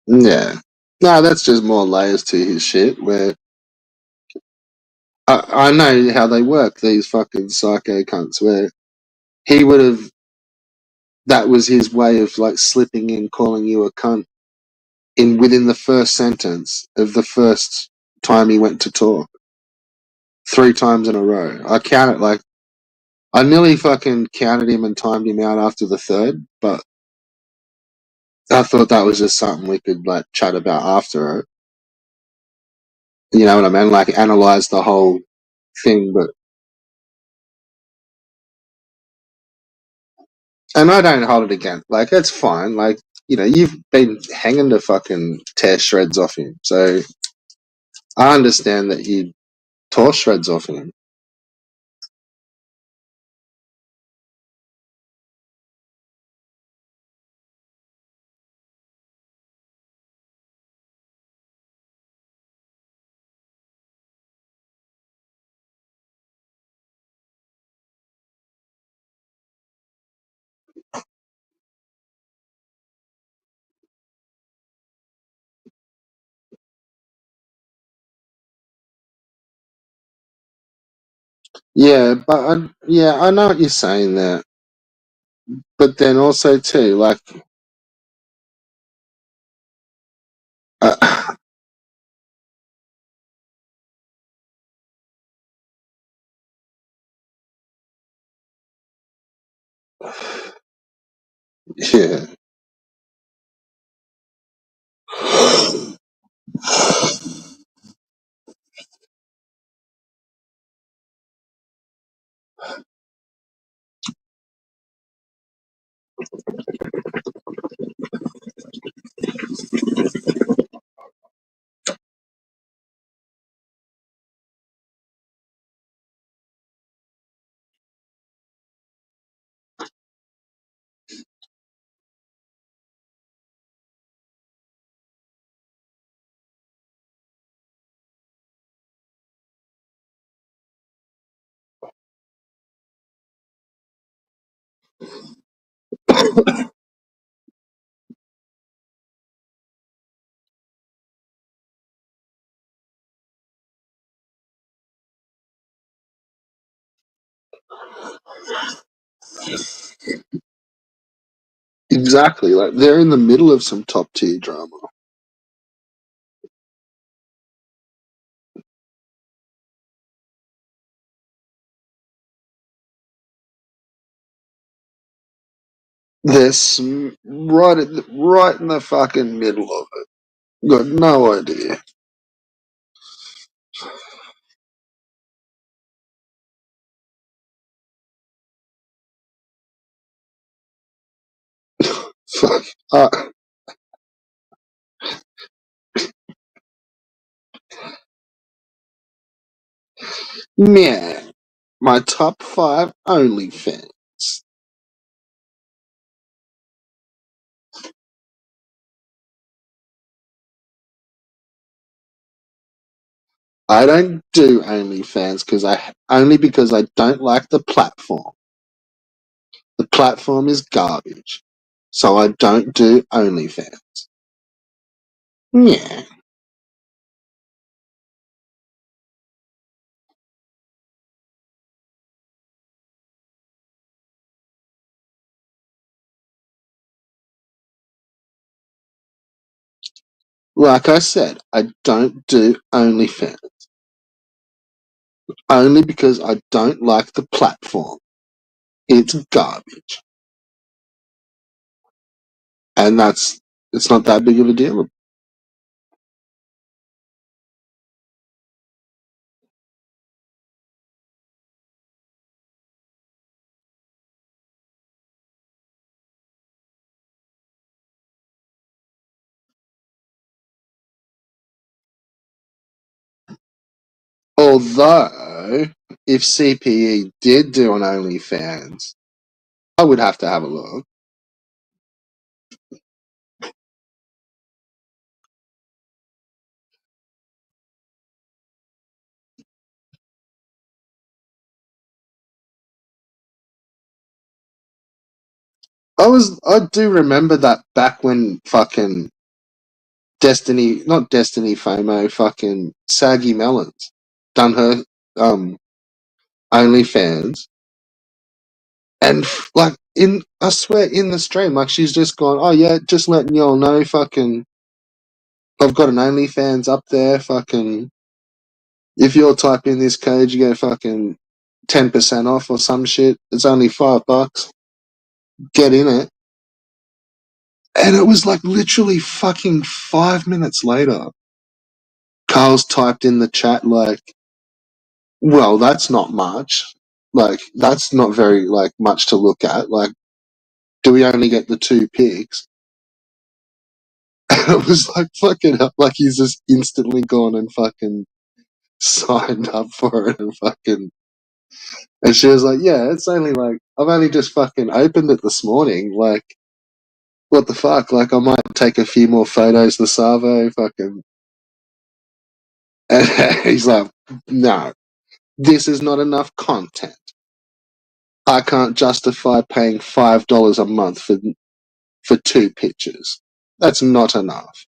Yeah. No, that's just more layers to his shit where I know how they work, these fucking psycho cunts, where he would have, that was his way of like slipping in, calling you a cunt in within the first sentence of the first time he went to talk. 3 times in a row. I counted like, I nearly fucking counted him and timed him out after the third, but I thought that was just something we could like chat about after it. You know what I mean? Like analyze the whole thing, but and I don't hold it against like it's fine. Like, you know, you've been hanging to fucking tear shreds off him. So I understand that you tore shreds off him. Yeah, but I know what you're saying there. But then also too, like uh, Yeah. Exactly. Like they're in the middle of some top tier drama. They're right in the fucking middle of it. Got no idea. Fuck. Man, my top 5 OnlyFans. I don't do OnlyFans because I don't like the platform. The platform is garbage, so I don't do OnlyFans. Yeah. Like I said, I don't do OnlyFans. Only because I don't like the platform. It's garbage. And it's not that big of a deal. Although, if CPE did do an OnlyFans, I would have to have a look. I do remember that back when fucking not Destiny FOMO, fucking Saggy Melons done her um OnlyFans, and like I swear in the stream, like she's just gone, oh yeah, just letting y'all know, fucking, I've got an OnlyFans up there, fucking, if you'll type in this code, you get fucking 10% off or some shit. It's only $5. Get in it. And it was like literally fucking 5 minutes later, Carl's typed in the chat like, well, that's not much. Like, that's not very, like, much to look at. Like, do we only get the 2 picks? And it was like, fucking hell, like, he's just instantly gone and fucking signed up for it and fucking. And she was like, yeah, it's only like, I've only just fucking opened it this morning. Like, what the fuck? Like, I might take a few more photos, the Savo, fucking. And he's like, no, this is not enough content. I can't justify paying $5 a month for 2 pictures. That's not enough.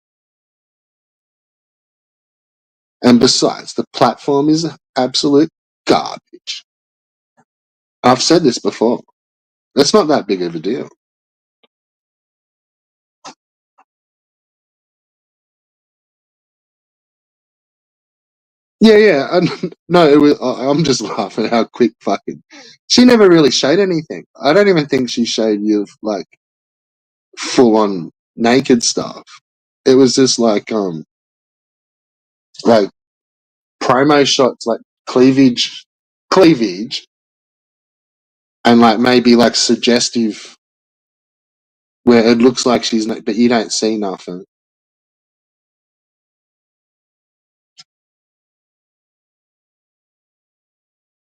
And besides, the platform is absolute garbage. I've said this before. It's not that big of a deal. Yeah. No, it was. I'm just laughing at how quick fucking. She never really showed anything. I don't even think she showed you like full on naked stuff. It was just like promo shots, like cleavage, and like maybe like suggestive where it looks like she's, but you don't see nothing.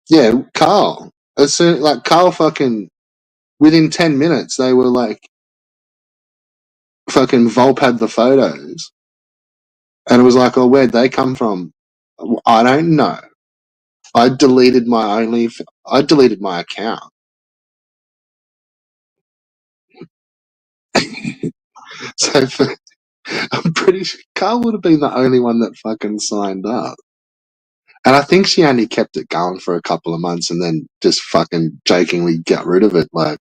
Yeah, Carl. As soon like Carl fucking within 10 minutes they were like fucking Volp had the photos, and it was like, oh, where'd they come from? I don't know. I deleted my account. So I'm pretty sure Carl would have been the only one that fucking signed up. And I think she only kept it going for a couple of months and then just fucking jokingly got rid of it. Like,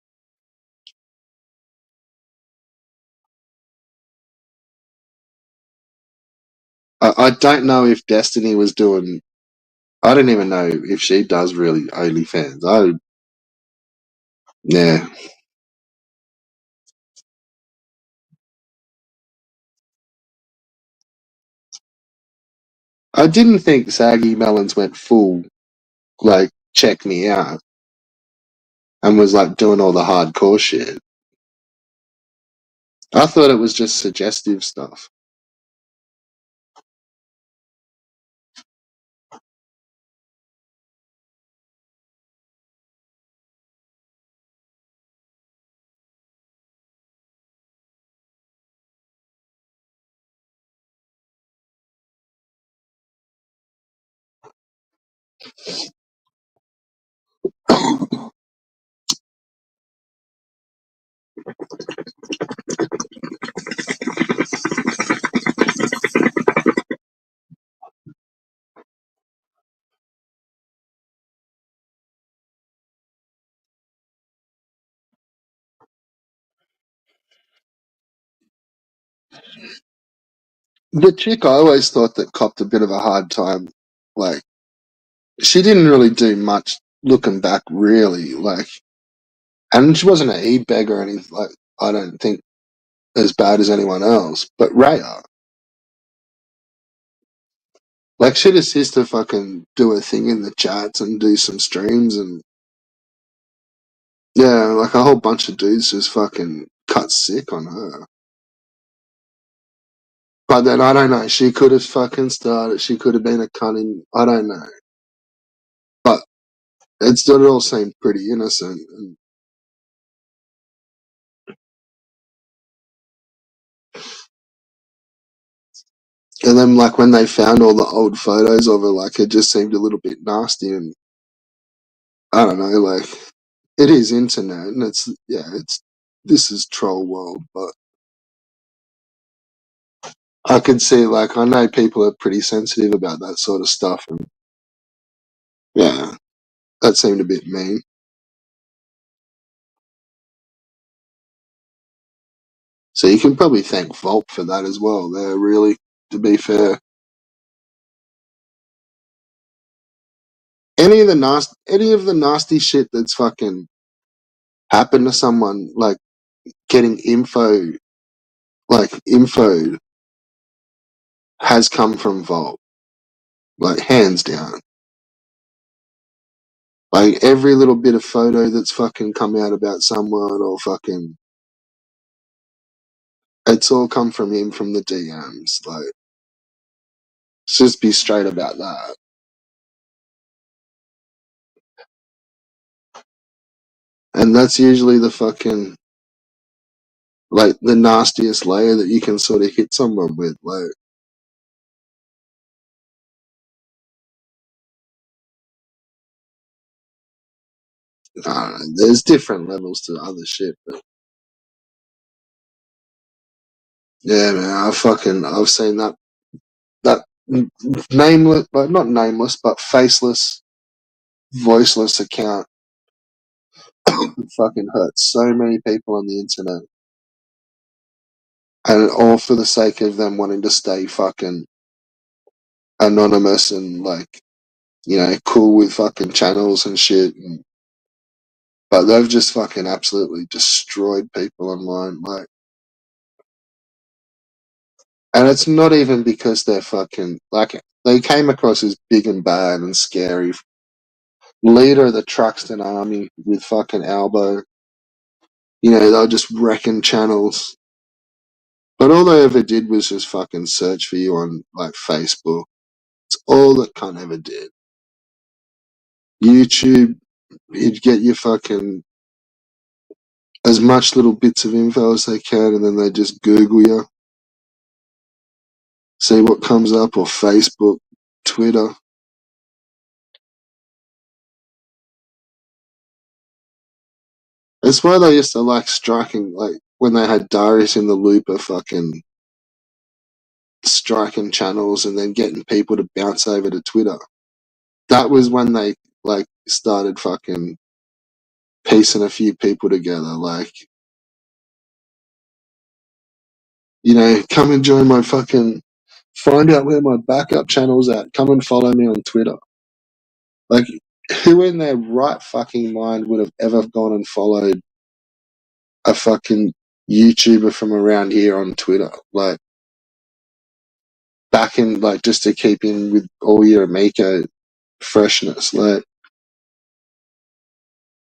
I don't know if Destiny was doing. I don't even know if she does really OnlyFans. Yeah. I didn't think Saggy Melons went full, like, check me out and was like doing all the hardcore shit. I thought it was just suggestive stuff. The chick I always thought that copped a bit of a hard time, like, she didn't really do much looking back, really. Like, and she wasn't an e-bag or anything, like, I don't think as bad as anyone else. But Raya, like, she just used to fucking do a thing in the chats and do some streams, and yeah, like a whole bunch of dudes just fucking cut sick on her. But then I don't know. She could have fucking started. She could have been a cunning. I don't know. But it all seemed pretty innocent. And then, like, when they found all the old photos of her, like, it just seemed a little bit nasty. And I don't know, like, it is internet, and this is troll world. But I could see, like, I know people are pretty sensitive about that sort of stuff, and yeah, that seemed a bit mean. So you can probably thank Volp for that as well. They're really, to be fair, any of the nasty shit that's fucking happened to someone, like getting info has come from Volp, like hands down. Like every little bit of photo that's fucking come out about someone or fucking, it's all come from him from the DMs. Like, let's just be straight about that. And that's usually the fucking, like, the nastiest layer that you can sort of hit someone with. Like, I don't know, there's different levels to other shit, but yeah, man, I've seen that nameless, but not nameless, but faceless, voiceless account fucking hurts so many people on the internet, and all for the sake of them wanting to stay fucking anonymous and like, you know, cool with fucking channels and shit. But they've just fucking absolutely destroyed people online. Like, and it's not even because they're fucking like they came across as big and bad and scary. Leader of the Truxton army with fucking Albo. You know, they're just wrecking channels. But all they ever did was just fucking search for you on like Facebook. It's all that cunt ever did. YouTube, you'd get your fucking as much little bits of info as they can, and then they just Google you, see what comes up, or Facebook, Twitter. That's why they used to like striking, like when they had Darius in the Looper, fucking striking channels and then getting people to bounce over to Twitter. That was when they like started fucking piecing a few people together. Like, you know, come and join my fucking, find out where my backup channel's at. Come and follow me on Twitter. Like, who in their right fucking mind would have ever gone and followed a fucking YouTuber from around here on Twitter? Like, back in, like, just to keep in with all your Amico freshness. Like,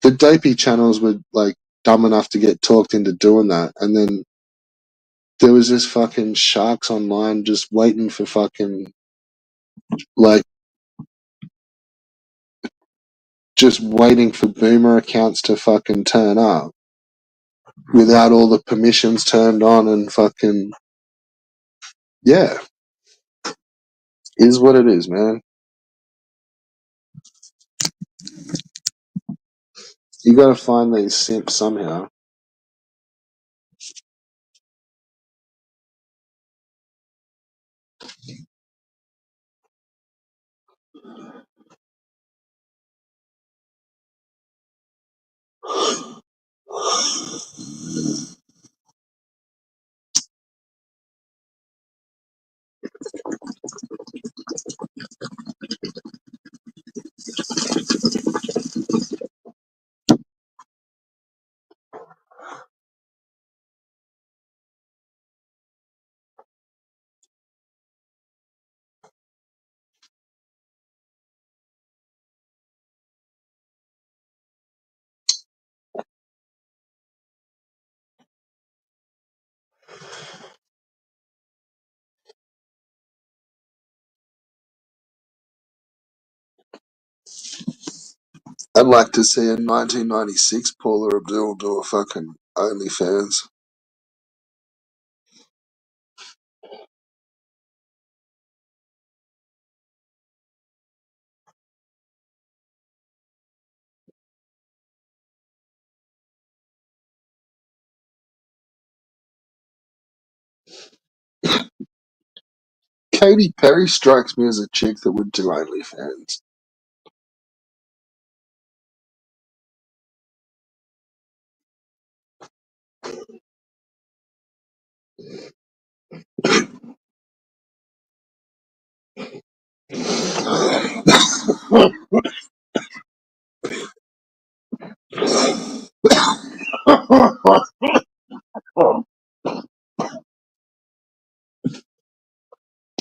the dopey channels were, like, dumb enough to get talked into doing that. And then there was this fucking sharks online just waiting for fucking, like, just waiting for boomer accounts to fucking turn up without all the permissions turned on and fucking, yeah, is what it is, man. You gotta find these simps somehow. I'd like to see a 1996 Paula Abdul do a fucking OnlyFans. Katy Perry strikes me as a chick that would do OnlyFans.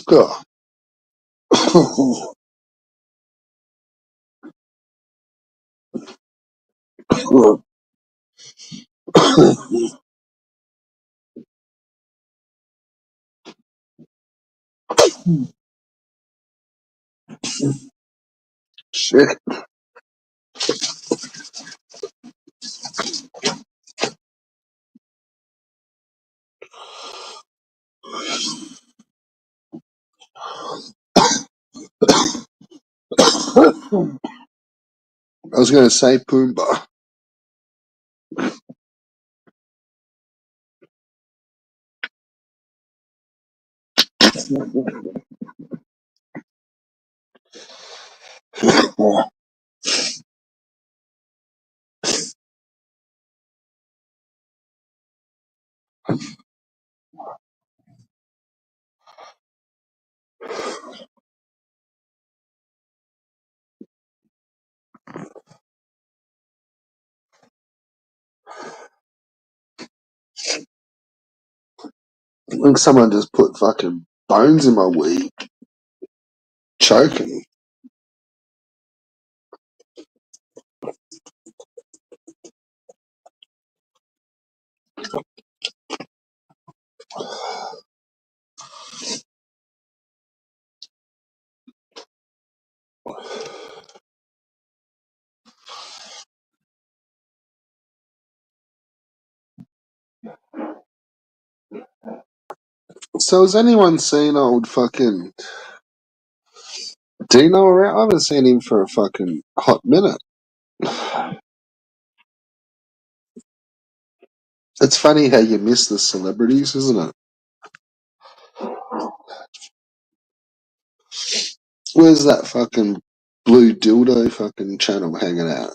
God. Shit. I was gonna say Pumbaa. I think someone just put fucking bones in my weed, choking. So has anyone seen old fucking Dino around? I haven't seen him for a fucking hot minute. It's funny how you miss the celebrities, isn't it? Where's that fucking blue dildo fucking channel hanging out?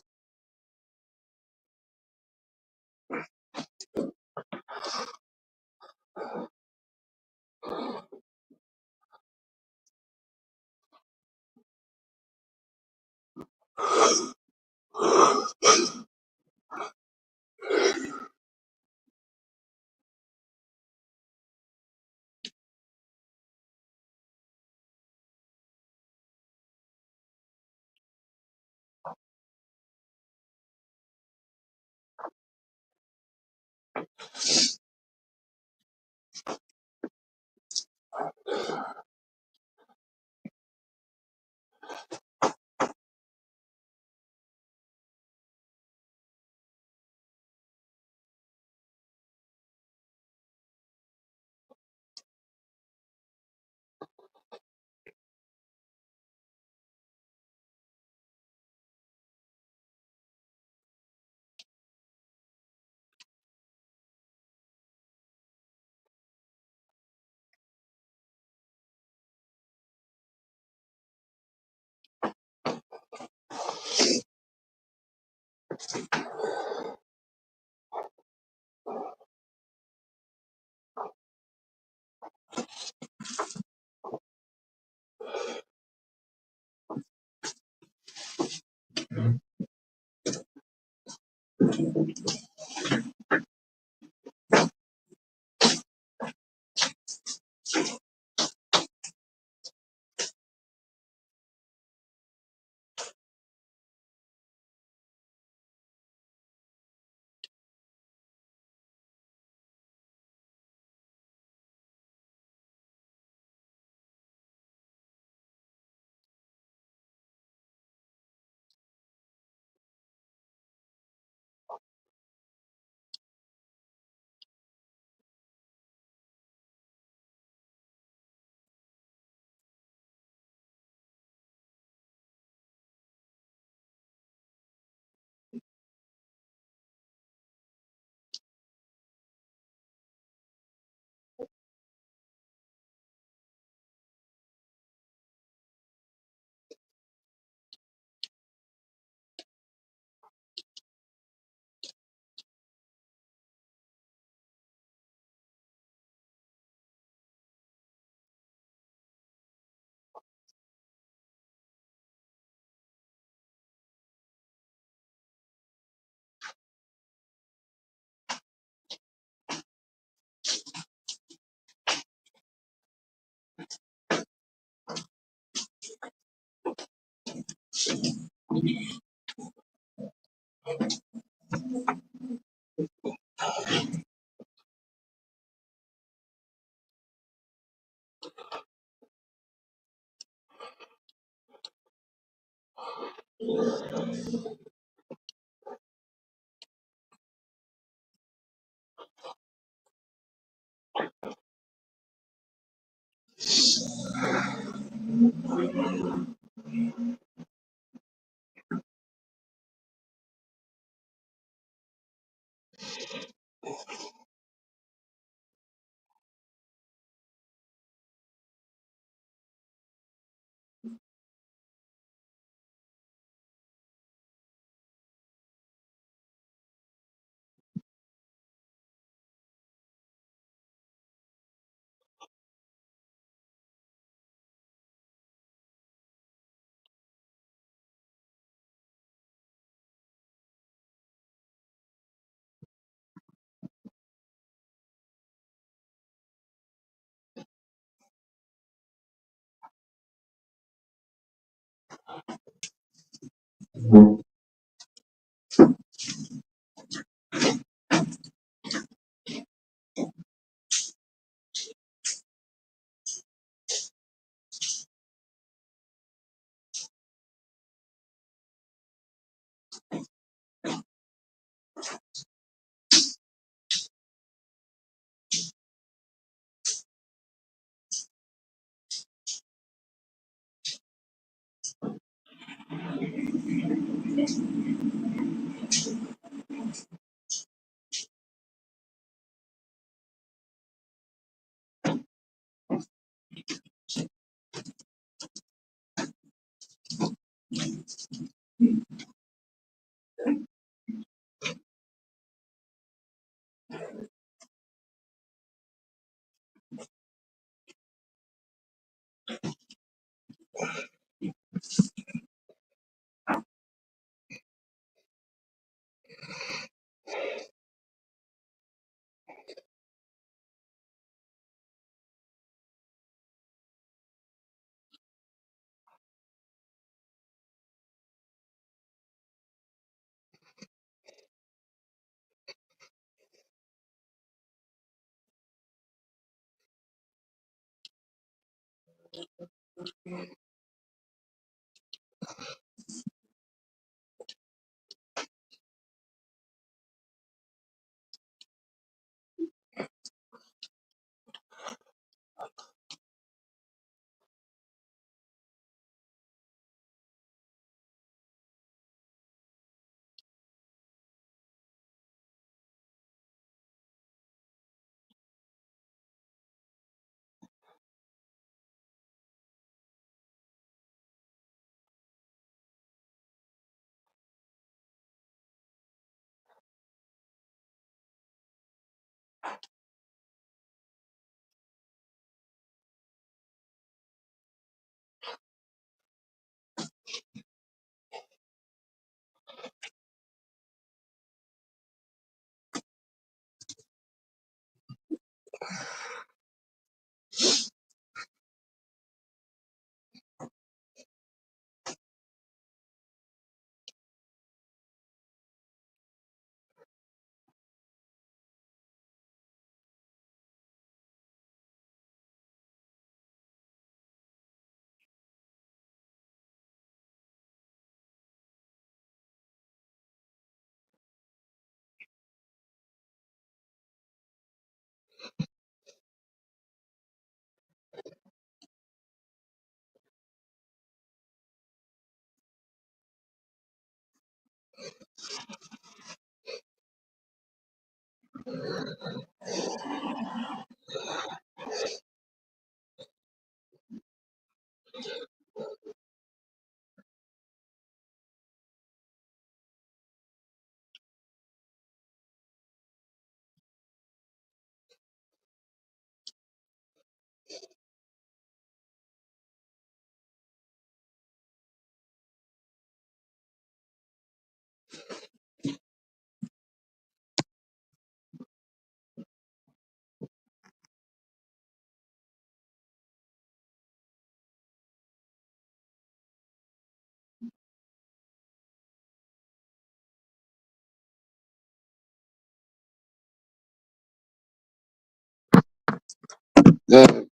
Yeah,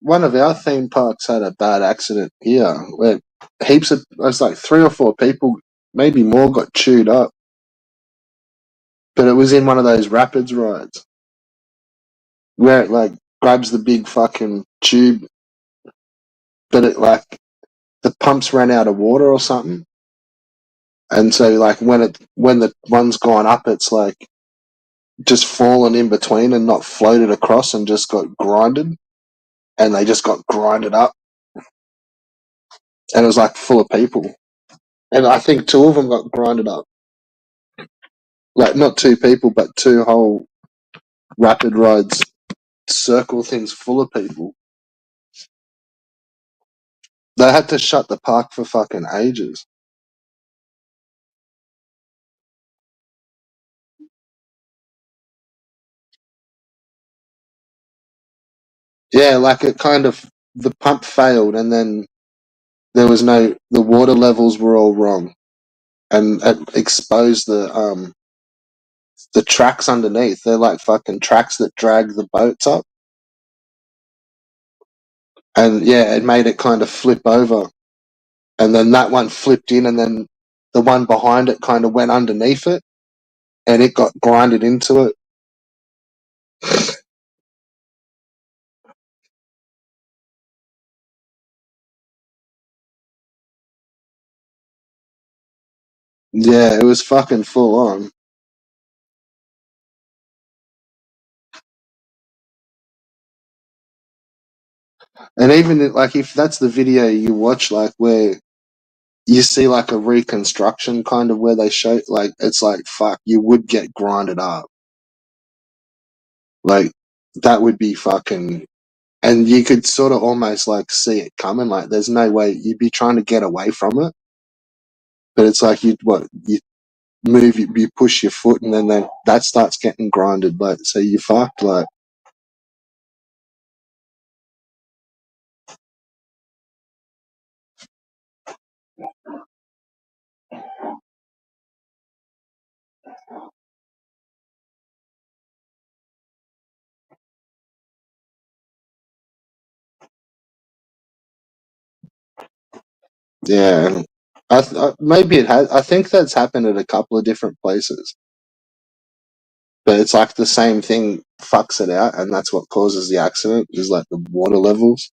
one of our theme parks had a bad accident here where heaps of, it was like 3 or 4 people, maybe more, got chewed up. But it was in one of those rapids rides where it like grabs the big fucking tube, but it like the pumps ran out of water or something. And so like when the one's gone up, it's like just fallen in between and not floated across and just got grinded. And they just got grinded up. And it was like full of people. And I think 2 of them got grinded up. Like not 2 people, but 2 whole rapid rides circle things full of people. They had to shut the park for fucking ages. Yeah, like it kind of, the pump failed and then there was no, the water levels were all wrong. and it exposed the tracks underneath. They're like fucking tracks that drag the boats up. And yeah, it made it kind of flip over. And then that one flipped in, and then the one behind it kind of went underneath it, and it got grinded into it. Yeah, it was fucking full on. And even like if that's the video you watch, like where you see like a reconstruction kind of where they show, like it's like fuck, you would get grinded up. Like that would be fucking, and you could sort of almost like see it coming. Like there's no way you'd be trying to get away from it, but it's like you move, you push your foot, and then that starts getting grinded. Like so you fucked. Like yeah, maybe it has. I think that's happened at a couple of different places, but it's like the same thing fucks it out, and that's what causes the accident. Is like the water levels.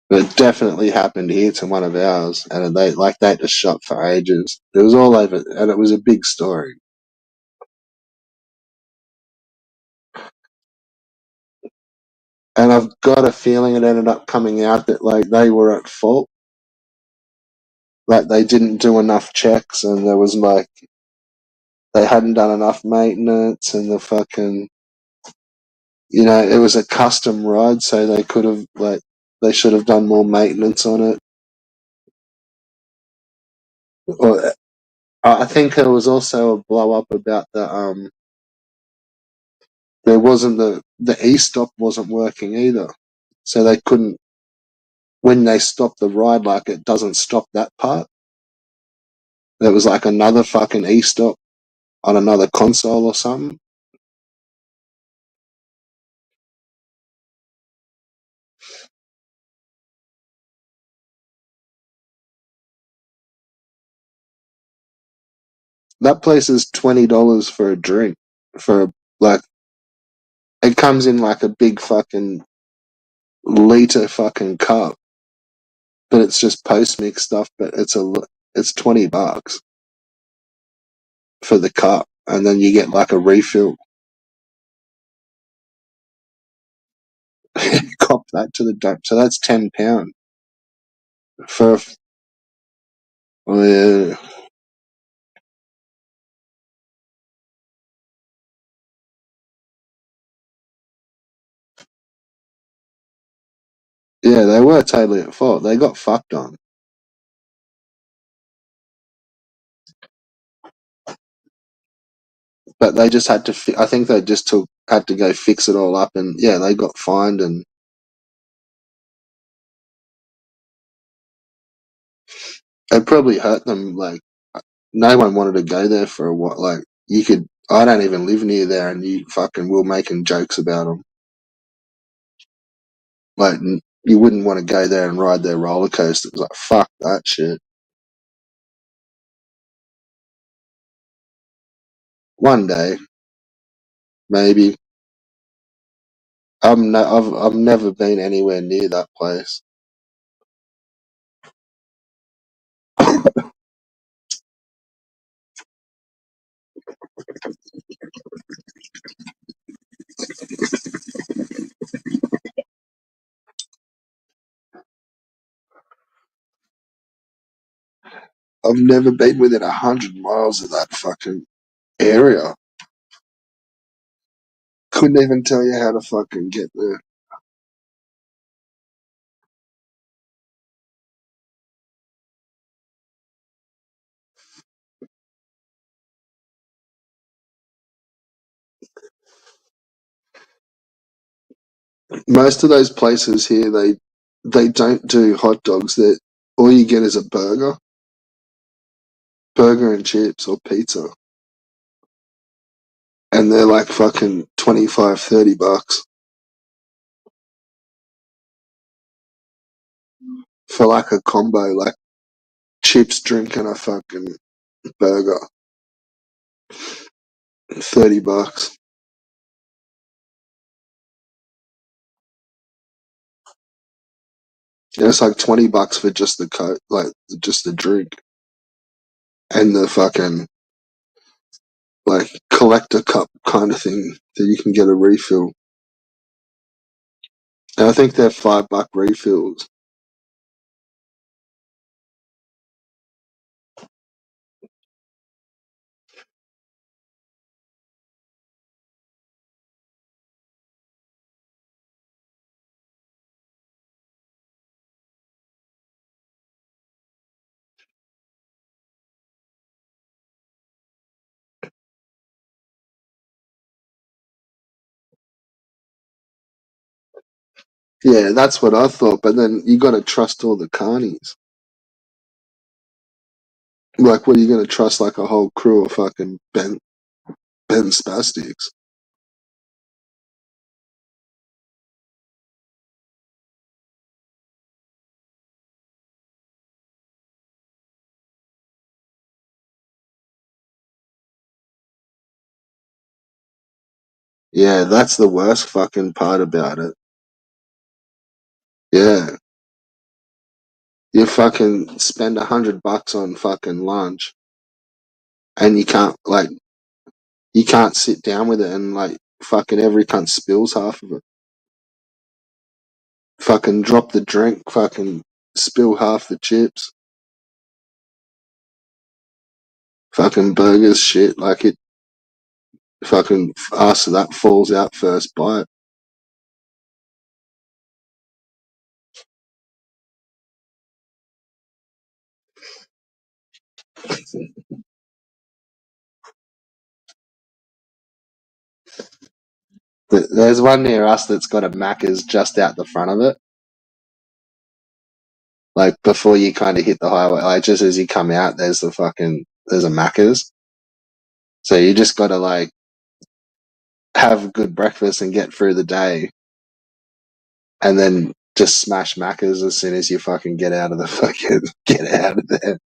But it definitely happened here to one of ours, and they just shot for ages. It was all over, and it was a big story. And I've got a feeling it ended up coming out that like they were at fault, like they didn't do enough checks, and there was like they hadn't done enough maintenance, and the fucking, it was a custom ride, so they could have like they should have done more maintenance on it. Or I think there was also a blow up about the there wasn't the e-stop wasn't working either, so they couldn't, when they stop the ride, like it doesn't stop that part. There was like another fucking e-stop on another console or something. That place is $20 for a drink, for like it comes in like a big fucking liter fucking cup, but it's just post mix stuff. But it's $20 for the cup, and then you get like a refill. Cop that to the dump. So that's £10 for. Oh, yeah. Yeah, they were totally at fault. They got fucked on, but they just had to. I think they just had to go fix it all up, and yeah, they got fined, and it probably hurt them. Like no one wanted to go there for a while. Like you could. I don't even live near there, and you fucking were making jokes about them. Like you wouldn't want to go there and ride their roller coaster. It was like fuck that shit. One day, maybe. I've never been anywhere near that place. I've never been within 100 miles of that fucking area. Couldn't even tell you how to fucking get there. Most of those places here, they don't do hot dogs. That all you get is a burger and chips or pizza. And they're like fucking 25, $30 for like a combo, like chips, drink, and a fucking burger. $30. Yeah, it's like $20 for just the coke, like just the drink. And the fucking like collector cup kind of thing that you can get a refill. And I think they're $5 refills. Yeah, that's what I thought. But then you got to trust all the carnies. Like, what are you going to trust? Like a whole crew of fucking Ben Spastics? Yeah, that's the worst fucking part about it. Yeah, you fucking spend $100 on fucking lunch, and you can't sit down with it, and like fucking every cunt spills half of it. Fucking drop the drink, fucking spill half the chips. Fucking burgers, shit, like it. Fucking after that falls out first bite. There's one near us that's got a Macca's just out the front of it. Like before you kind of hit the highway, like just as you come out, there's a Macca's. So you just got to like have a good breakfast and get through the day, and then just smash Macca's as soon as you fucking get out of the fucking get out of there.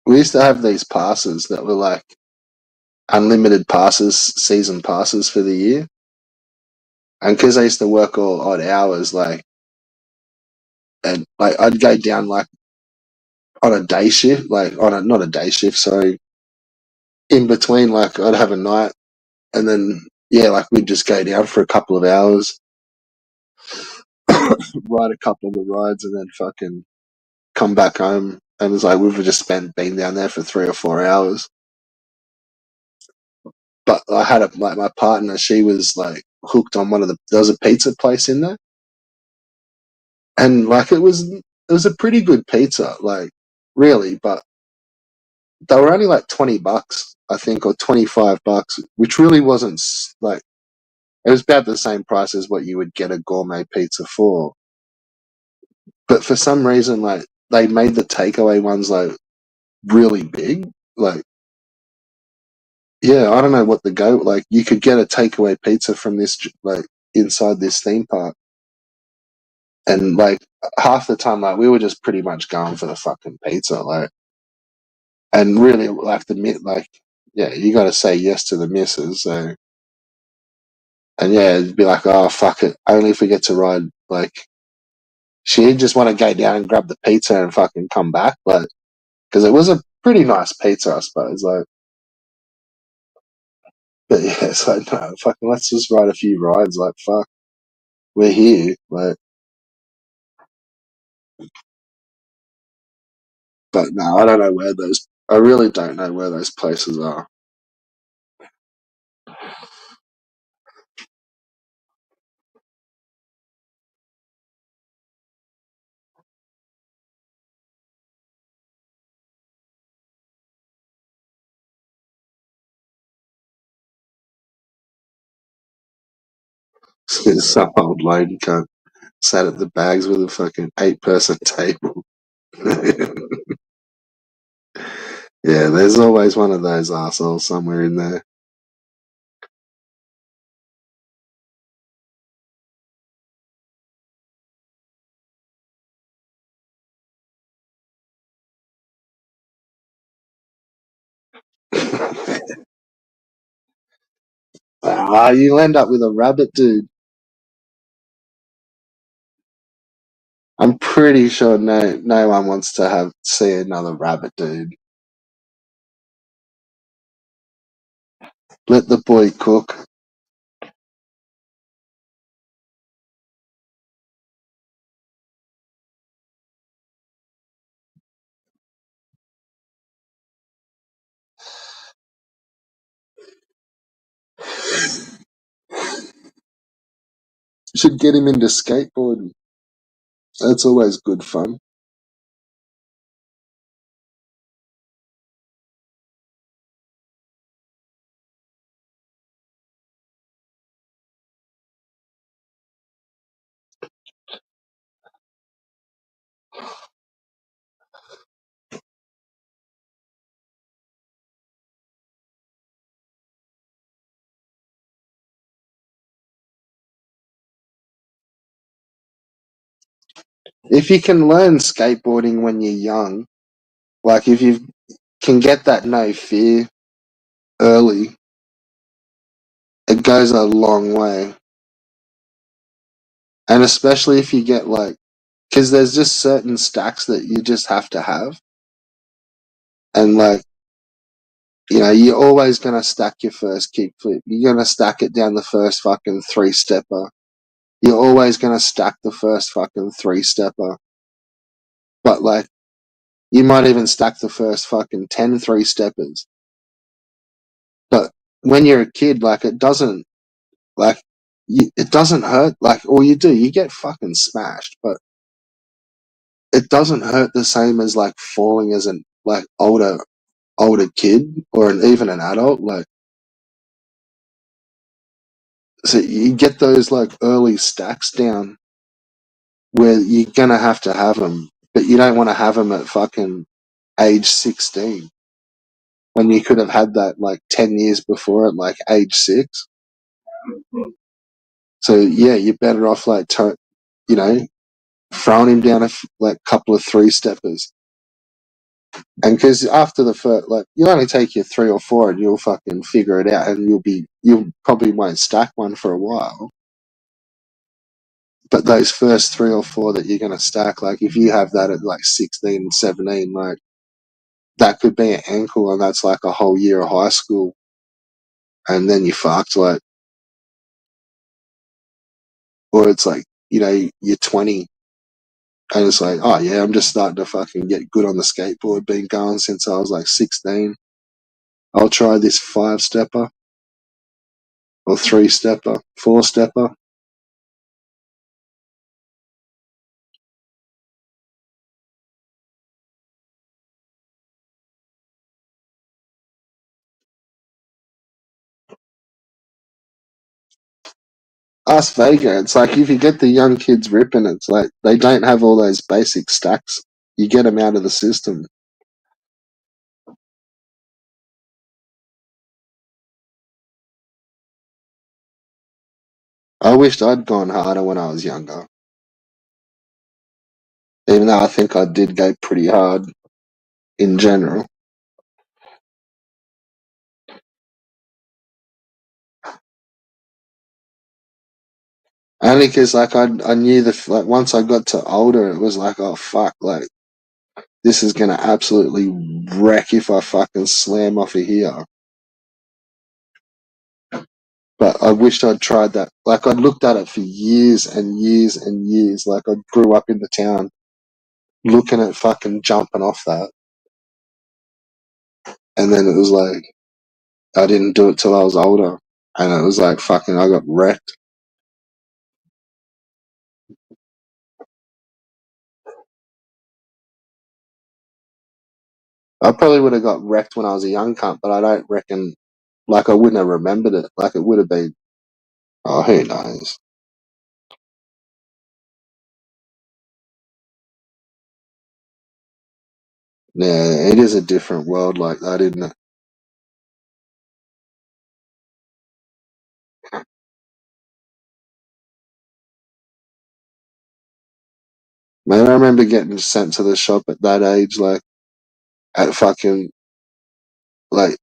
We used to have these passes that were like unlimited passes, season passes for the year. And because I used to work all odd hours, like, and like I'd go down like on a day shift, like on a not a day shift, sorry, in between, like I'd have a night, and then yeah, like we'd just go down for a couple of hours, ride a couple of the rides, and then fucking come back home. And it's like we've just been down there for 3 or 4 hours. But I had like my partner, she was like hooked on there was a pizza place in there, and like it was a pretty good pizza, like really, but they were only like $20, I think, or $25, which really wasn't like it was about the same price as what you would get a gourmet pizza for. But for some reason, like they made the takeaway ones like really big, like yeah, I don't know what the go. Like you could get a takeaway pizza from this like inside this theme park, and like half the time, like we were just pretty much going for the fucking pizza, like, and really like like yeah, you got to say yes to the misses. So and yeah, it'd be like, oh fuck it, only if we get to ride. Like she'd just want to go down and grab the pizza and fucking come back, like because it was a pretty nice pizza, I suppose. Like, but yeah, it's like no, fucking let's just ride a few rides. Like fuck, we're here, like. But no, I don't know where those I really don't know where those places are. Some old lady cunt sat at the bags with a fucking 8-person table. Yeah, there's always one of those assholes somewhere in there. You'll end up with a rabbit, dude. I'm pretty sure no one wants to see another rabbit, dude. Let the boy cook. You should get him into skateboarding. That's always good fun. If you can learn skateboarding when you're young, like if you can get that no fear early, it goes a long way. And especially if you get like, because there's just certain stacks that you just have to have. And like, you're always going to stack your first kickflip. You're going to stack it down the first fucking 3-stepper. You're always going to stack the first fucking 3-stepper. But like, you might even stack the first fucking 10 3-steppers. But when you're a kid, like, it doesn't, like, it doesn't hurt. Like, all you do, you get fucking smashed. But it doesn't hurt the same as like falling as an like older kid or even an adult. Like, so you get those like early stacks down where you're gonna have to have them, but you don't want to have them at fucking age 16 when you could have had that like 10 years before at like age 6. So yeah, you're better off like you know throwing him down like couple of 3-steppers. And because after the first, like, you'll only take you 3 or 4 and you'll fucking figure it out and you'll probably won't stack one for a while. But those first 3 or 4 that you're going to stack, like if you have that at like 16, 17, like that could be an ankle and that's like a whole year of high school. And then you fucked, like, or it's like, you're 20 and it's like, oh yeah, I'm just starting to fucking get good on the skateboard, been going since I was like 16. I'll try this 5-stepper or 3-stepper, 4-stepper. Las Vegas, it's like if you get the young kids ripping, it's like they don't have all those basic stacks. You get them out of the system. I wished I'd gone harder when I was younger, even though I think I did go pretty hard in general. Only because like I knew like once I got to older, it was like, oh fuck, like this is gonna absolutely wreck if I fucking slam off of here. But I wished I'd tried that. Like I'd looked at it for years and years and years. Like I grew up in the town looking at fucking jumping off that. And then it was like I didn't do it till I was older, and it was like fucking I got wrecked. I probably would have got wrecked when I was a young cunt, but I don't reckon like I wouldn't have remembered it. Like it would have been. Oh, who knows? Yeah, it is a different world like that, isn't it? Man, I remember getting sent to the shop at that age, like at fucking like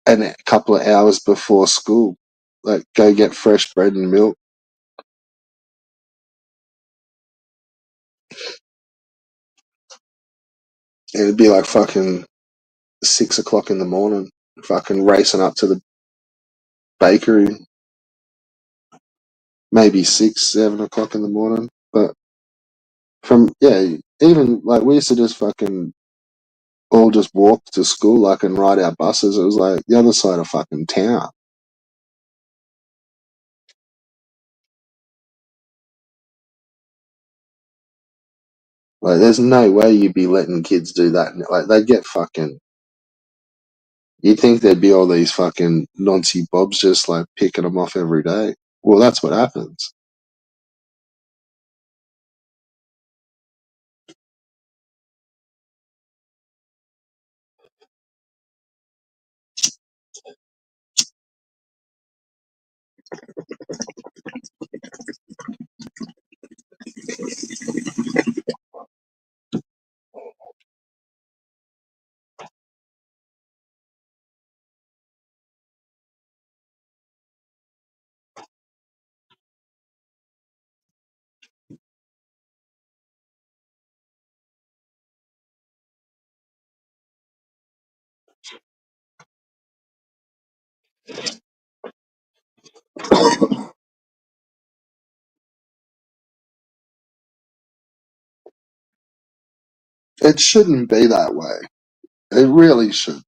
a couple of hours before school, like go get fresh bread and milk. It'd be like fucking 6 o'clock in the morning, fucking racing up to the bakery, maybe 6, 7 o'clock in the morning. But from yeah, even like we used to just fucking all just walk to school, like and ride our buses. It was like the other side of fucking town. Like, there's no way you'd be letting kids do that. Like, they'd get fucking. You'd think there'd be all these fucking Nancy Bobs just like picking them off every day. Well, that's what happens. It shouldn't be that way. It really should.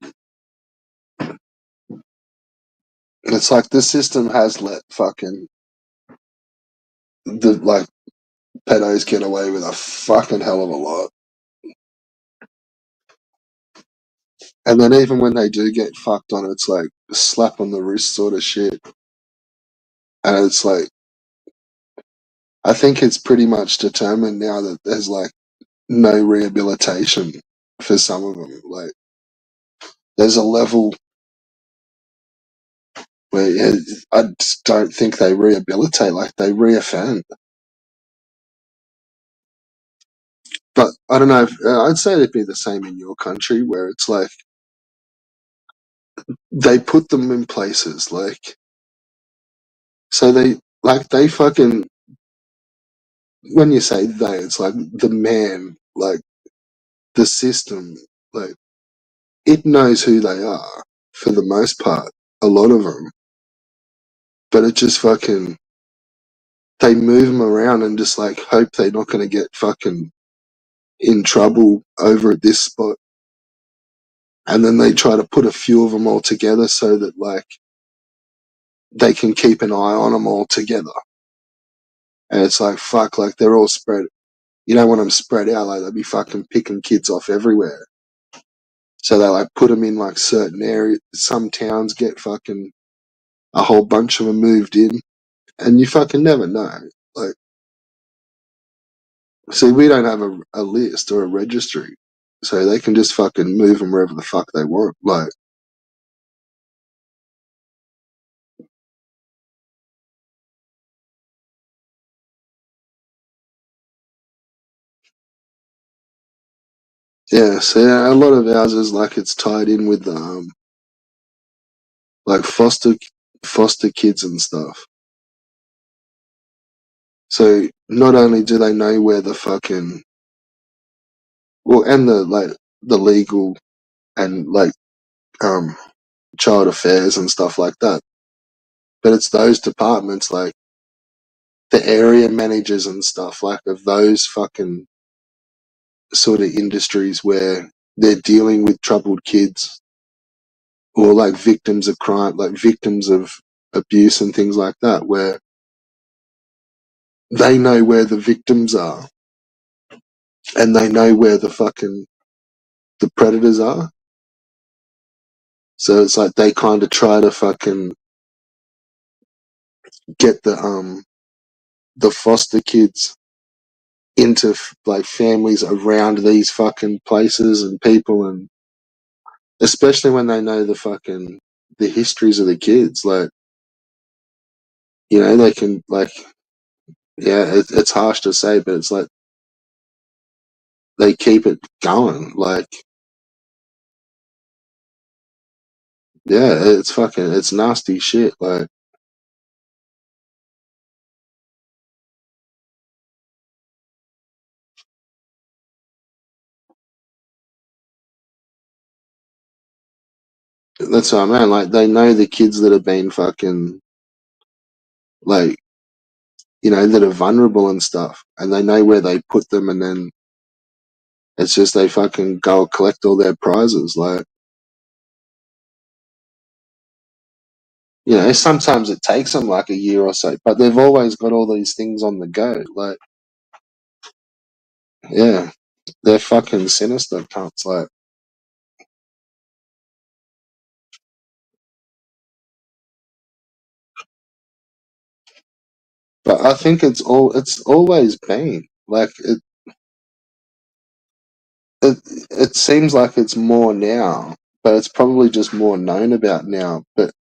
It's like the system has let fucking the like pedos get away with a fucking hell of a lot. And then even when they do get fucked on, it's like a slap on the wrist sort of shit. And it's like I think it's pretty much determined now that there's like no rehabilitation for some of them. Like there's a level where I just don't think they rehabilitate, like they reoffend. But I don't know. I'd say it'd be the same in your country, where it's like they put them in places like so they fucking when you say they, it's like the man, like the system, like it knows who they are for the most part, a lot of them, but it just fucking they move them around and just like hope they're not going to get fucking in trouble over at this spot, and then they try to put a few of them all together so that like they can keep an eye on them all together. And it's like fuck, like they're all spread. You don't want them spread out, like they'd be fucking picking kids off everywhere. So they like put them in like certain areas. Some towns get fucking a whole bunch of them moved in, and you fucking never know. Like, see, we don't have a list or a registry, so they can just fucking move them wherever the fuck they want. Like, yeah, so yeah, a lot of ours is like it's tied in with like foster kids and stuff. So not only do they know where the fucking well and the like the legal and like um child affairs and stuff like that, but it's those departments like the area managers and stuff like of those fucking sort of industries where they're dealing with troubled kids or like victims of crime, like victims of abuse and things like that, where they know where the victims are and they know where the predators are. So it's like they kind of try to fucking get the foster kids into like families around these fucking places and people, and especially when they know the histories of the kids, like, you know, they can like, yeah, it's harsh to say, but it's like they keep it going, like, yeah, it's nasty shit, like, that's what I mean, like, they know the kids that have been fucking, like, you know, that are vulnerable and stuff, and they know where they put them, and then it's just they fucking go collect all their prizes, like, you know, sometimes it takes them like a year or so, but they've always got all these things on the go, like, yeah, they're fucking sinister cunts, like, but I think it's always been like it seems like it's more now, but it's probably just more known about now. But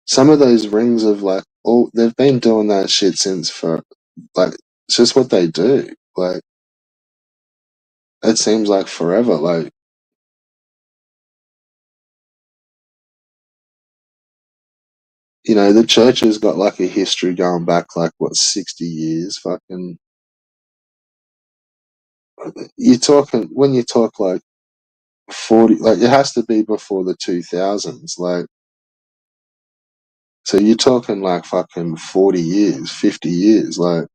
some of those rings of like, oh, they've been doing that shit since for like, it's just what they do. Like, it seems like forever. Like, you know, the church has got like a history going back like what 60 years. Fucking, you're talking when you talk like 40, like it has to be before the 2000s. Like, so you're talking like fucking 40 years, 50 years. Like,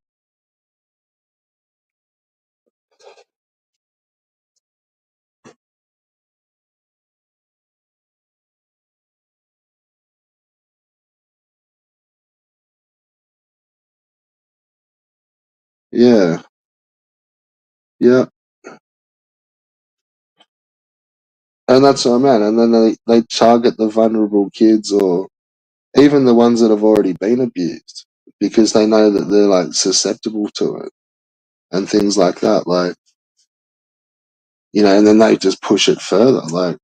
yeah, yeah. And that's what I mean. And then they target the vulnerable kids or even the ones that have already been abused because they know that they're like susceptible to it and things like that. Like, you know, and then they just push it further. Like,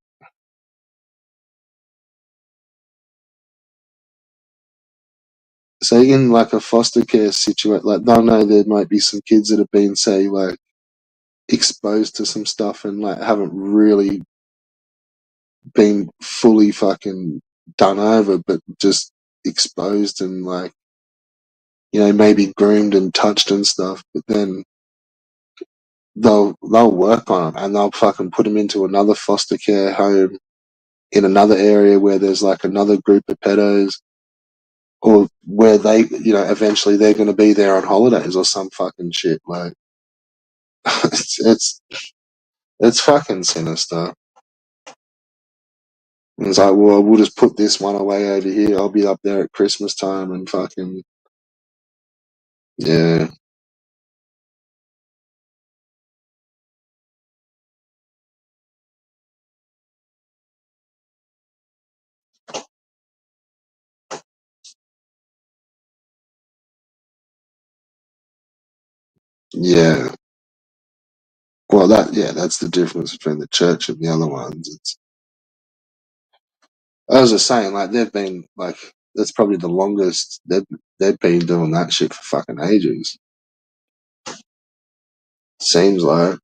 so in like a foster care situation, like they'll know there might be some kids that have been, say, like exposed to some stuff and like haven't really been fully fucking done over, but just exposed and like, you know, maybe groomed and touched and stuff. But then they'll work on them and they'll fucking put them into another foster care home in another area where there's like another group of pedos, or where they, you know, eventually they're going to be there on holidays or some fucking shit. Like, it's it's fucking sinister. And it's like, well, we'll just put this one away over here. I'll be up there at Christmas time and fucking, yeah, yeah. Well, that's the difference between the church and the other ones. It's, I was just saying, like, they've been like, that's probably the longest they've been doing that shit for fucking ages. Seems like,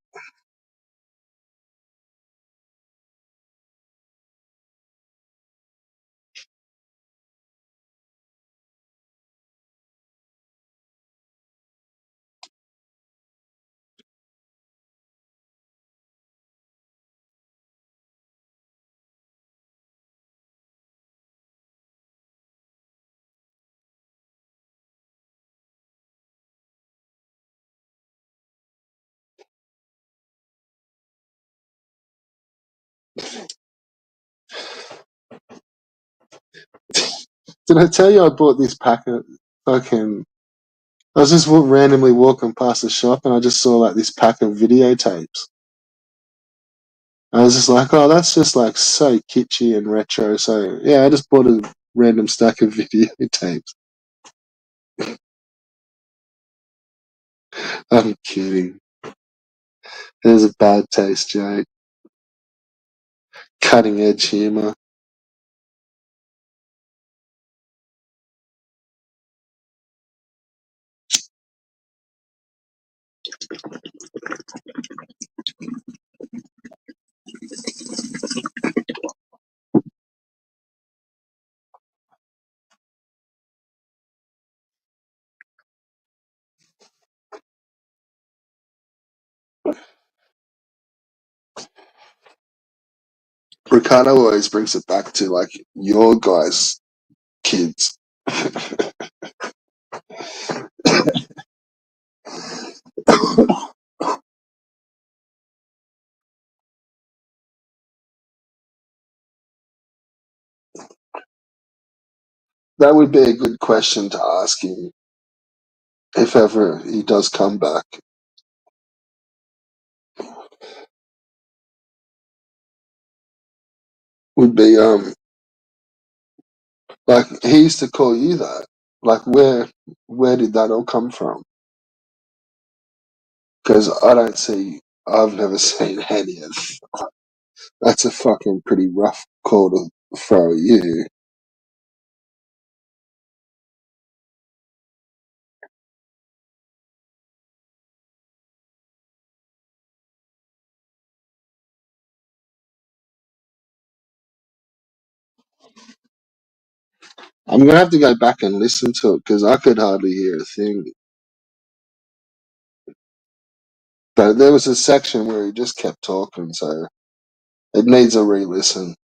Did I tell you I bought this pack of fucking? I was just randomly walking past the shop and I just saw like this pack of videotapes. I was just like, oh, that's just like so kitschy and retro. So yeah, I just bought a random stack of videotapes. I'm kidding. It was a bad taste joke. Cutting edge humor. Ricardo always brings it back to like your guys' kids. That would be a good question to ask him if ever he does come back. Would be like he used to call you that. Like where did that all come from? Because I've never seen any of. That's a fucking pretty rough call to throw at you. I'm gonna have to go back and listen to it because I could hardly hear a thing. But there was a section where he just kept talking, so it needs a re-listen.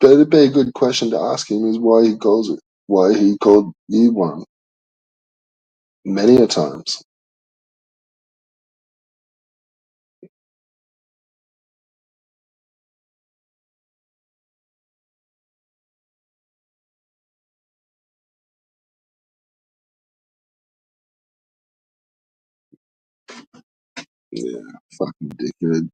But it'd be a good question to ask him is why he called you one many a times. Yeah, fucking dickhead.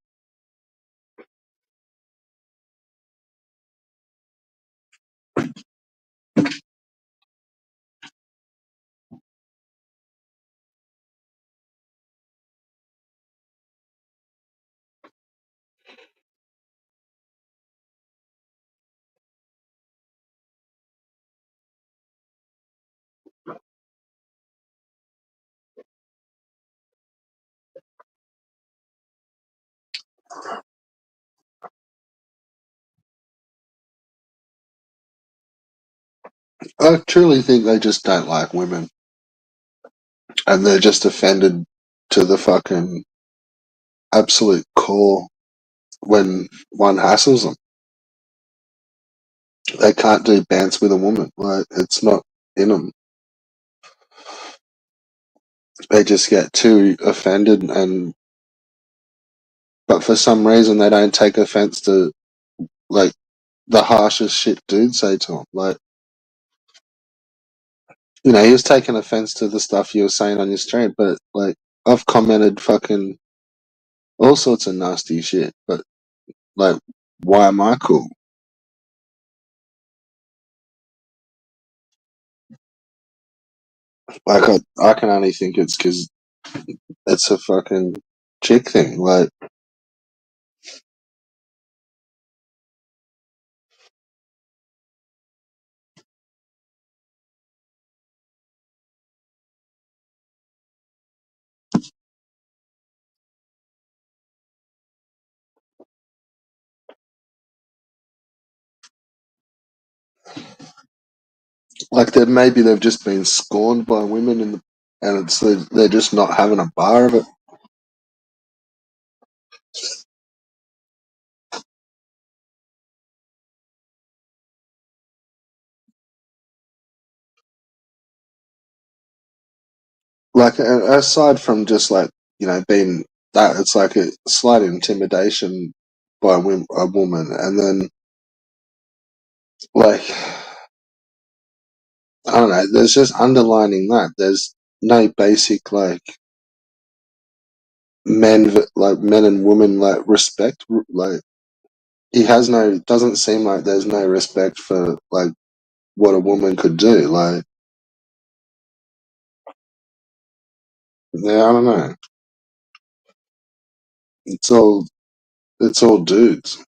I truly think they just don't like women, and they're just offended to the fucking absolute core when one hassles them. They can't do dance with a woman. Like it's not in them. They just get too offended, and but for some reason they don't take offense to like the harshest shit dudes say to him. Like he was taking offense to the stuff you were saying on your stream, but like I've commented fucking all sorts of nasty shit, but like why am I cool? Like I can only think it's because it's a fucking chick thing. Like that maybe they've just been scorned by women and it's they're just not having a bar of it. like aside from just like being that, it's like a slight intimidation by a woman, and then like I don't know. There's just underlining that there's no basic like men and women like respect. Like he has no. Doesn't seem like there's no respect for like what a woman could do. Like yeah, I don't know. It's all it's all dudes.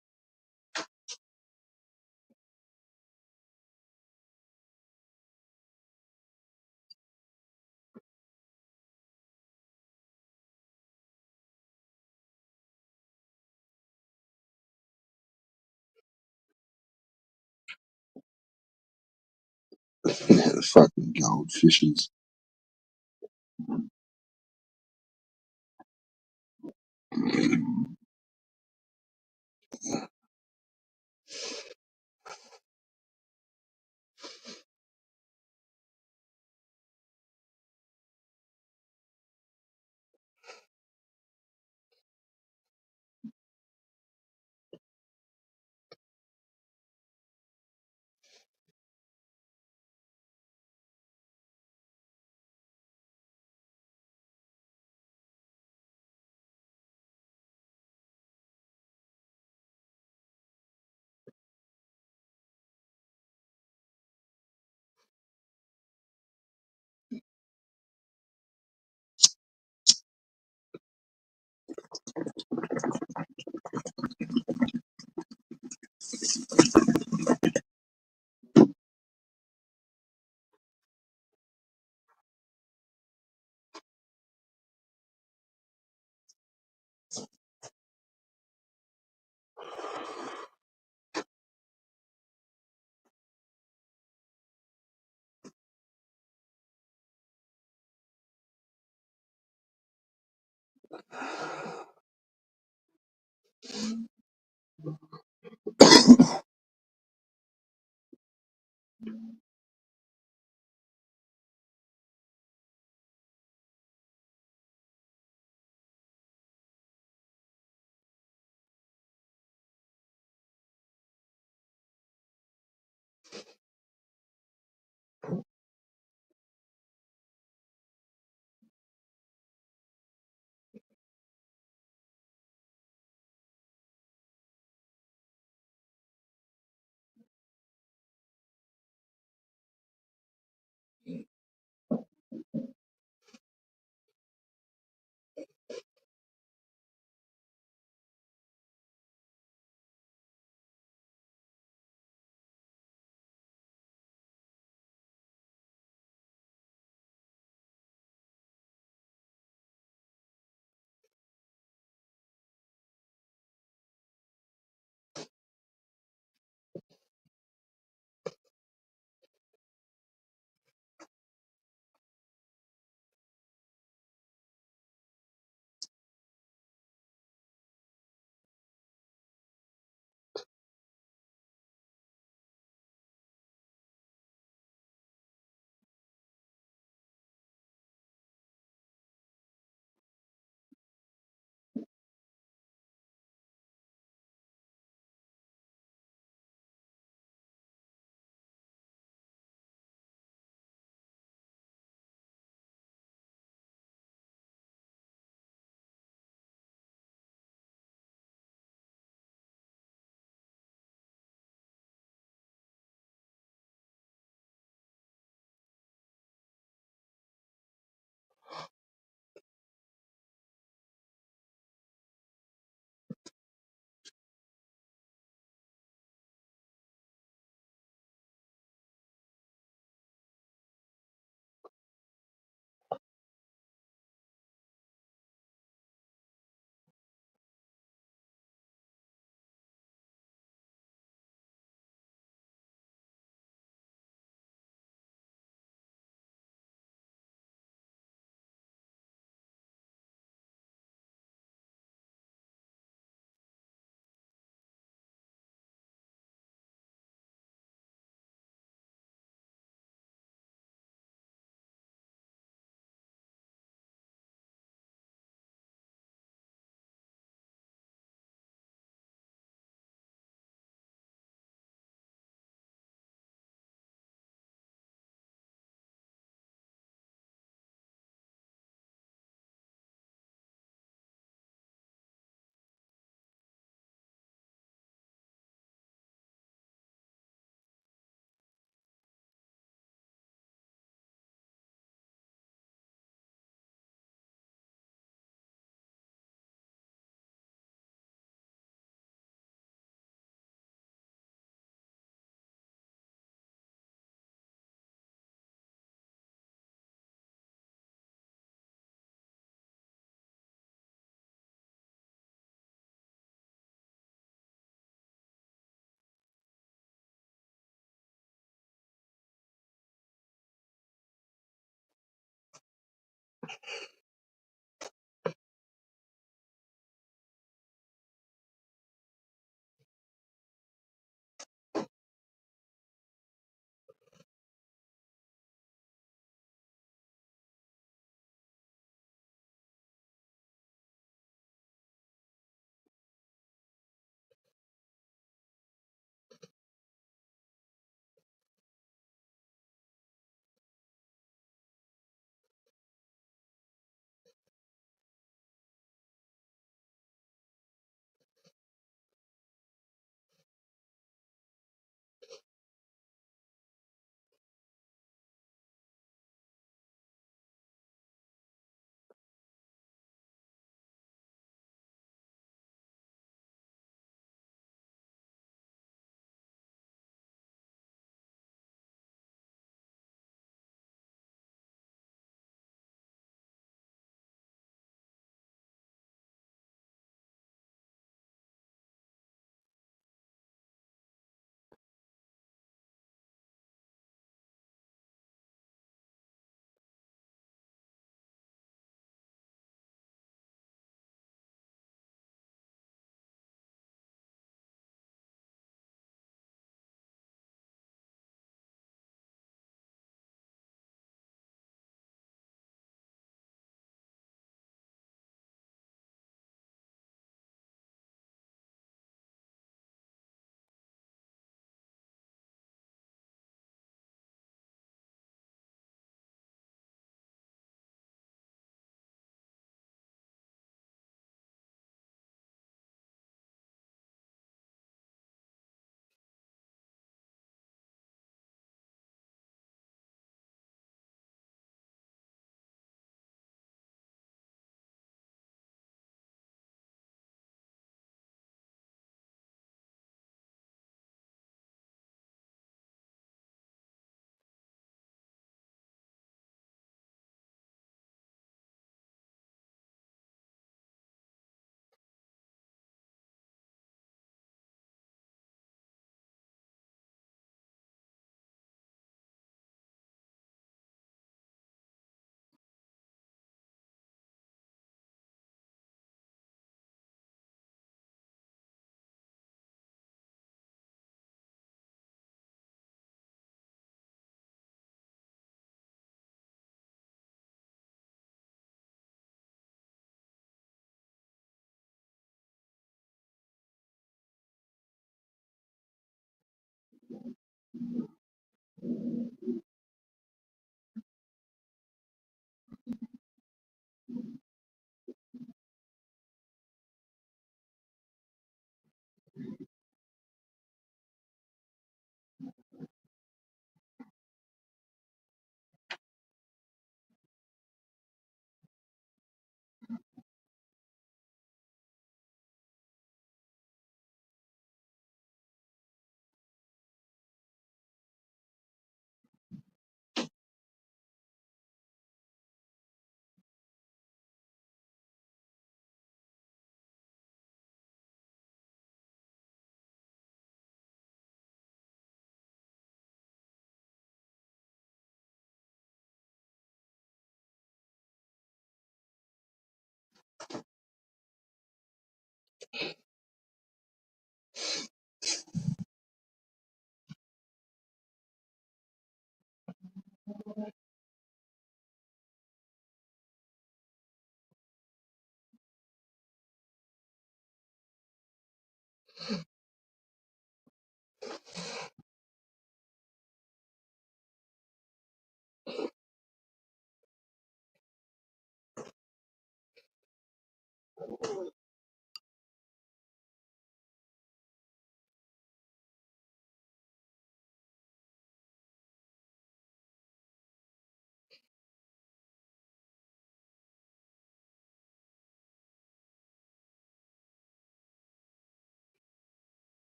Yeah, the fucking goldfishes.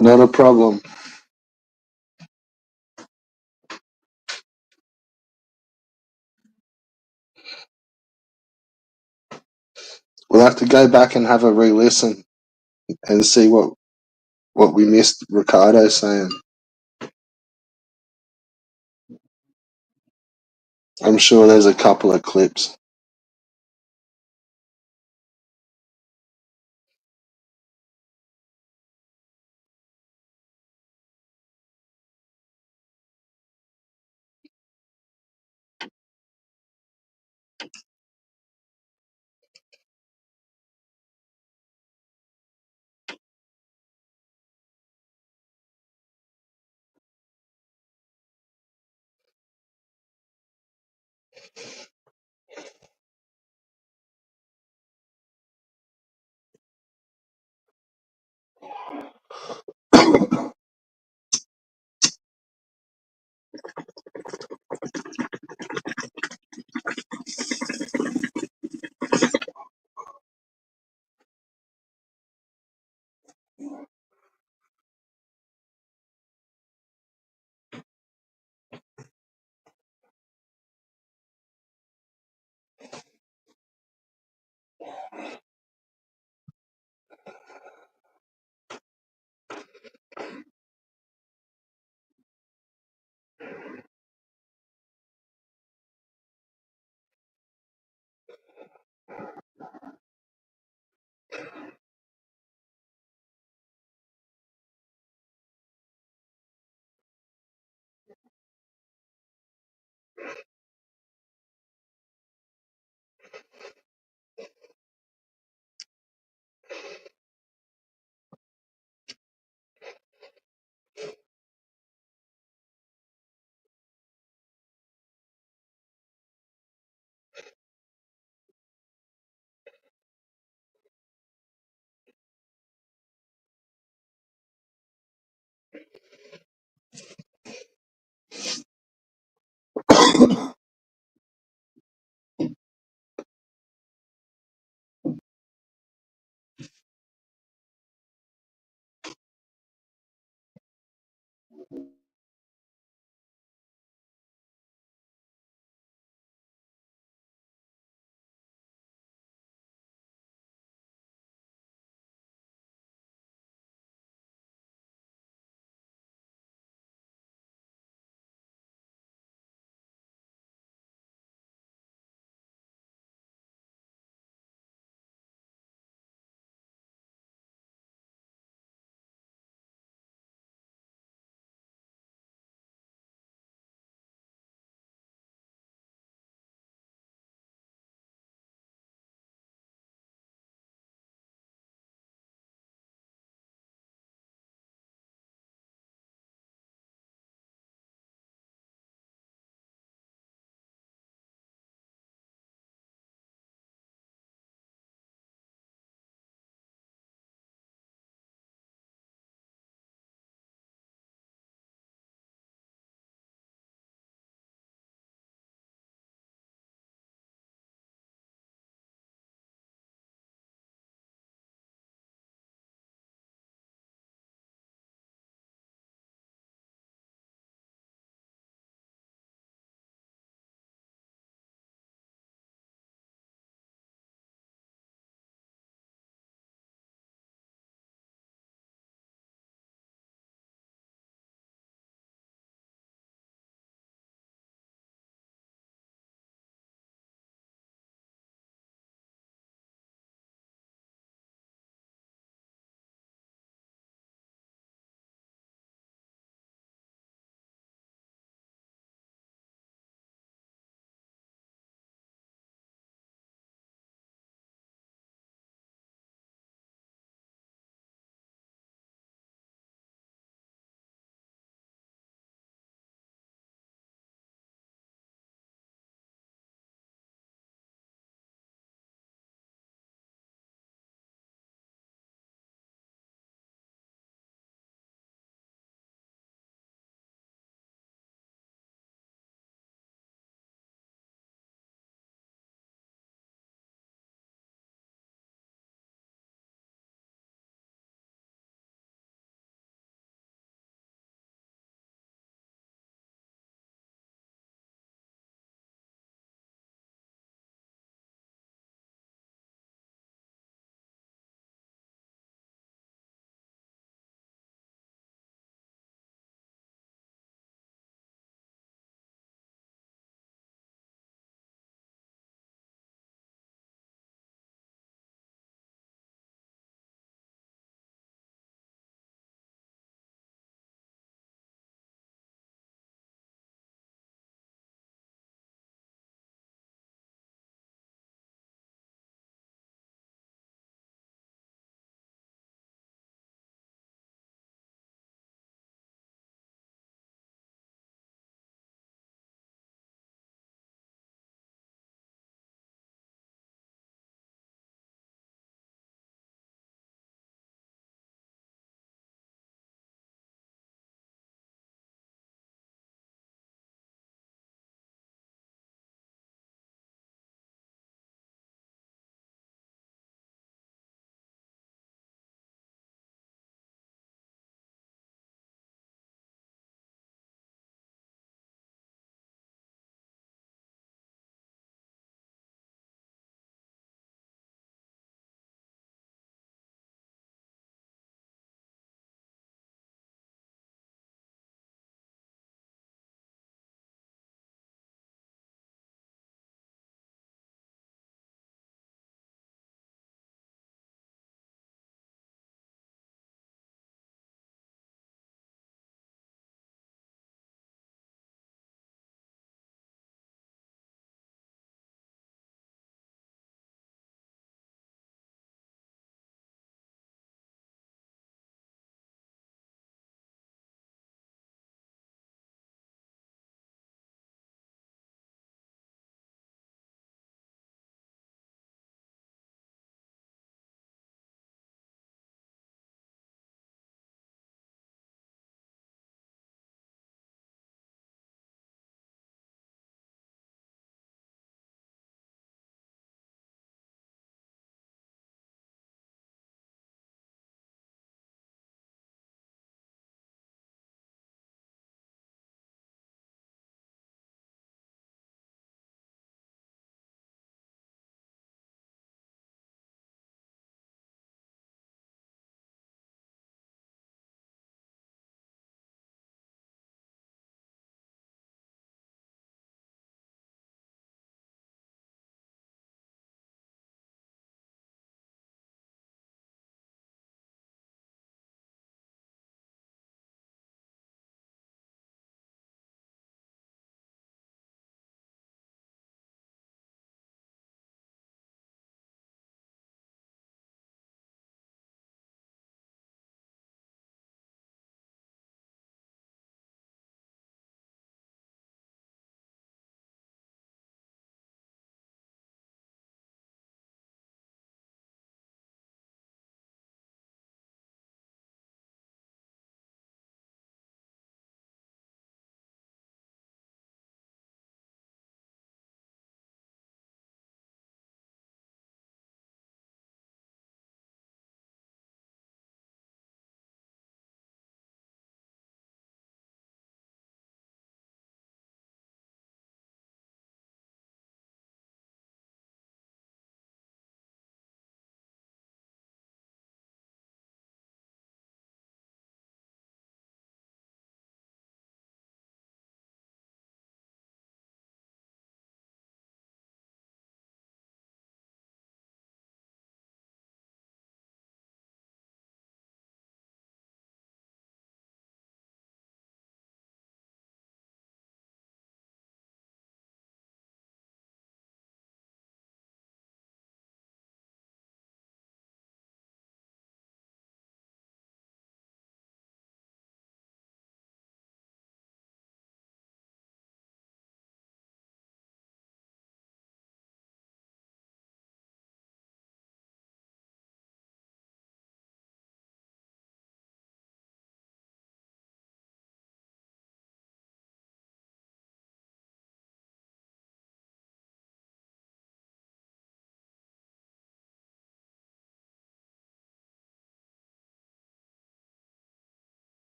Not a problem. We'll have to go back and have a re-listen and see what we missed Ricardo saying. I'm sure there's a couple of clips.